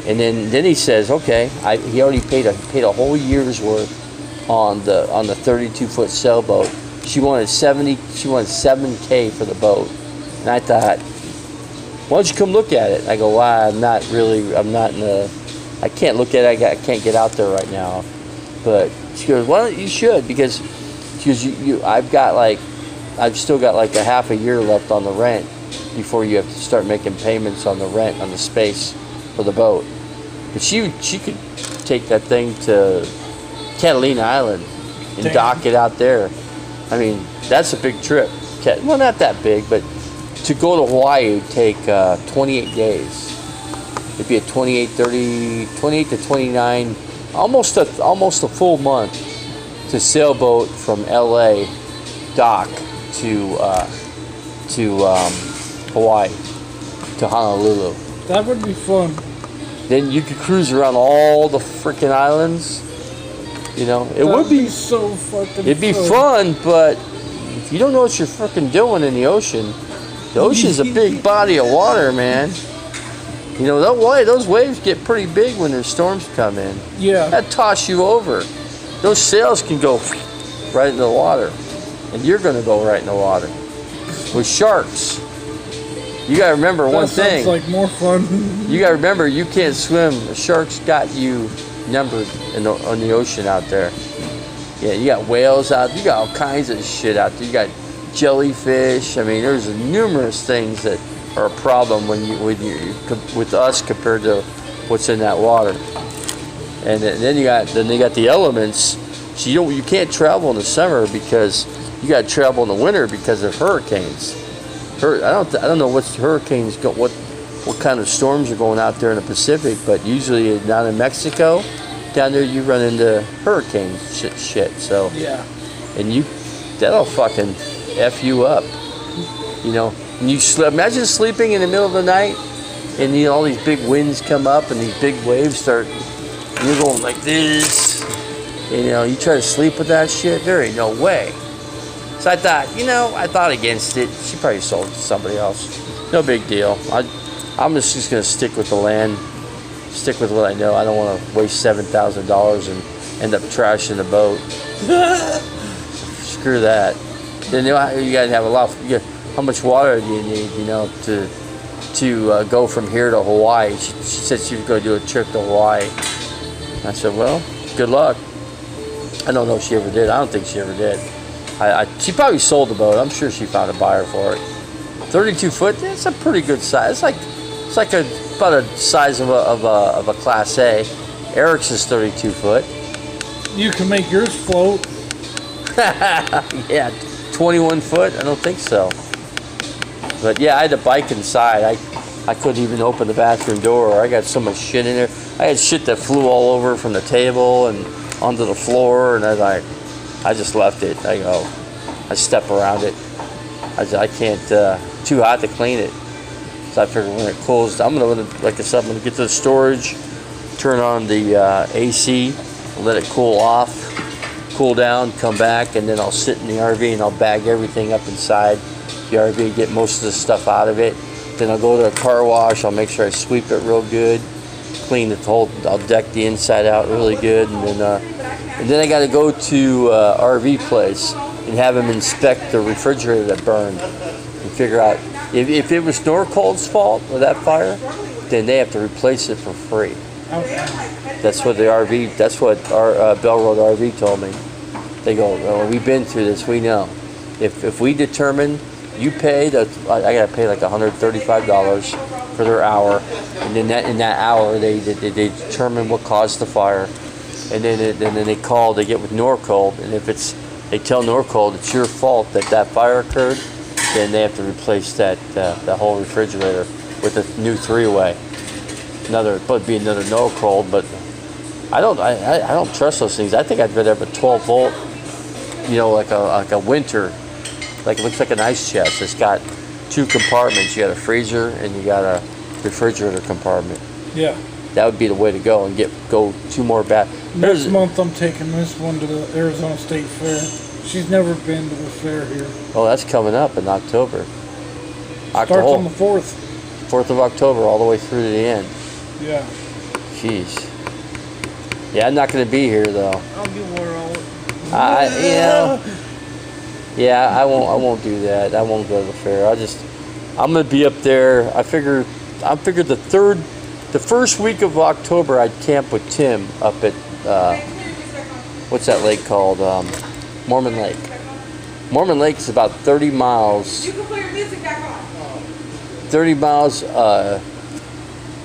And then he says, okay, he already paid a whole year's worth on the 32-foot sailboat. She wanted $7K for the boat, and I thought, why don't you come look at it? I go, well, I can't look at it. I can't get out there right now. But she goes, well, you should, because I've still got like a half a year left on the rent before you have to start making payments on the rent on the space for the boat. But she could take that thing to Catalina Island and dock it out there. I mean, that's a big trip. Well, not that big, but to go to Hawaii would take 28 days. It'd be a 28 to 29, almost a full month to sailboat from LA dock to Hawaii, to Honolulu. That would be fun. Then you could cruise around all the freaking islands. You know, it would be so fucking. It'd be fun, but if you don't know what you're freaking doing in the ocean, the ocean's a big body of water, man. You know, those waves get pretty big when there's storms come in. Yeah. That toss you over. Those sails can go right into the water, and you're going to go right in the water. With sharks, you got to remember one thing. Sounds like more fun. You got to remember, you can't swim. The sharks got you numbered on the ocean out there. Yeah, you got whales out there. You got all kinds of shit out there. You got jellyfish. I mean, there's numerous things that are a problem with us compared to what's in that water. And then you got the elements. So you can't travel in the summer because you got to travel in the winter because of hurricanes. I don't know what hurricanes go, what kind of storms are going out there in the Pacific, but usually down in Mexico, down there you run into hurricane shit. So yeah, and that'll fucking F you up. You know, and imagine sleeping in the middle of the night, and all these big winds come up and these big waves start. And you're going like this. You know, you try to sleep with that shit. There ain't no way. So I thought against it. She probably sold it to somebody else. No big deal. I'm just gonna stick with the land. Stick with what I know. I don't want to waste $7,000 and end up trashing the boat. Screw that. Then you gotta have how much water do you need? You know, to go from here to Hawaii. She said she was gonna do a trip to Hawaii. I said, well, good luck. I don't know if she ever did. I don't think she ever did. She probably sold the boat. I'm sure she found a buyer for it. 32 foot. That's a pretty good size. It's like about a size of a Class A. Eric's is 32 foot. You can make yours float. Yeah, 21 foot. I don't think so. But yeah, I had a bike inside. I couldn't even open the bathroom door. I got so much shit in there. I had shit that flew all over from the table and onto the floor, and I just left it. I step around it. I can't. Too hot to clean it. So I figured when it cools, I'm gonna get to the storage, turn on the AC, let it cool down, come back, and then I'll sit in the RV and I'll bag everything up inside the RV, get most of the stuff out of it. Then I'll go to a car wash. I'll make sure I sweep it real good, clean I'll deck the inside out really good, and then I got to go to RV place and have them inspect the refrigerator that burned and figure out if it was Norcold's fault with that fire, then they have to replace it for free. Okay. That's what our Bell Road RV told me. They go, well, we've been through this, we know. If we determine you pay, I gotta pay like $135 for their hour, and then in that hour they determine what caused the fire, and then they get with Norcold, and if they tell Norcold it's your fault that fire occurred, then they have to replace that whole refrigerator with a new 3-way. It'd be another Norcold, but I don't trust those things. I think I'd rather have a 12 volt, you know, like a winter, like it looks like an ice chest. It's got 2 compartments. You got a freezer and you got a refrigerator compartment. Yeah. That would be the way to go and go 2 more back. Next month I'm taking this one to the Arizona State Fair. She's never been to the fair here. Oh, that's coming up in October. Starts on the 4th. 4th of October, all the way through to the end. Yeah. Jeez. Yeah, I'm not going to be here though. I'll be world. Yeah, I won't do that. I won't go to the fair. I'm going to be up there. I figured the first week of October I'd camp with Tim up at what's that lake called? Mormon Lake. Mormon Lake is about 30 miles. You can put your music back on. 30 miles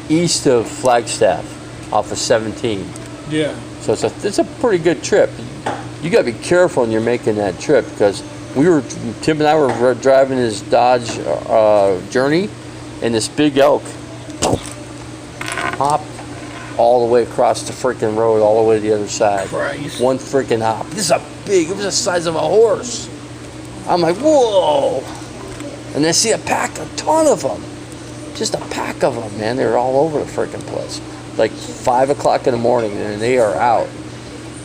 east of Flagstaff, off of 17. Yeah. So it's a pretty good trip. You got to be careful when you're making that trip because Tim and I were driving his Dodge Journey, and this big elk hopped all the way across the freaking road, all the way to the other side. Christ. One freaking hop. It was the size of a horse. I'm like, whoa. And I see a ton of them. Just a pack of them, man. They're all over the freaking place. Like 5 o'clock in the morning, and they are out.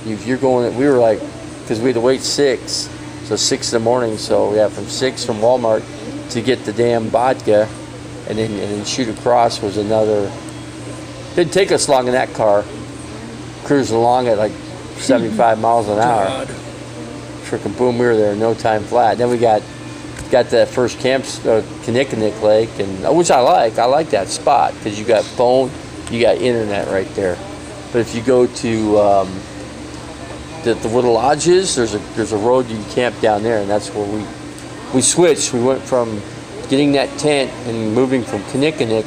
You're going, we were like, because we had to wait 6. So 6 in the morning, so we have from 6 from Walmart to get the damn vodka, and then shoot across was another. Didn't take us long in that car, cruising along at like 75 miles an hour. God. Freaking boom, we were there in no time flat. Then we got that first camp, Kinnickinnick Lake, and which I like that spot because you got phone, you got internet right there. But if you go to where the lodge is, there's a road you can camp down there, and that's where we switched. We went from getting that tent and moving from Kinnickinnick,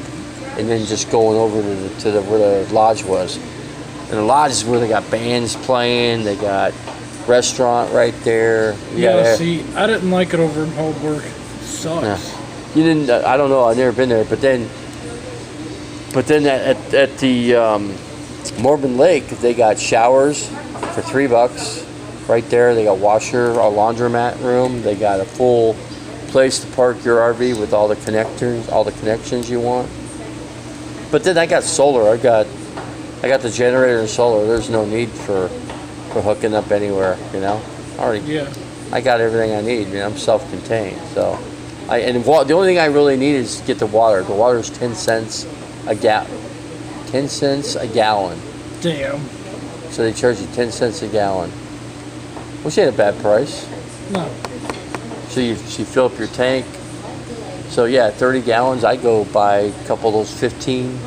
and then just going over to where the lodge was. And the lodge is where they got bands playing. They got restaurant right there. Yeah. See, I didn't like it over in Holbrook. It sucks. Yeah. You didn't. I don't know. I've never been there. But then at the Mormon Lake, they got showers for $3 right there. They got a laundromat room. They got a full place to park your RV with all the connections you want. But then I got solar. I got the generator and solar. There's no need for hooking up anywhere. Yeah. I got everything I need. I'm self-contained. So the only thing I really need is get the water. The water is 10 cents a gallon. 10 cents a gallon. Damn. So they charge you 10 cents a gallon, which ain't a bad price. No. So you fill up your tank. So yeah, 30 gallons. I go buy a couple of those 15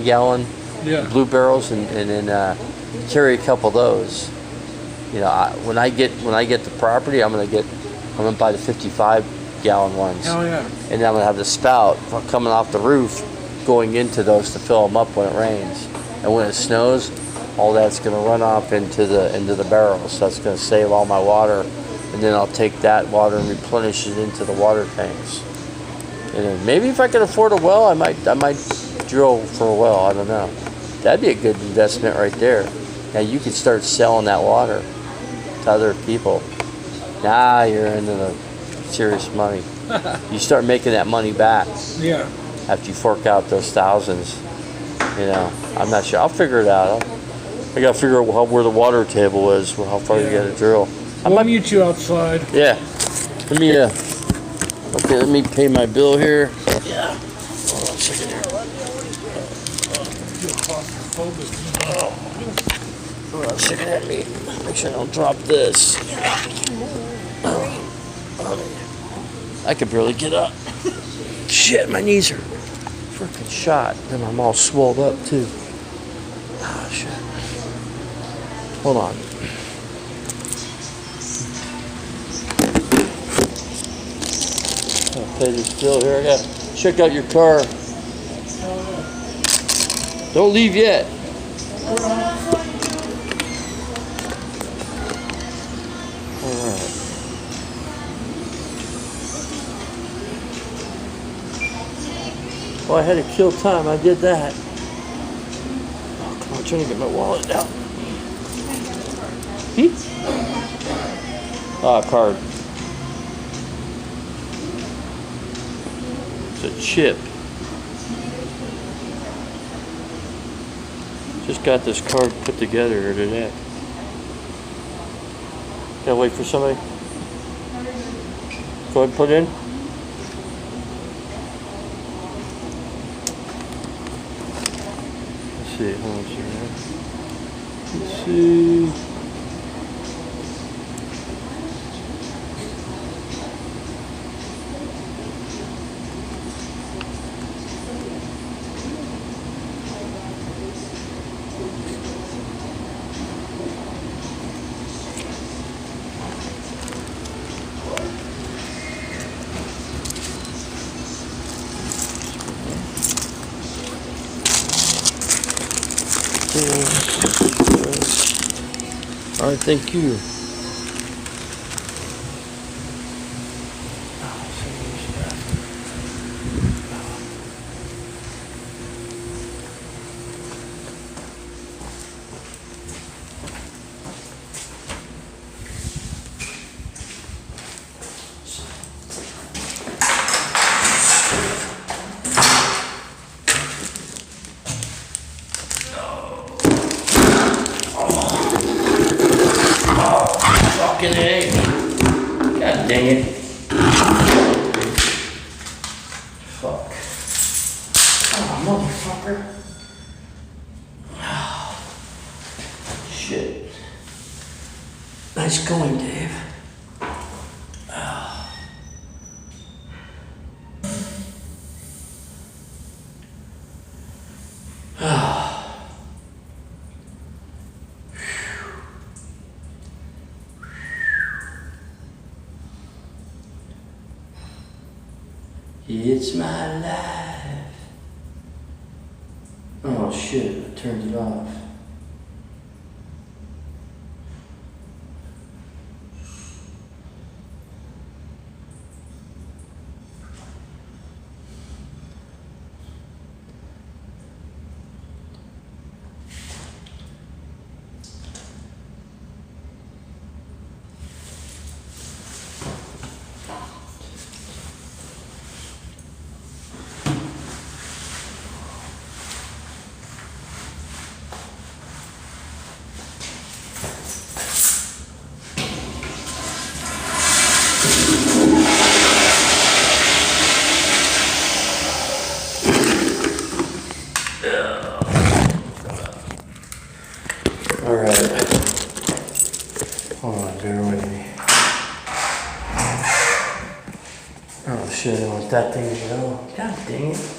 gallon blue barrels and then carry a couple of those. When I get the property, I'm gonna buy the 55 gallon ones. Hell yeah. And then I'm gonna have the spout coming off the roof, going into those to fill them up when it rains. And when it snows, all that's gonna run off into the barrels. So that's gonna save all my water. And then I'll take that water and replenish it into the water tanks. And then maybe if I can afford a well, I might drill for a well. I don't know. That'd be a good investment right there. Now you could start selling that water to other people. Now you're into the serious money. You start making that money back. Yeah. After you fork out those thousands. I'm not sure. I'll figure it out. I gotta figure out where the water table is, how far you gotta drill. I'll meet you outside. Yeah. Let me pay my bill here. Yeah. Hold on a second here. Hold on a second. Let me make sure I don't drop this. I could barely get up. Shit, my knees are freaking shot. And I'm all swelled up too. Oh shit. Hold on. I'll pay this bill here. I gotta check out your car. Don't leave yet. Alright. Well, I had to kill time. I did that. Oh, come on, I'm trying to get my wallet out. Card. It's a chip. Just got this card put together here today. Gotta wait for somebody. Go ahead and put it in. Let's see. How much here? Let's see. All right, thank you. Fucking A. God dang it. Fuck. Oh, motherfucker. Shit. Nice going, Dave. It's my life. Oh shit, I turned it off. All right. Hold on, bear with me. Oh shit, I want that thing to go. God dang it.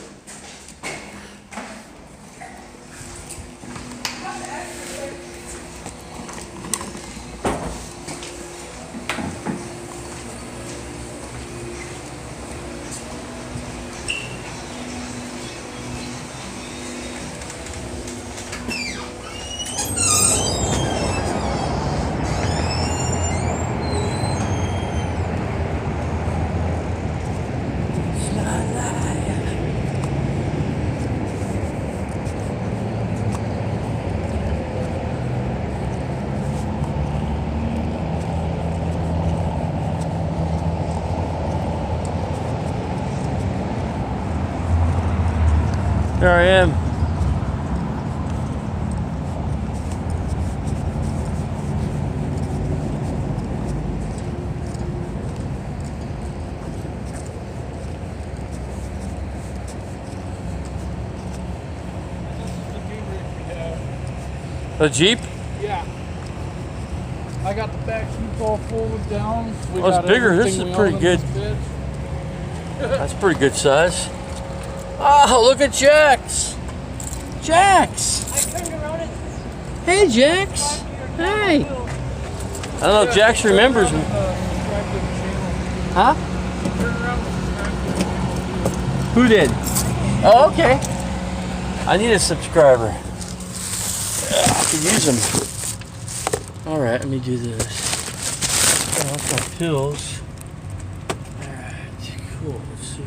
There I am. A Jeep? Yeah. I got the back seats all folded down. Oh, it's bigger. This is pretty good. That's pretty good size. Oh, look at Jax. Jax. I turned around and Hey, Jax. Hey. I don't know if Jax remembers me. Huh? Who did? Oh, okay. I need a subscriber. I could use them. All right, let me do this. Oh, that's my pills. All right, cool. Let's see.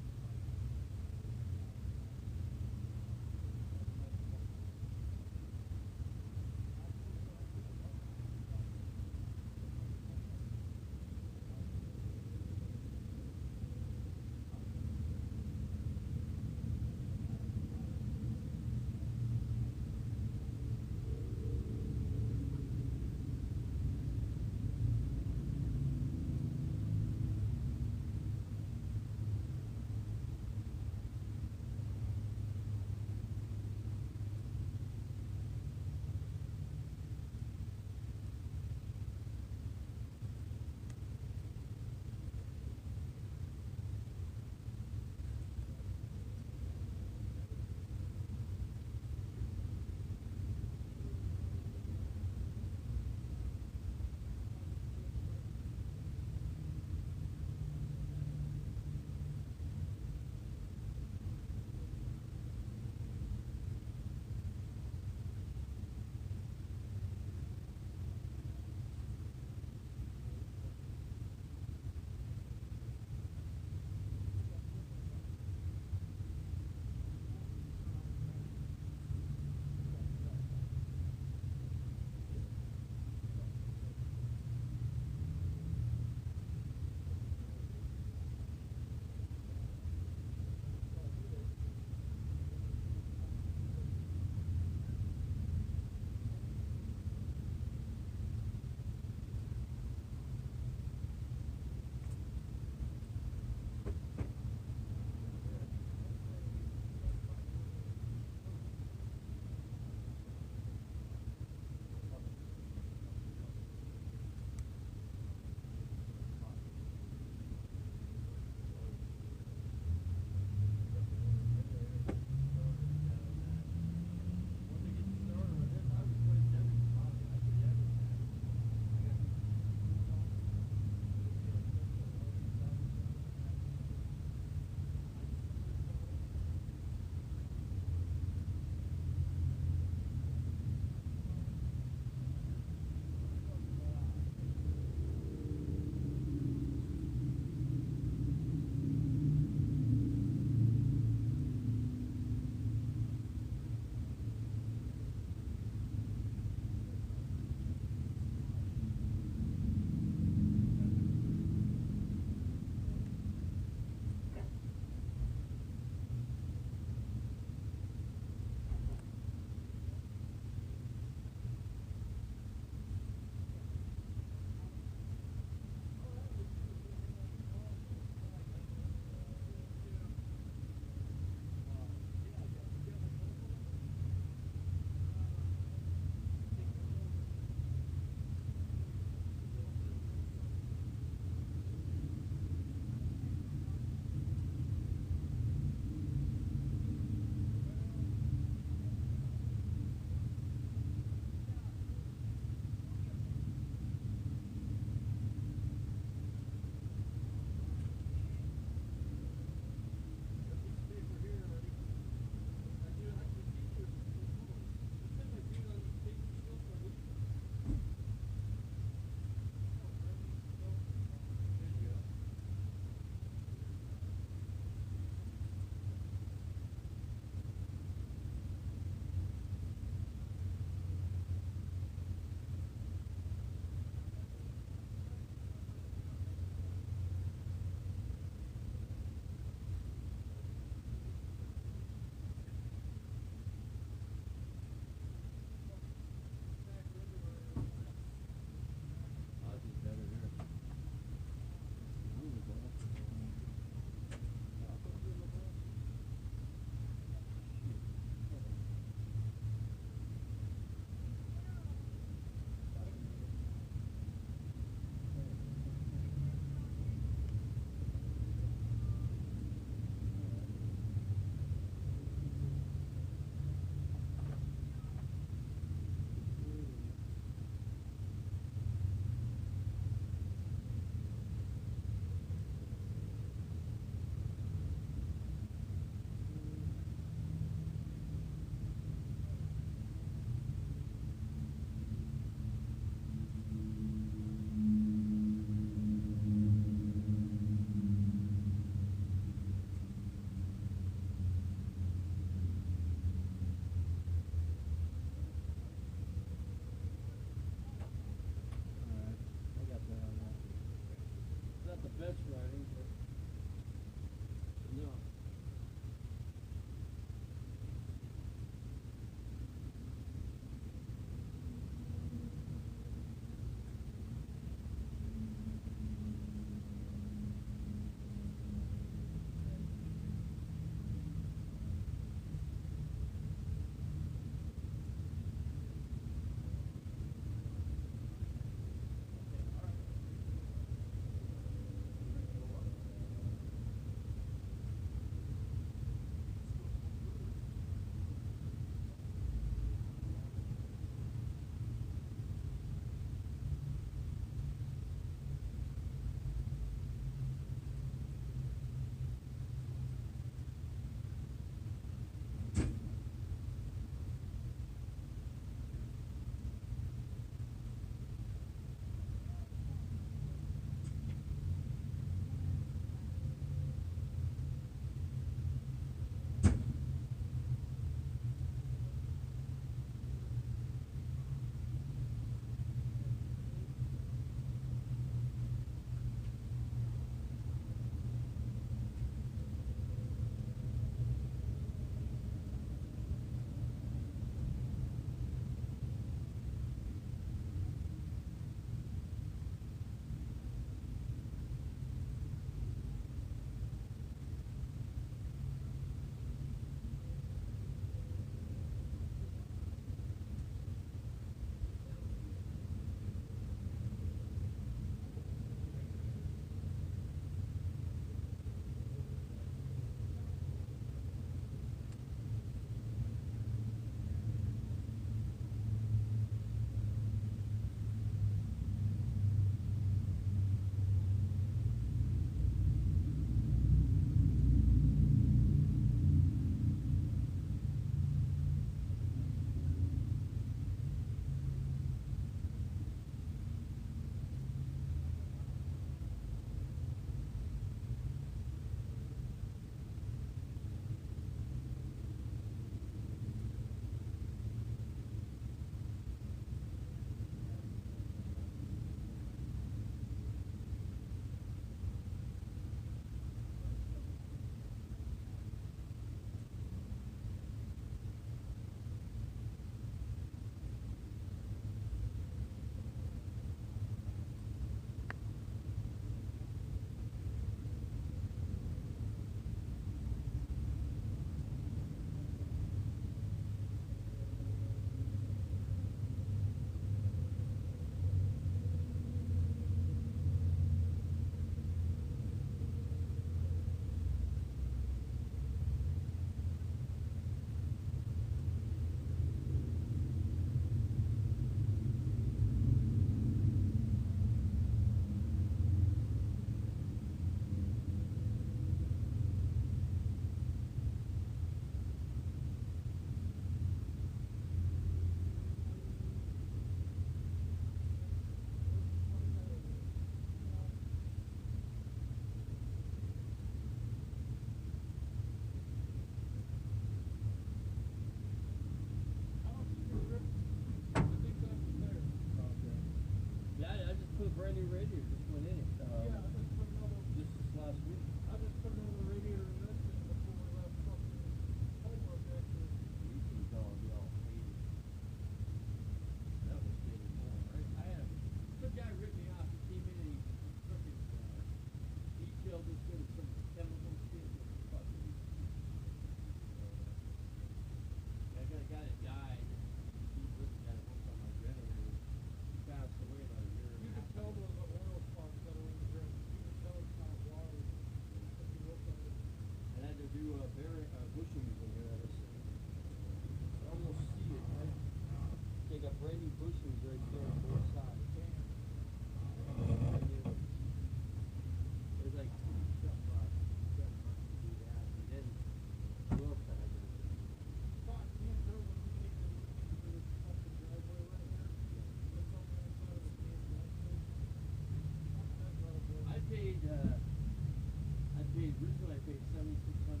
I paid originally. I paid $7,600.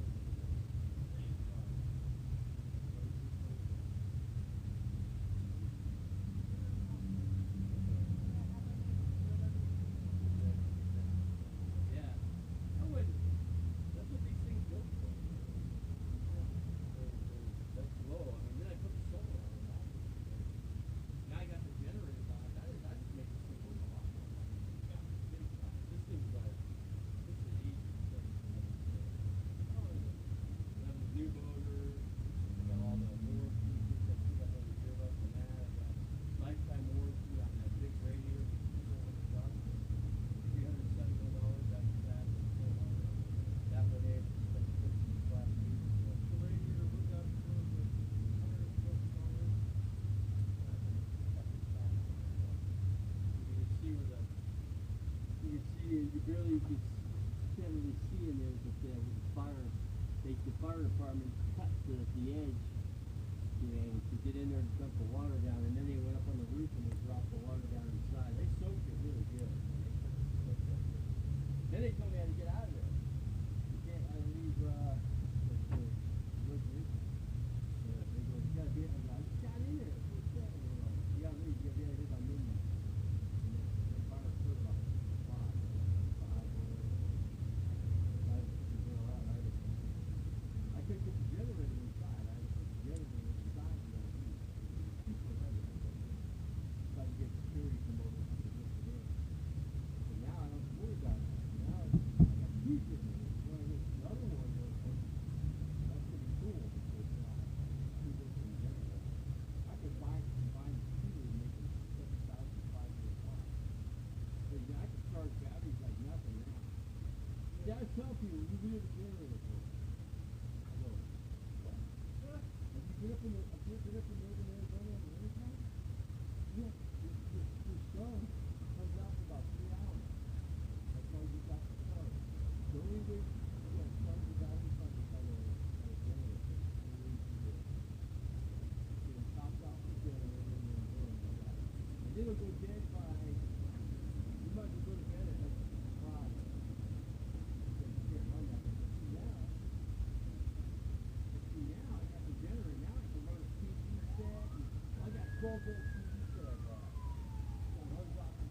Yeah, I would. That's what these things go for. That's low. I mean, then I put the solar on it. Now I got the generator on it. That just makes this thing work a lot more. Yeah, big time. This thing's like, this is easy. Got the new motor. I got all the warranty. I got no reserve up on that. I got lifetime warranty on that big radiator. $371 after that. That went in. Spent $50 last week. The radiator was up for $150. You can see where the, you can see, you barely, can't really see in there, but with the fire, the fire department cut the edge, to get in there and dump the water down, and then they went up on the roof and they dropped the water down inside. They soaked it really good. Then they told me I had to get out of there. You can't leave, they go, you gotta be, I got in there. You gotta leave, you gotta be out of here by midnight. The fire started about 5. I couldn't get the generator inside. I had to put the generator inside and people had it. So I could get security come over and lift it in. But now I don't have to worry about it. Now I got two generators. When I get the other one, that's pretty cool because two different generators. I could combine the two and make it 7,500 watts. So I could charge batteries like nothing now. Yeah, I tell people, you do the generator for me. I go, what? Have you been up in northern Arizona in the wintertime? Yeah, your sun comes out for about 3 hours. That's why you got the sun. The only way you got to charge your battery is on a generator. That's the only way you can do it. You can top off the generator and then go and do that. And it'll go dead by, you might as well go to bed at like 5. Now I got the generator. Now I can run a TV set. I got 12 volt TV set I bought. Got 100 watts of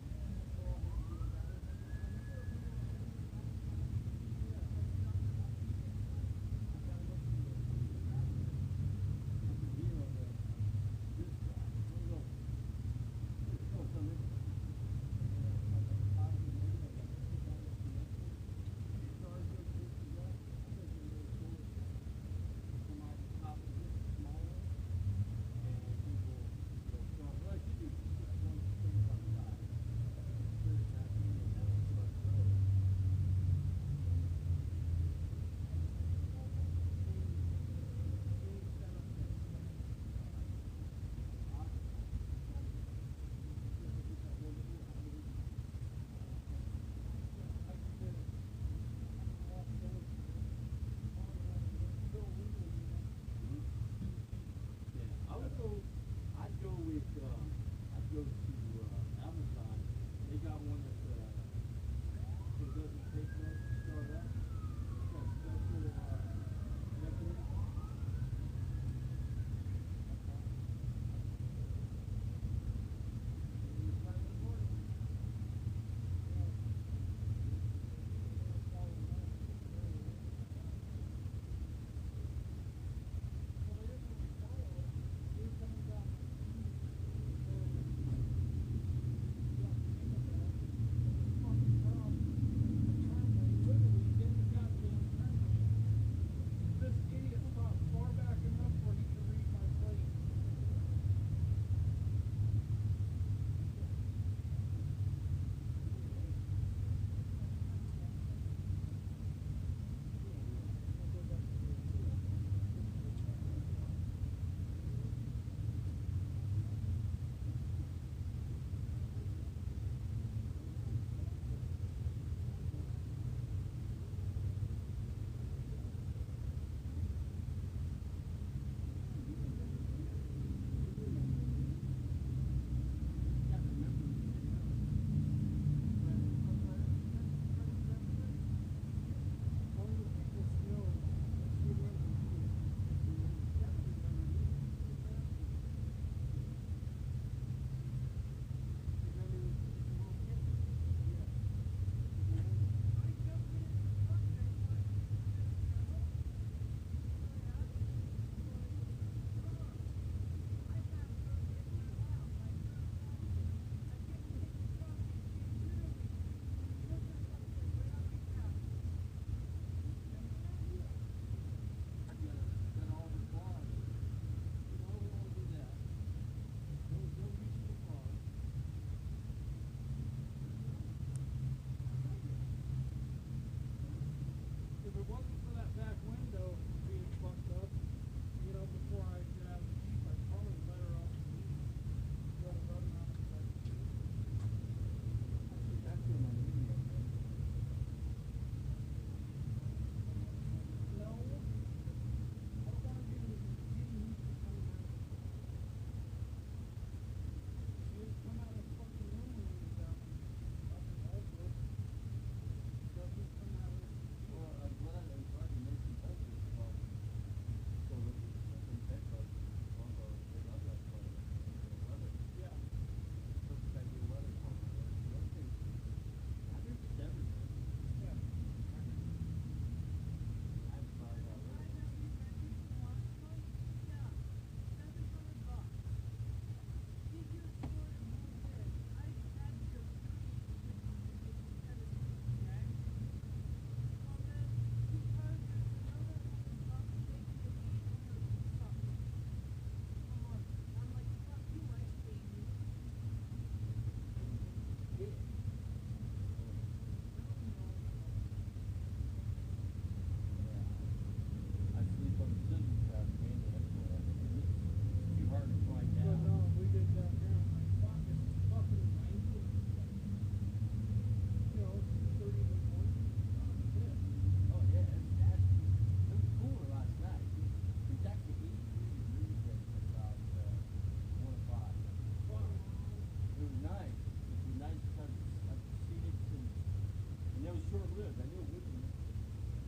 short-lived. I knew it would be.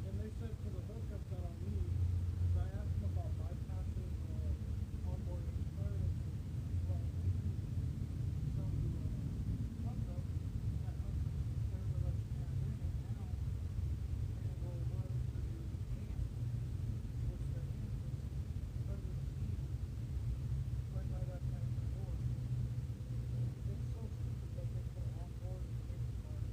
And they said for the hookups that I'll need, because I asked them about bypasses or onboarding started, well, we can some hookup that server that you have in it now, and it will run to your amp, which the amp is under the seat, right by that passenger door. It's so stupid that they put onboard cable card.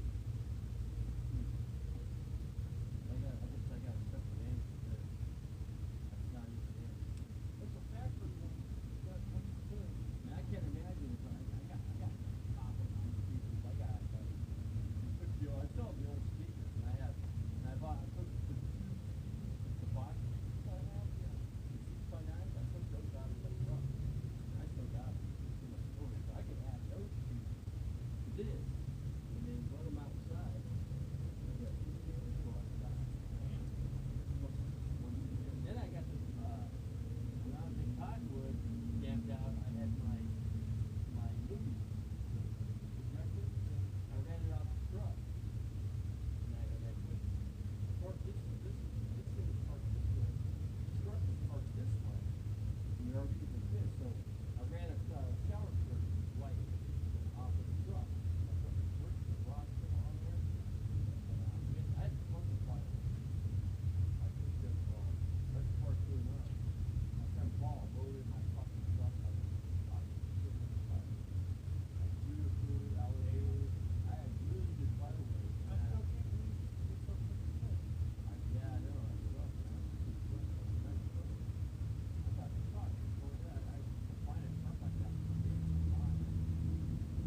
I got a separate amp for this. That's not even it. It's a factory one that comes good. I can't imagine if I got copper on the speakers. I got I still have the old speakers, and I took the boxes I have, the 6x9s, I took those out of the truck. I still got them in my storage. So I could add those to this, and then run them outside. Then I got the, when I was in Cottonwood, camped out, I had my movie projector. I ran it off the truck. And I put, parked this thing is parked this way. The truck is parked this way. And the RV is like this. So I ran a shower curtain light off of the truck. I put the brick, the rock on there. And I had a bunch of fire. I just got ball. Let's park doing up. I got ball loaded in my fucking truck. I threw the food, alligators. I had really good fireways. I still can't believe it's so freaking Yeah, I know. I love that. I got the truck. Before that, I find a truck like that for me.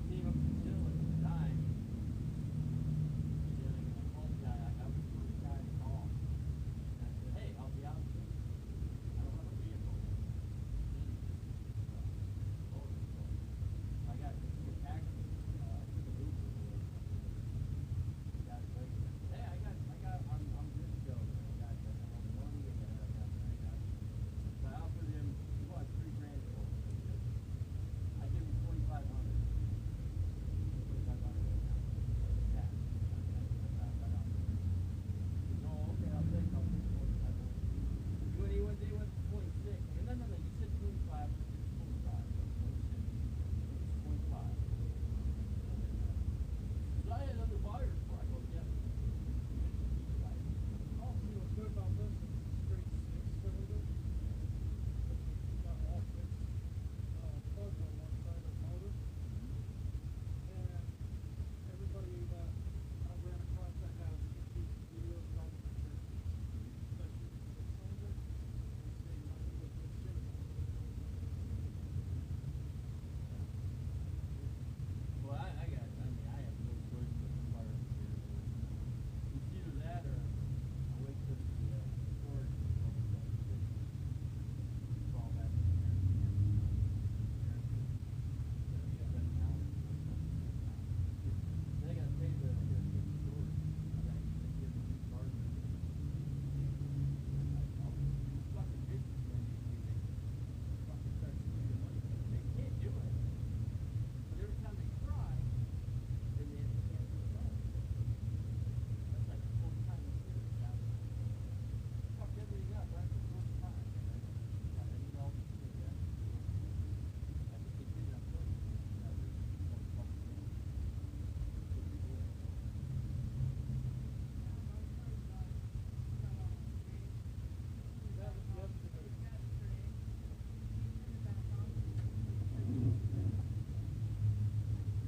Came up to the hill at the time. And then I called the guy. I was the first guy to call. And I said, hey, I'll be out there. I don't have a vehicle. I got the taxi. I took an Uber. Got it right. Hey, I'm good to go. I got money and I got. So I offered him, he wanted $3,000 for it. I give him $2,500. $2,500 right now. Cash. He goes, oh, okay, I'll take $4,500. He went to 26. No, you said 25. It's 25. It's 25. So I had other buyers for it. I go, yeah. Also, what's good about this is it's straight 6-cylinder. It's got all 6 plugs on one side of the motor. And everybody that I ran across that has YouTube videos about the picture, especially the 6-cylinder, they say nothing but good shit about it. Well, I have no choice but to fire up here. It's either that or I wait till the storage is over there. It's all that in there. Then I gotta pay the storage. I gotta get the new card. Fucking business men usually fucking start spending money. They can't do it. But every time they try, then they can't do it right. That's like the fourth time this year. Fucked everything up right the first time. I need all these things that. I think they did it on purpose. That was yesterday.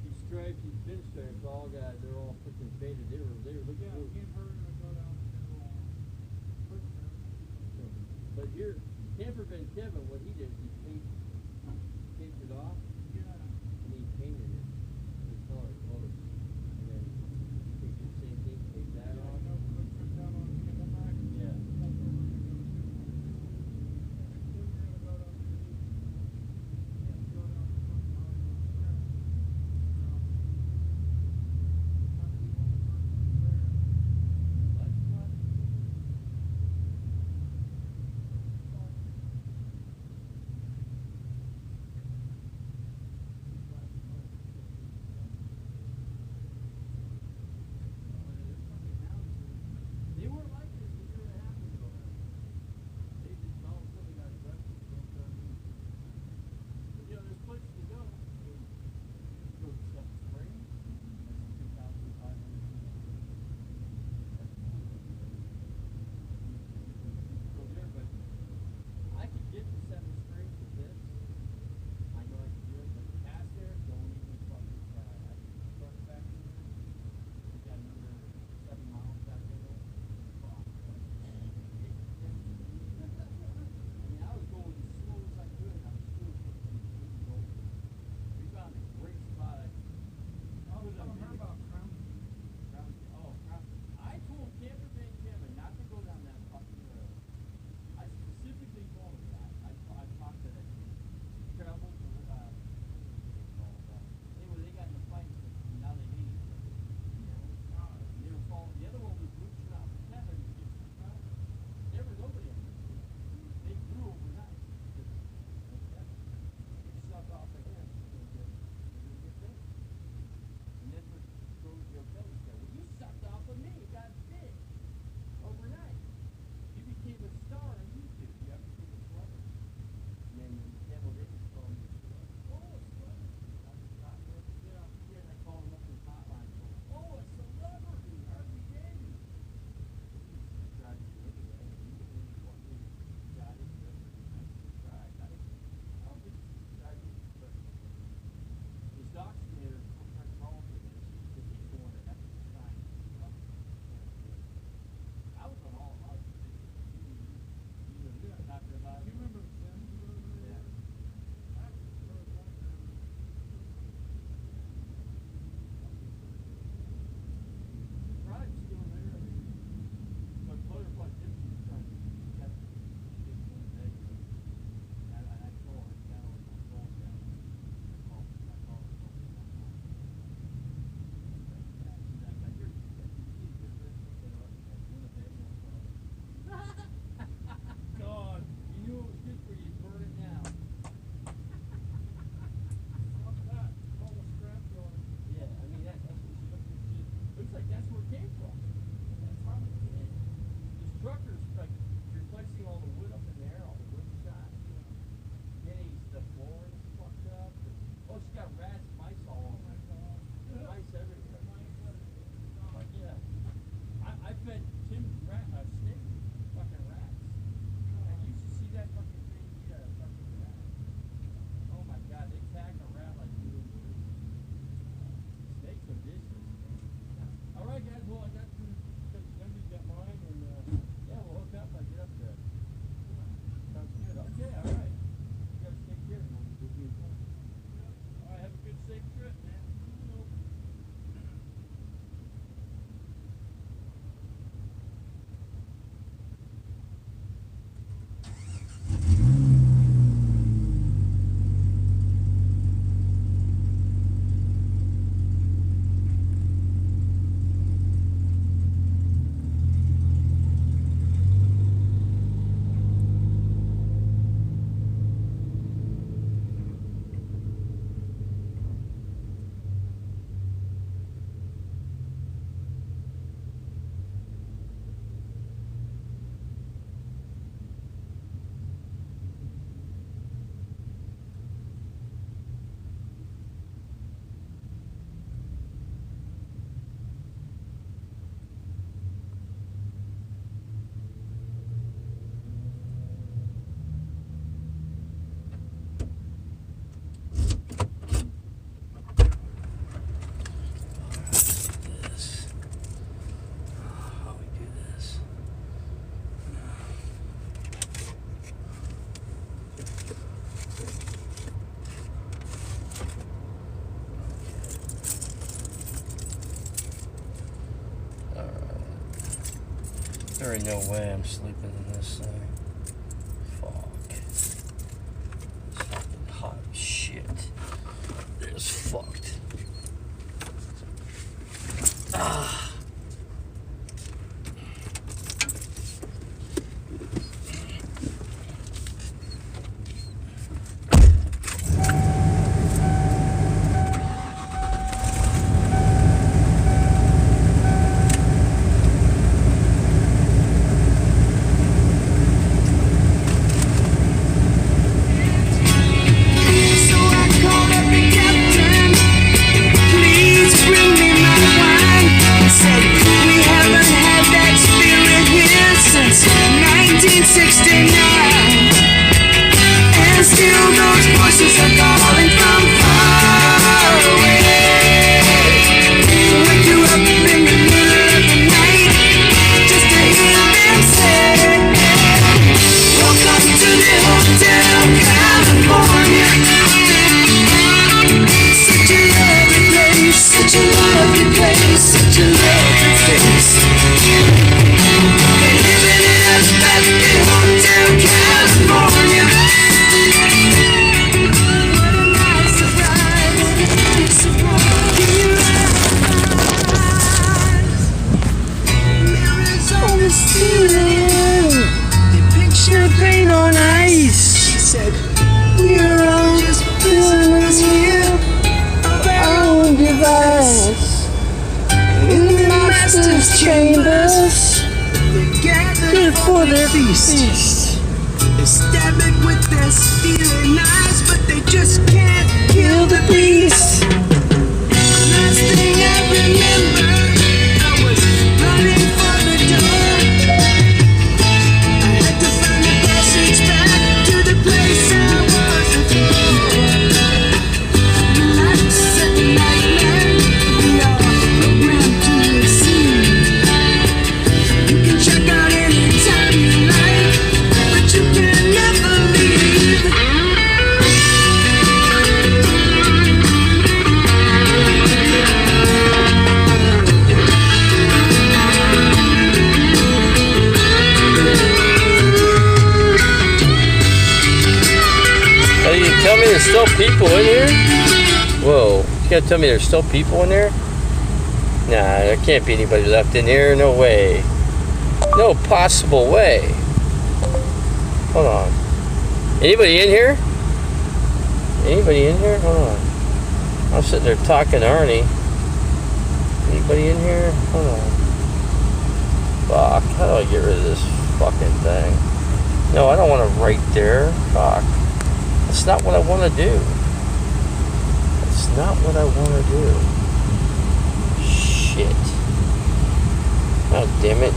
These stripes, these pinstripes, they're all freaking faded. They were looking Yeah, good. me and her are gonna go down to Quick But here, Camper Van Kevin, what he did is he taped it off Yeah. and he painted it the color close. And then he did the same thing, taped that Yeah, off. I know, Quick Trip down on Camelback. Yeah. That's where we're gonna go to. Then we're gonna go down to the east. Go down to fucking Hollywood Springs. How do you want the first one there? Let's what? There ain't no way I'm sleeping in this thing. Fuck. It's fucking hot as shit. It's fucked. Ah. Chambers, good for their feast. They stab it with their stealing knives, but they just can't kill the beast. Last thing I remember, I was running for the door. I had to find a passage back to the place I was before. Life's a nightmare, we are programmed to receive. Check out anytime you like, but you can never leave. Oh, you tell me there's still people in here? Whoa, you gotta tell me there's still people in there? Nah, there can't be anybody left in here, no way. No possible way. Hold on. Anybody in here? Anybody in here? Hold on. I'm sitting there talking to Arnie. Anybody in here? Hold on. Fuck. How do I get rid of this fucking thing? No, I don't want it right there. Fuck. That's not what I want to do. That's not what I want to do. Shit. God damn it.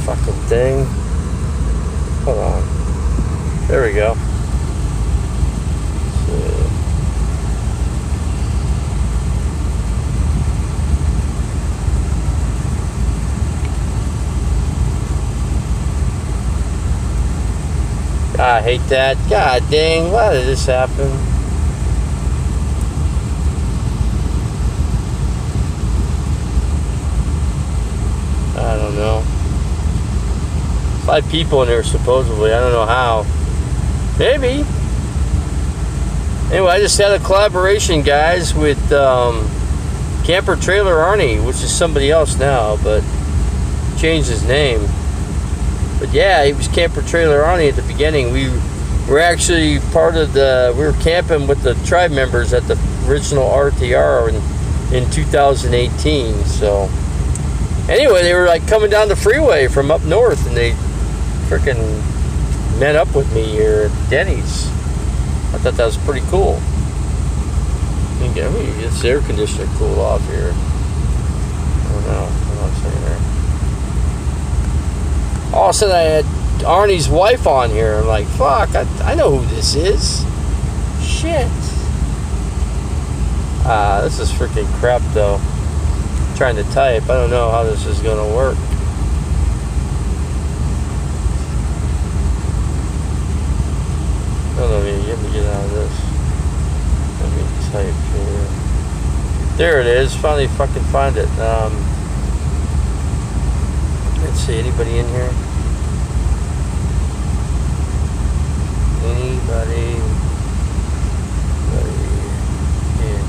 Fucking thing. Hold on. There we go. I hate that. God dang, why did this happen? I don't know. 5 people in there supposedly. I don't know how. Maybe. Anyway, I just had a collaboration, guys, with Camper Trailer Arnie, which is somebody else now, but changed his name. But yeah, he was Camper Trailer Arnie at the beginning. We were actually part of we were camping with the tribe members at the original RTR in 2018. So anyway, they were like coming down the freeway from up north, and they freaking met up with me here at Denny's. I thought that was pretty cool. Let me get this air conditioner cool off here. I don't know. Hold on a second there. All of a sudden I had Arnie's wife on here. I'm like, fuck, I know who this is. Shit. This is freaking crap though. I'm trying to type. I don't know how this is gonna work. Hold on, let me get out of this. Let me type here. There it is. Finally fucking find it. Let's see, anybody in here? Anybody in here?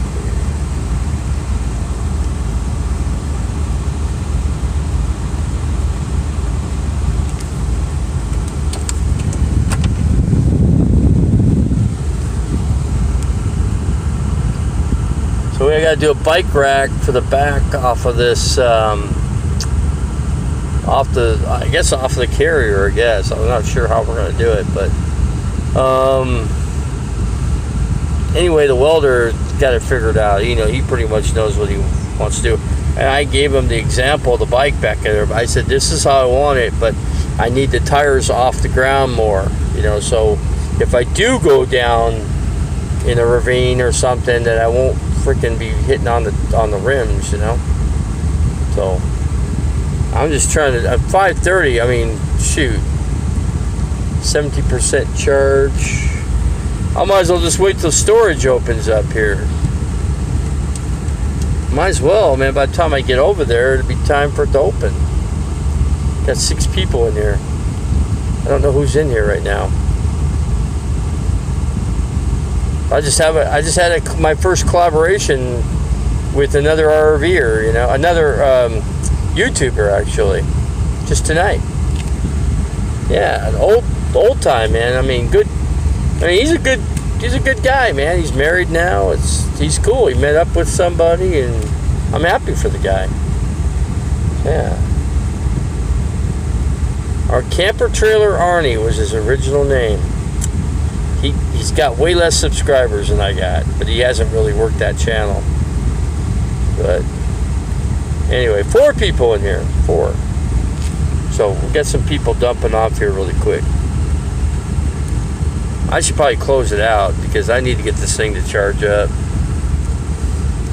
So we got to do a bike rack for the back off of this, off of the carrier, I guess. I'm not sure how we're going to do it, but anyway, the welder got it figured out. You know, he pretty much knows what he wants to do. And I gave him the example of the bike back there. I said, this is how I want it, but I need the tires off the ground more. You know, so if I do go down in a ravine or something, that I won't freaking be hitting on the rims, you know. So I'm just trying to, at 5:30, I mean, shoot, 70% charge. I might as well just wait till storage opens up here. Might as well, man. By the time I get over there, it'll be time for it to open. Got 6 people in here. I don't know who's in here right now. I just had my first collaboration with another RVer, you know, another YouTuber actually, just tonight. Yeah, an old time, man. I mean, good. I mean, he's a good guy, man. He's married now. He's cool. He met up with somebody, and I'm happy for the guy. Yeah. Our camper trailer Arnie was his original name. He's got way less subscribers than I got, but he hasn't really worked that channel. But anyway, 4 people in here. 4. So we'll get some people dumping off here really quick. I should probably close it out because I need to get this thing to charge up.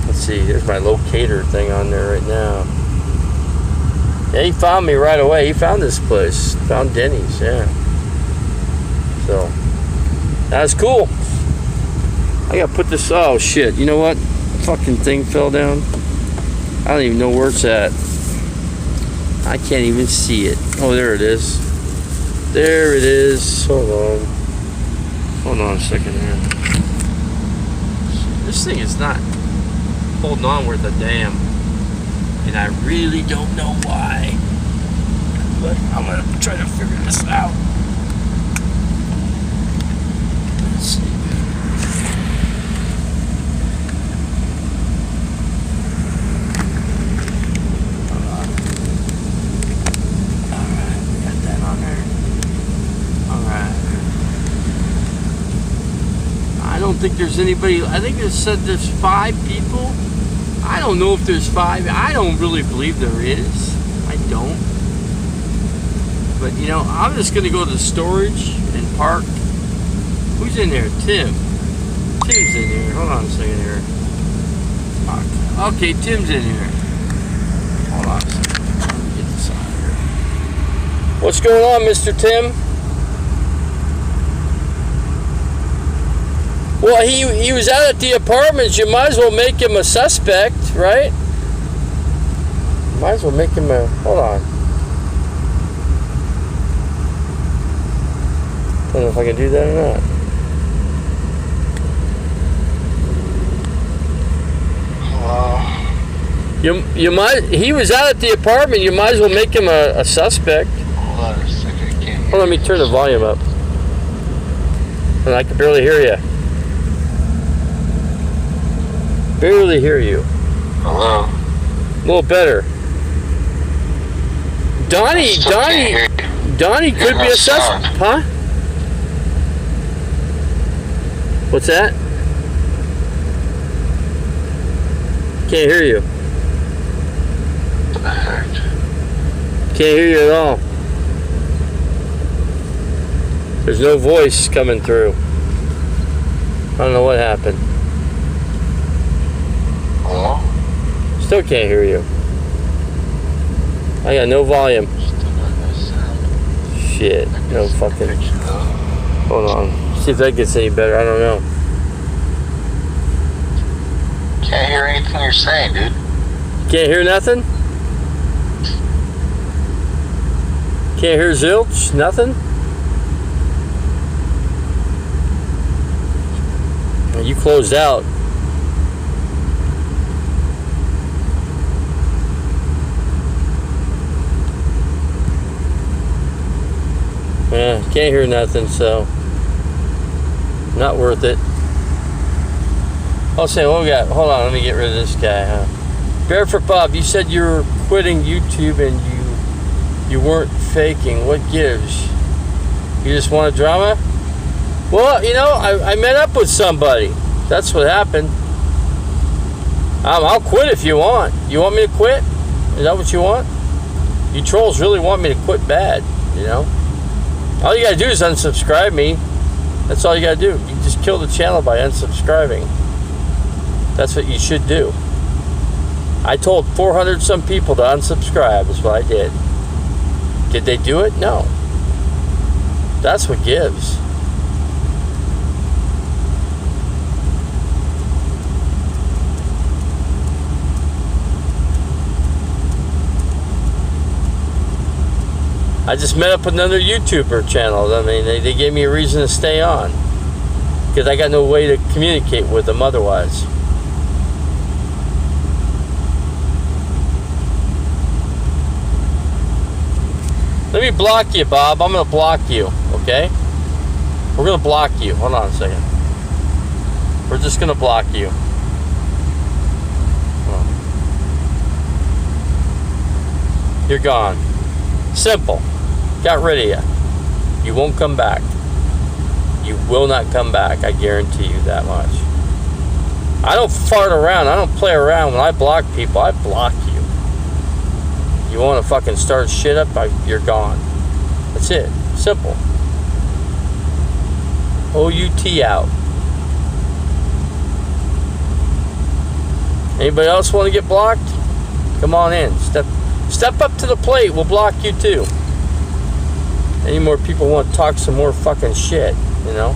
Let's see, there's my locator thing on there right now. Yeah, he found me right away. He found this place. Found Denny's, yeah. So that's cool. I gotta put this, oh shit, you know what? Fucking thing fell down. I don't even know where it's at. I can't even see it. Oh, there it is. There it is. Hold on a second here. This thing is not holding on worth a damn. And I really don't know why. But I'm gonna try to figure this out. Let's see. I don't think there's anybody. I think it said there's 5 people. I don't know if there's 5. I don't really believe there is. I don't. But you know, I'm just gonna go to storage and park. Who's in there? Tim. Tim's in here. Hold on a second here. Okay, Tim's in here. Hold on a second. Let me get this out of here. What's going on, Mr. Tim? Well, he was out at the apartments. You might as well make him a suspect, right? Might as well make him a... Hold on. I don't know if I can do that or not. You might... He was out at the apartment. You might as well make him a suspect. Hold on a second. I can't hear. Hold on, let me turn the volume up. And I can barely hear you. Barely hear you. Hello? A little better. Donnie could be a suspect. Huh? What's that? Can't hear you. What the heck? Can't hear you at all. There's no voice coming through. I don't know what happened. Hello? Still can't hear you. I got no volume. Shit. No fucking... Hold on. See if that gets any better. I don't know. Can't hear anything you're saying, dude. Can't hear nothing? Can't hear zilch? Nothing? You closed out. Yeah, can't hear nothing, so not worth it. I'll say, what we got? Hold on, let me get rid of this guy, huh? Barefoot Bob, you said you were quitting YouTube and you weren't faking. What gives? You just want a drama? Well, you know, I met up with somebody. That's what happened. I'll quit if you want. You want me to quit? Is that what you want? You trolls really want me to quit bad, you know? All you gotta do is unsubscribe me. That's all you gotta do. You just kill the channel by unsubscribing. That's what you should do. I told 400 some people to unsubscribe is what I did. Did they do it? No. That's what gives. I just met up with another YouTuber channel. I mean, they gave me a reason to stay on. Because I got no way to communicate with them otherwise. Let me block you, Bob. I'm going to block you, okay? We're going to block you. Hold on a second. We're just going to block you. You're gone. Simple. Got rid of you. You won't come back. You will not come back. I guarantee you that much. I don't fart around. I don't play around. When I block people, I block you. You want to fucking start shit up, you're gone. That's it. Simple. O-U-T out. Anybody else want to get blocked? Come on in. Step up to the plate. We'll block you too. Any more people want to talk some more fucking shit, you know?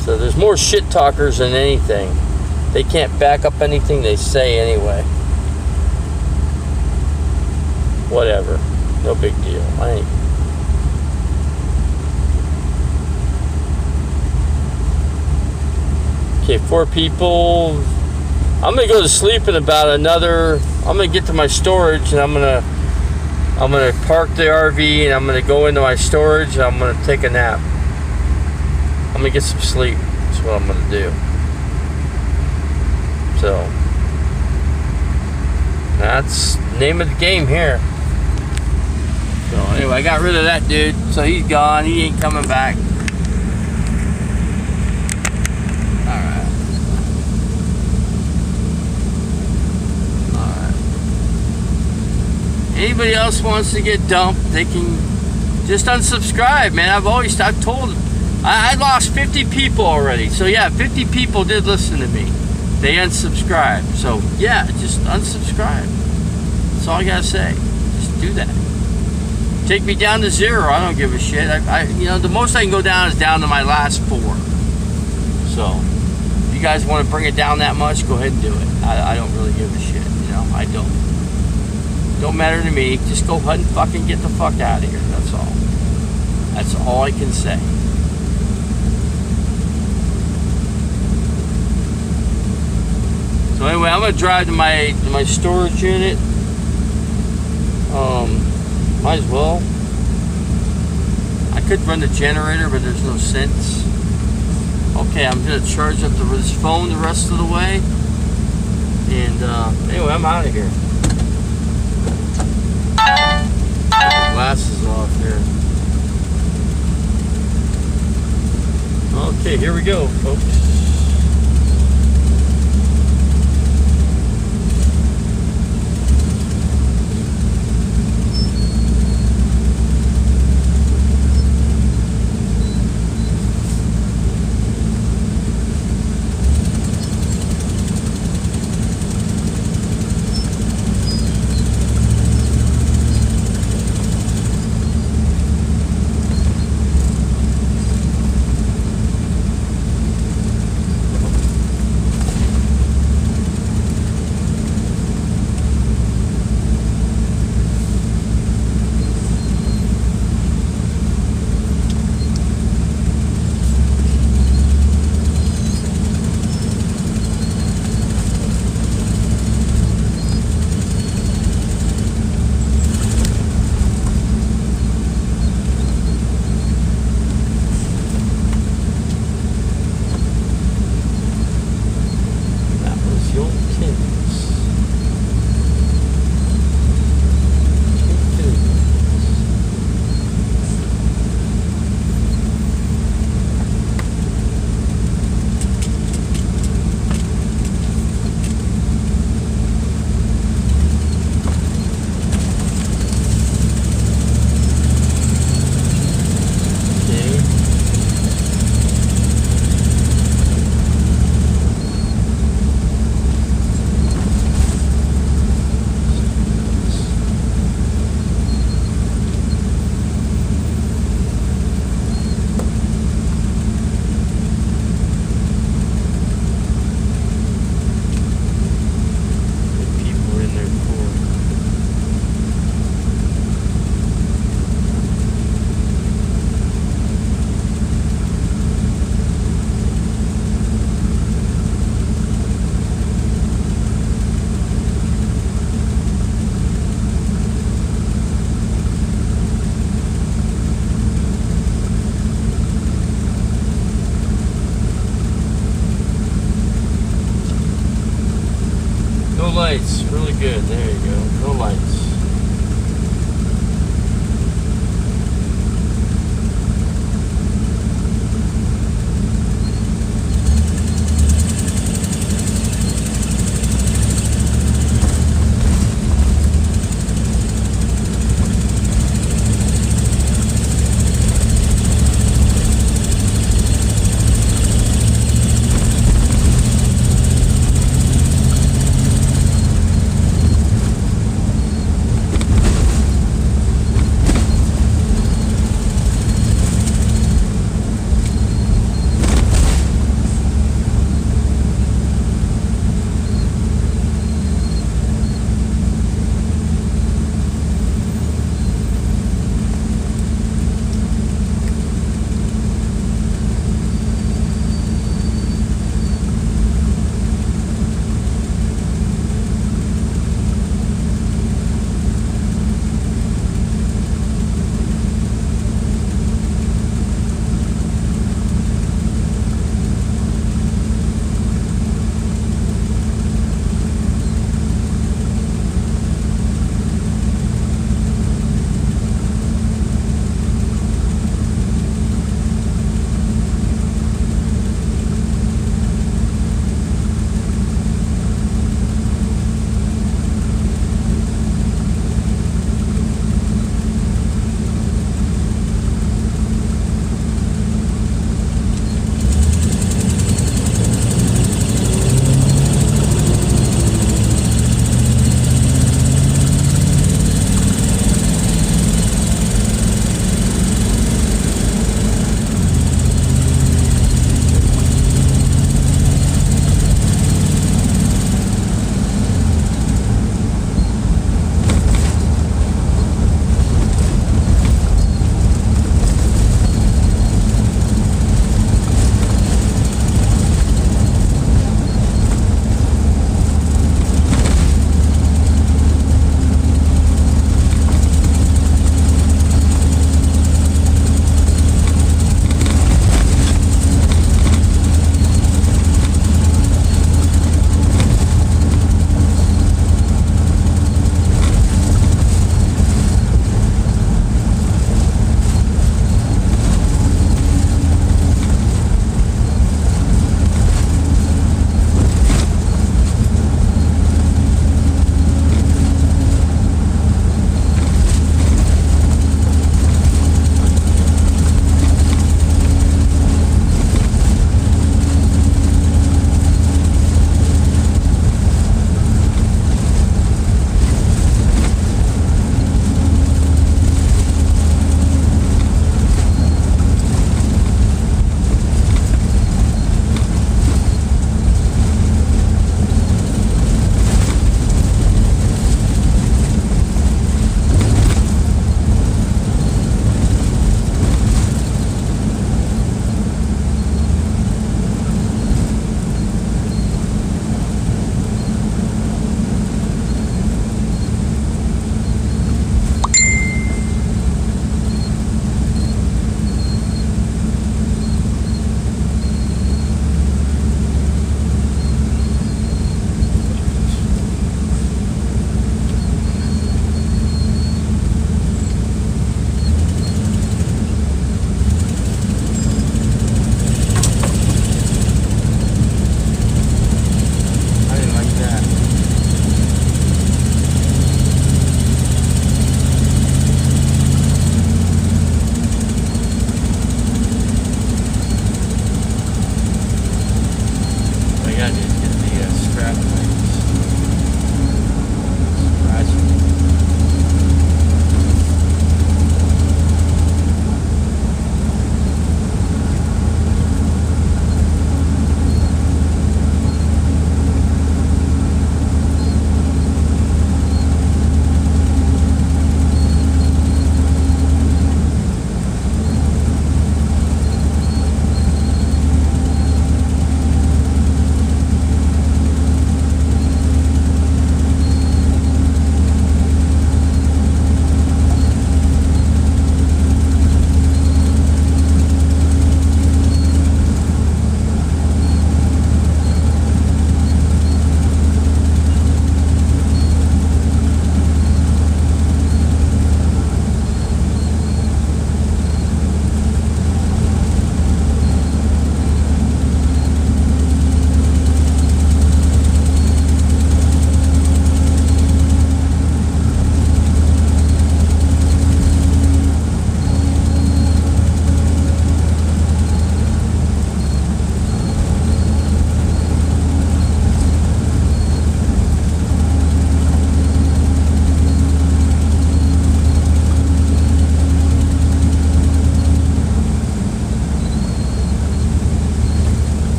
So there's more shit talkers than anything. They can't back up anything they say anyway. Whatever. No big deal. Okay, 4 people. I'm gonna go to sleep in about another. I'm gonna get to my storage and I'm gonna park the RV and I'm gonna go into my storage and I'm gonna take a nap. I'm gonna get some sleep. That's what I'm gonna do. So that's the name of the game here. So anyway, I got rid of that dude. So he's gone. He ain't coming back. Anybody else wants to get dumped, they can just unsubscribe, man. I've told them. I lost 50 people already. So yeah, 50 people did listen to me. They unsubscribed. So yeah, just unsubscribe. That's all I gotta say. Just do that. Take me down to 0. I don't give a shit. You know, the most I can go down is down to my last 4. So if you guys want to bring it down that much, go ahead and do it. I don't really give a shit. You know, I don't. Don't matter to me. Just go ahead and fucking get the fuck out of here. That's all. That's all I can say. So anyway, I'm gonna drive to my storage unit. Might as well. I could run the generator, but there's no sense. Okay, I'm gonna charge up this phone the rest of the way. And anyway, I'm out of here. Glasses off here. Okay, here we go, folks. lights. Really good. There you go. No lights.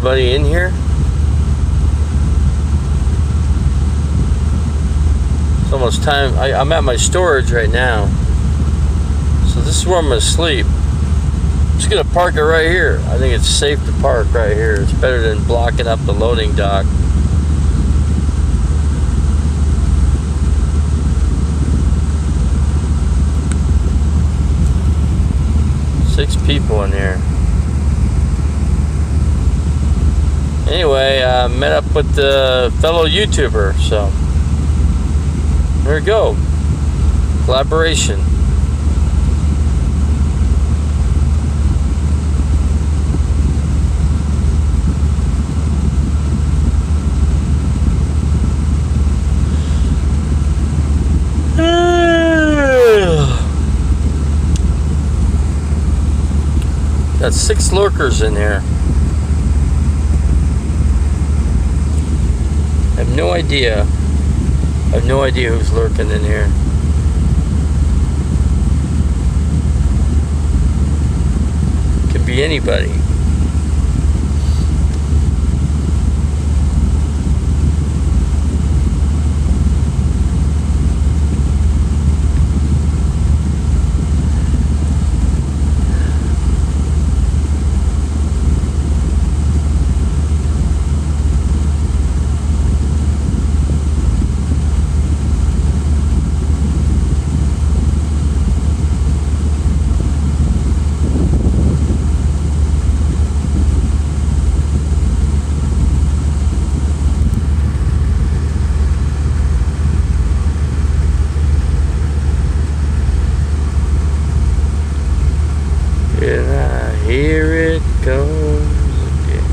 anybody in here? It's almost time. I'm at my storage right now. So this is where I'm going to sleep. I'm just going to park it right here. I think it's safe to park right here. It's better than blocking up the loading dock. Six people in here. Anyway, I met up with the fellow YouTuber, so there we go. Collaboration. Got 6 lurkers in here. I have no idea. I have no idea who's lurking in here. Could be anybody. Here it goes again.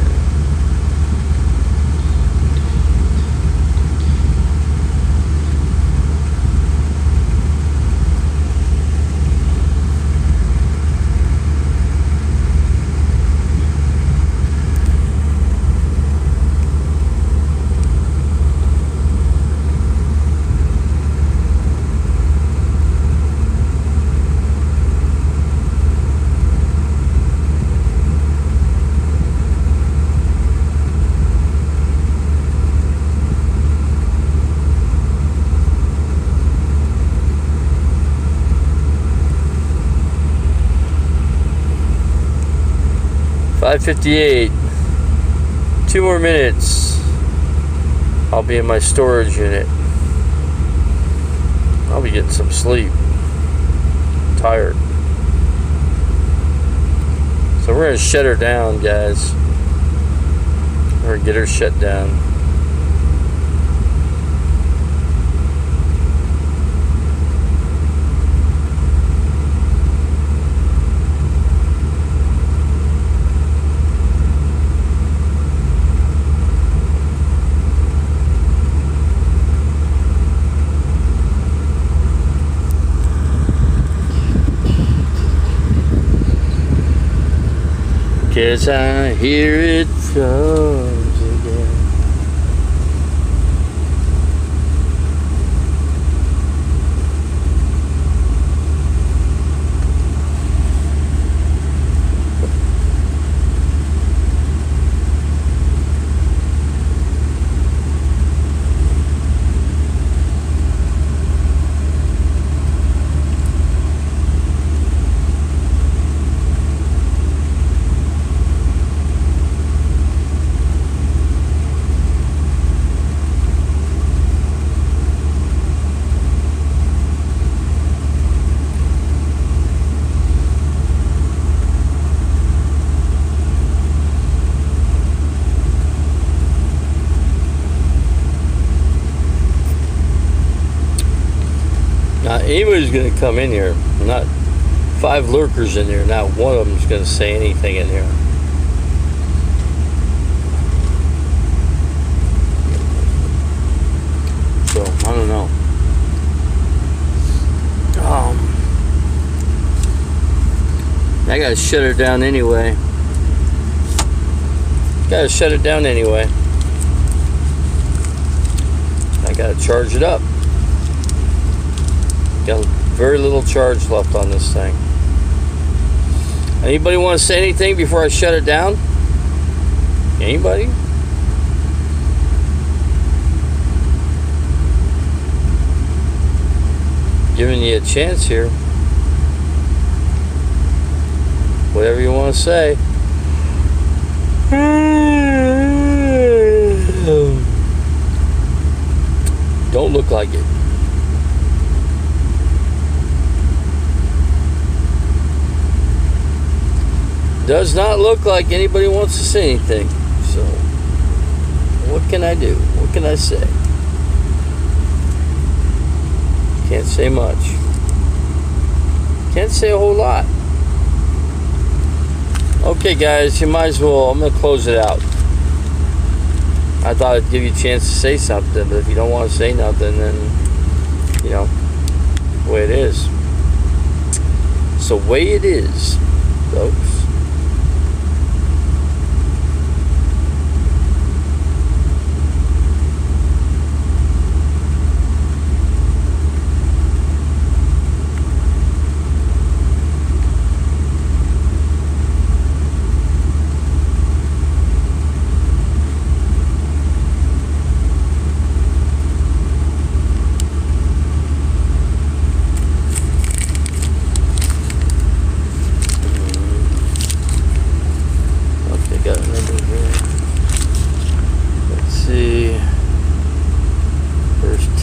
.58. 2 more minutes. I'll be in my storage unit. I'll be getting some sleep. I'm tired. So we're gonna shut her down, guys. We're gonna get her shut down. Guess I hear it comes again. Anybody's gonna come in here. Not 5 lurkers in here. Not one of them's gonna say anything in here. So I don't know. I gotta shut her down anyway. Gotta shut it down anyway. I gotta charge it up. Got very little charge left on this thing. Anybody want to say anything before I shut it down? Anybody? Giving you a chance here. Whatever you want to say. Don't look like it. Does not look like anybody wants to say anything. So, what can I do? What can I say? Can't say much. Can't say a whole lot. Okay, guys, you might as well. I'm going to close it out. I thought I'd give you a chance to say something, but if you don't want to say nothing, then, you know, the way it is. It's the way it is, folks.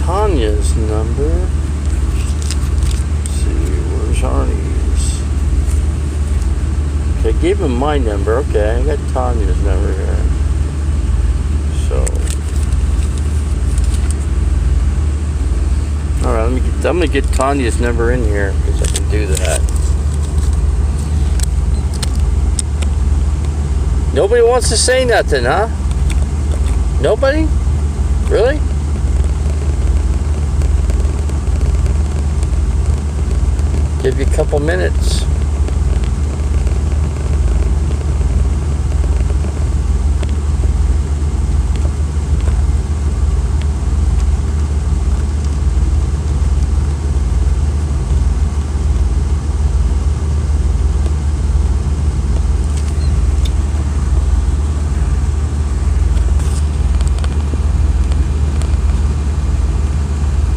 Tanya's number. Let's see, where's Arnie's? Okay, I gave him my number. Okay, I got Tanya's number here. So, all right, I'm gonna get Tanya's number in here because I can do that. Nobody wants to say nothing, huh? Nobody? Really? Give you a couple minutes.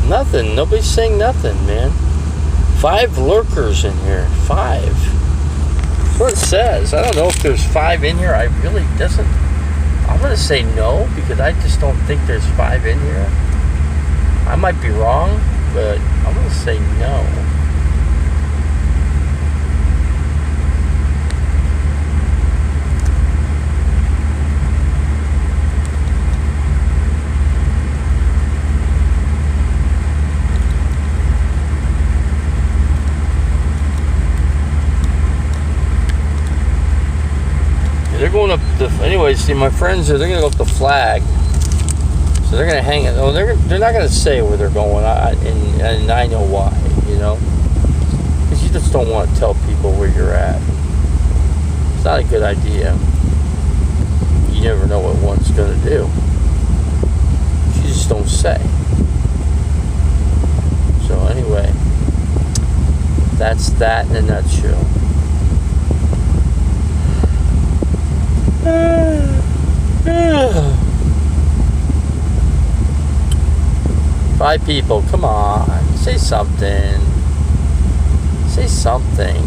Nothing. Nobody's saying nothing, man. 5 lurkers in here. 5. That's what it says. I don't know if there's 5 in here. I really doesn't. I'm going to say no because I just don't think there's 5 in here. I might be wrong, but I'm going to say no. They're going up the, anyway, see my friends, they're going to go up the flag. So they're going to hang it. Oh, they're not going to say where they're going, and I know why, you know. Because you just don't want to tell people where you're at. It's not a good idea. You never know what one's going to do. You just don't say. So anyway, that's that in a nutshell. 5 people, come on, say something. Say something.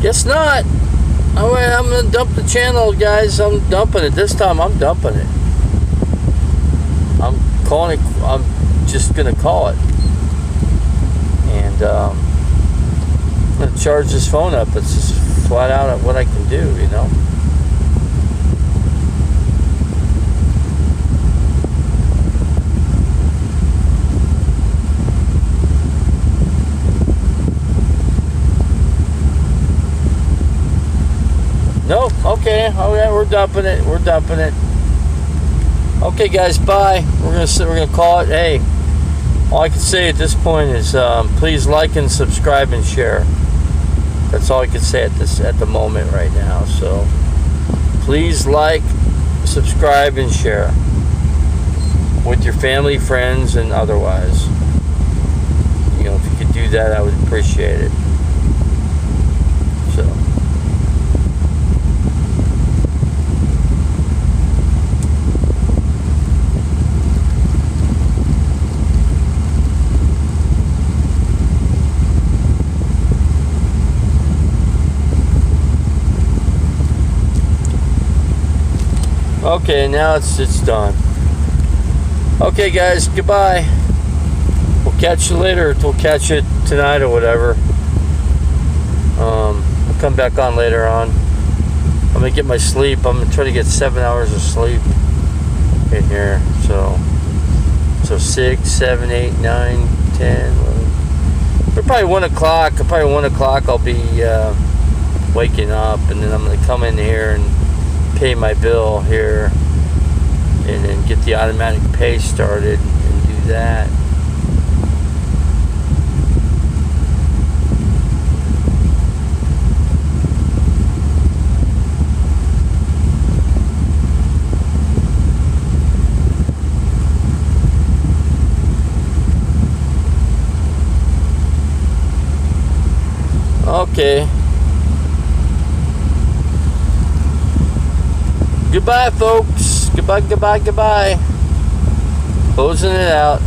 Guess not. Oh, wait, I'm gonna dump the channel, guys. I'm dumping it. This time I'm dumping it. I'm calling it. I'm just gonna call it. And I'm gonna charge this phone up. It's just flat out at what I can do, you know. Nope. Okay. Oh yeah, we're dumping it. We're dumping it. Okay, guys. Bye. We're gonna call it. Hey, All I can say at this point is please like and subscribe and share. That's all I can say at the moment right now. So please like, subscribe, and share with your family, friends, and otherwise. You know, if you could do that, I would appreciate it. So. Okay, now it's done. Okay, guys, goodbye. We'll catch you later. We'll catch you tonight or whatever. I'll come back on later on. I'm gonna get my sleep. I'm gonna try to get 7 hours of sleep in here. So 6, 7, 8, 9, 10, 11. But probably 1 o'clock. Probably 1 o'clock. I'll be waking up, and then I'm gonna come in here and pay my bill here, and then get the automatic pay started and do that. Okay. Goodbye, folks. Goodbye, goodbye, goodbye. Closing it out.